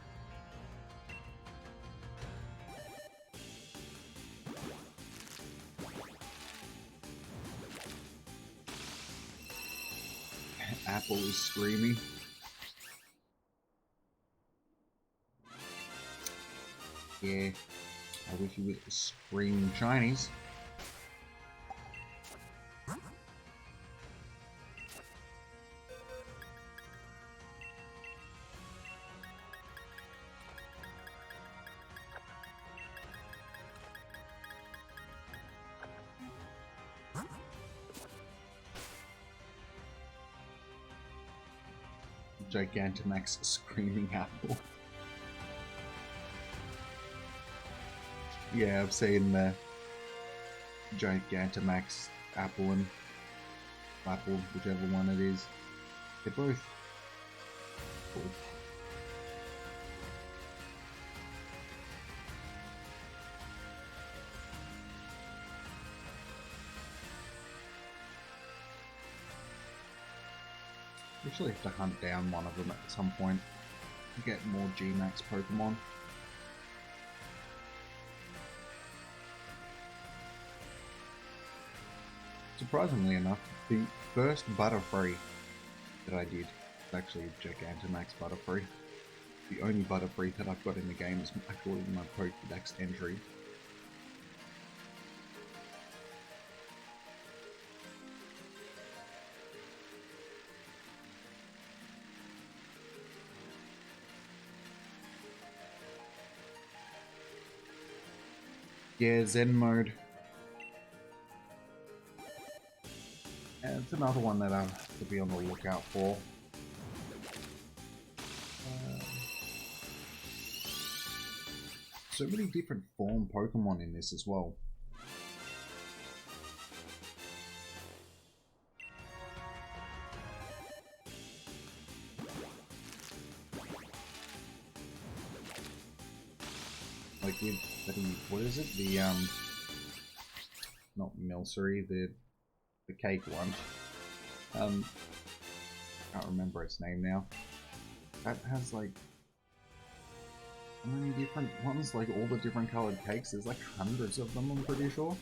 Apple is screaming. Yeah, I wish he was screaming shinies. Gigantamax screaming apple. Yeah, I've seen the Gigantamax Applin, Apple, whichever one it is. They're both cool. Actually have to hunt down one of them at some point to get more G-Max Pokemon. Surprisingly enough, the first Butterfree that I did was actually Gigantamax Butterfree. The only Butterfree that I've got in the game is actually my Pokédex entry. Yeah, Zen mode. And it's another one that I have to be on the lookout for. So many different form Pokemon in this as well. Like with what is it? The not Milcery, the cake one. Can't remember its name now. That has like how many different ones? Like all the different colored cakes. There's like hundreds of them, I'm pretty sure.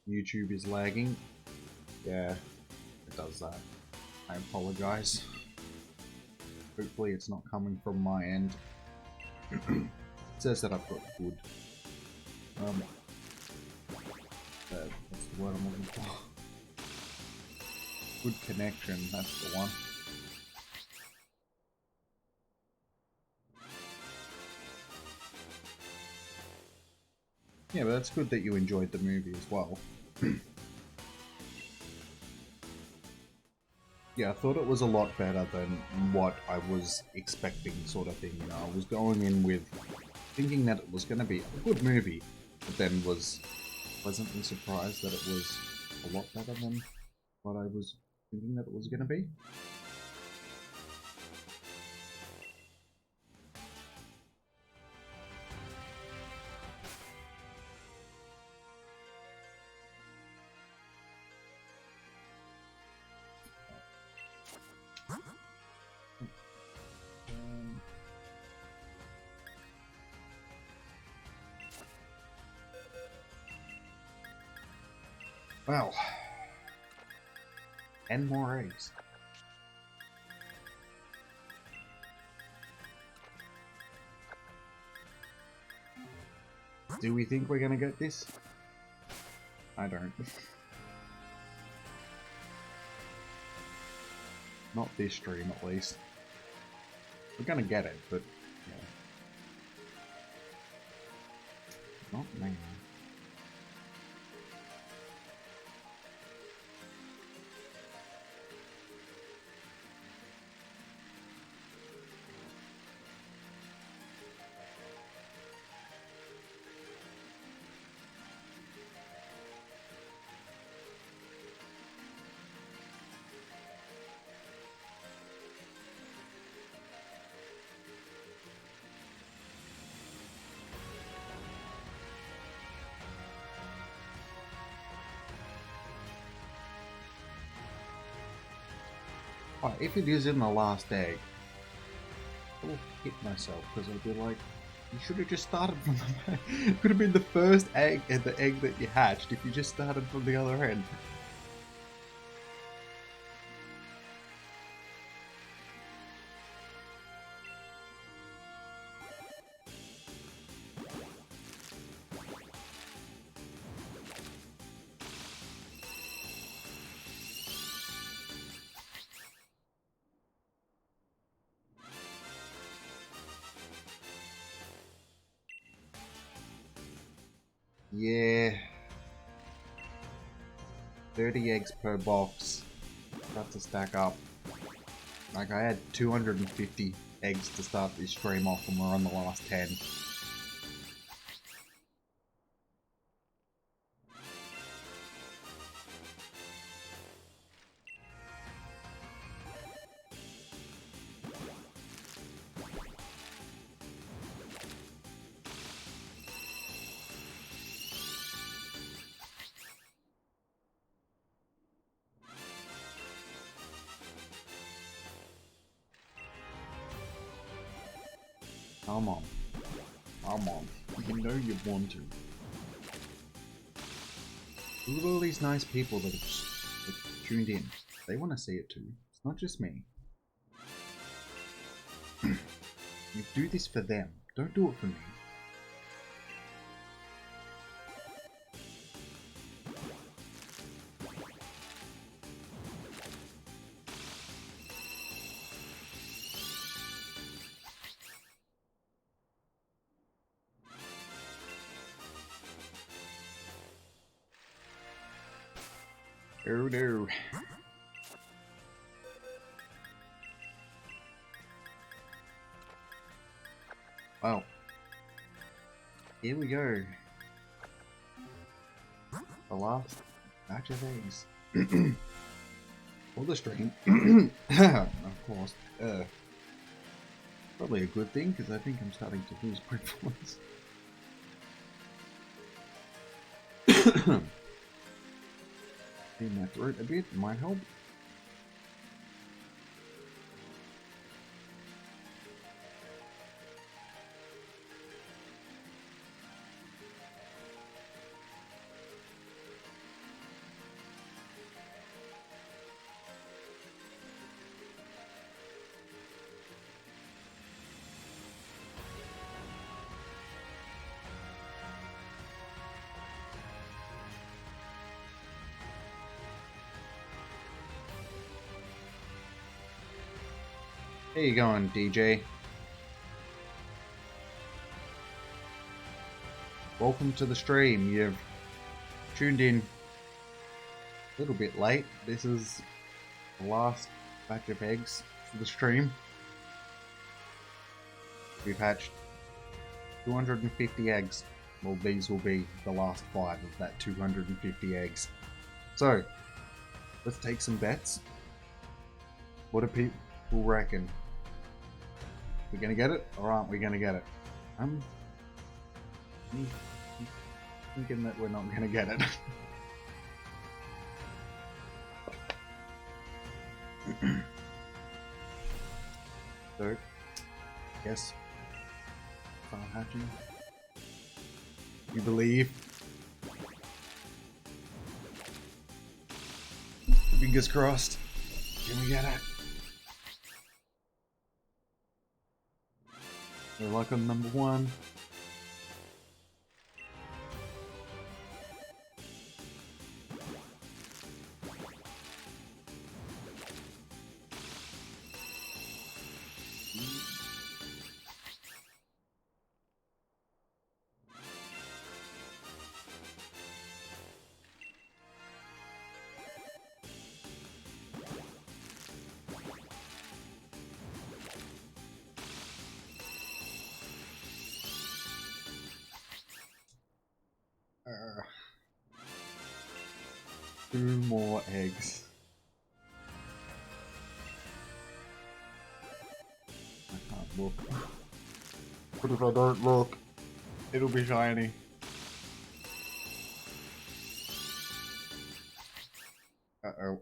YouTube is lagging. Yeah, it does that. I apologize. Hopefully it's not coming from my end. It says that I've got good. What's the word I'm looking for? Good connection, that's the one. Yeah, but that's good that you enjoyed the movie as well. Yeah, I thought it was a lot better than what I was expecting, sort of thing. You know, I was going in with thinking that it was going to be a good movie, but then was pleasantly surprised that it was a lot better than what I was thinking that it was going to be. Well, 10 more eggs. Do we think we're gonna get this? I don't. Not this stream, at least. We're gonna get it, but yeah. Not now. Oh, if it is in the last egg, I will hit myself because I'll be like, you should have just started from the back. It could have been the first egg and the egg that you hatched if you just started from the other end. Yeah. 30 eggs per box. Got to stack up. Like, I had 250 eggs to start this stream off and we're on the last 10. Come on. Come on. You know you want to. Look at all these nice people that have tuned in. They want to see it too. It's not just me. You do this for them. Don't do it for me. Oh no. Well, here we go. The last batch of eggs. For the stream. Of course. Probably a good thing, because I think I'm starting to lose my voice. Clean my throat a bit, might help. How you going, DJ? welcome to the stream. You've tuned in a little bit late. This is the last batch of eggs for the stream. We've hatched 250 eggs. Well, these will be the last 5 of that 250 eggs. So, let's take some bets. What do people reckon? We're gonna get it, or aren't we gonna get it? I'm thinking that we're not gonna get it. So, yes, start hatching. You believe? Fingers crossed. Can we get it? We're like on number 1. Two more eggs. I can't look. What if I don't look? It'll be shiny. Uh-oh.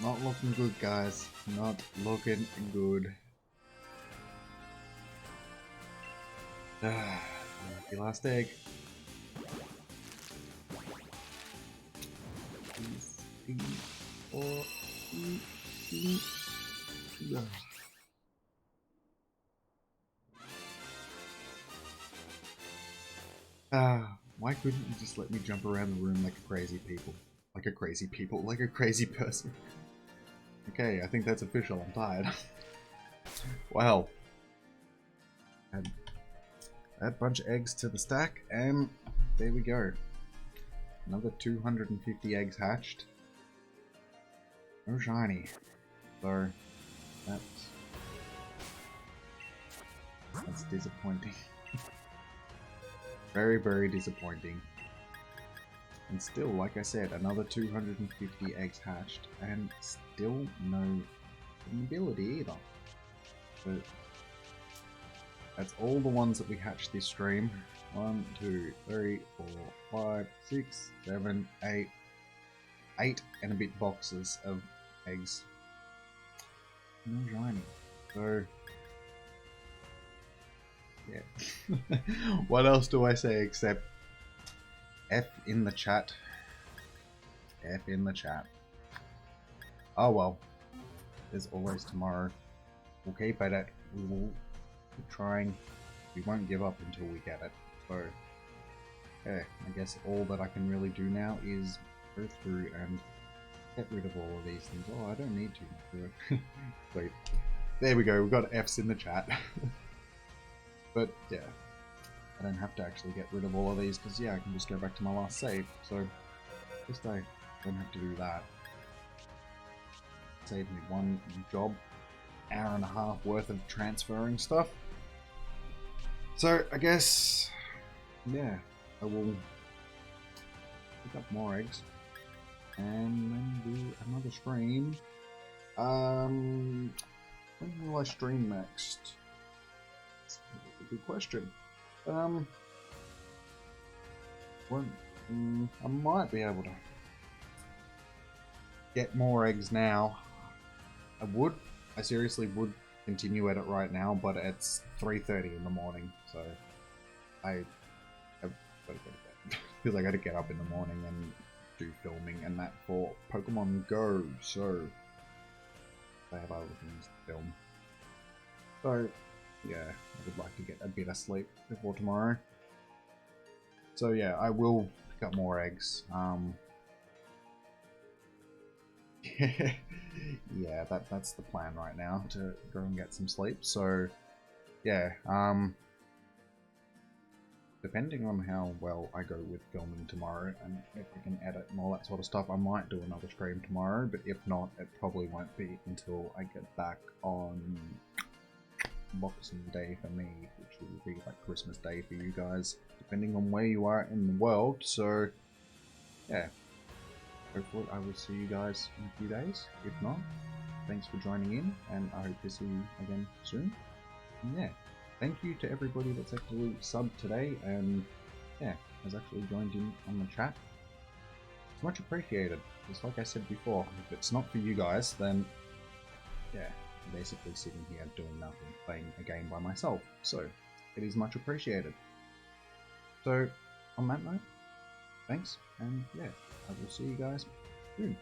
Not looking good, guys. Not looking good. Lucky last egg. Why couldn't you just let me jump around the room like a crazy people? Like a crazy person. Okay, I think that's official. I'm tired. Wow. Add a bunch of eggs to the stack, and there we go. Another 250 eggs hatched. No shiny. So, that's disappointing. Very, very disappointing. And still, like I said, another 250 eggs hatched, and still no ability either. But that's all the ones that we hatched this stream. 1, 2, 3, 4, 5, 6, 7, 8. 8 and a bit boxes of eggs. No shiny. So, yeah. What else do I say except F in the chat? F in the chat. Oh well. There's always tomorrow. We'll keep at it. We will keep trying. We won't give up until we get it. So, yeah, I guess all that I can really do now is go through and get rid of all of these things. Oh, I don't need to do it. Wait. There we go, we've got F's in the chat. But, yeah. I don't have to actually get rid of all of these, because, yeah, I can just go back to my last save. So, at least I don't have to do that. Save me one job. Hour and a half worth of transferring stuff. So, I guess, yeah, I will pick up more eggs and then do another stream. When will I stream next? That's a good question. I might be able to get more eggs now. I seriously would continue at it right now, but it's 3:30 in the morning, so I've got to go to bed. Because I got to get up in the morning and do filming and that for Pokemon Go, so I have other things to film. So, yeah, I would like to get a bit of sleep before tomorrow. So yeah, I will pick up more eggs. Yeah, that's the plan right now, to go and get some sleep. So, yeah, depending on how well I go with filming tomorrow and if I can edit and all that sort of stuff, I might do another stream tomorrow, but if not, it probably won't be until I get back on Boxing Day for me, which will be like Christmas Day for you guys, depending on where you are in the world. So yeah, hopefully I will see you guys in a few days. If not, thanks for joining in, and I hope to see you again soon. And yeah, thank you to everybody that's actually subbed today and yeah, has actually joined in on the chat. It's much appreciated. Just like I said before, if it's not for you guys, then yeah, I'm basically sitting here doing nothing, playing a game by myself. So it is much appreciated. So on that note, thanks, and yeah, I will see you guys soon.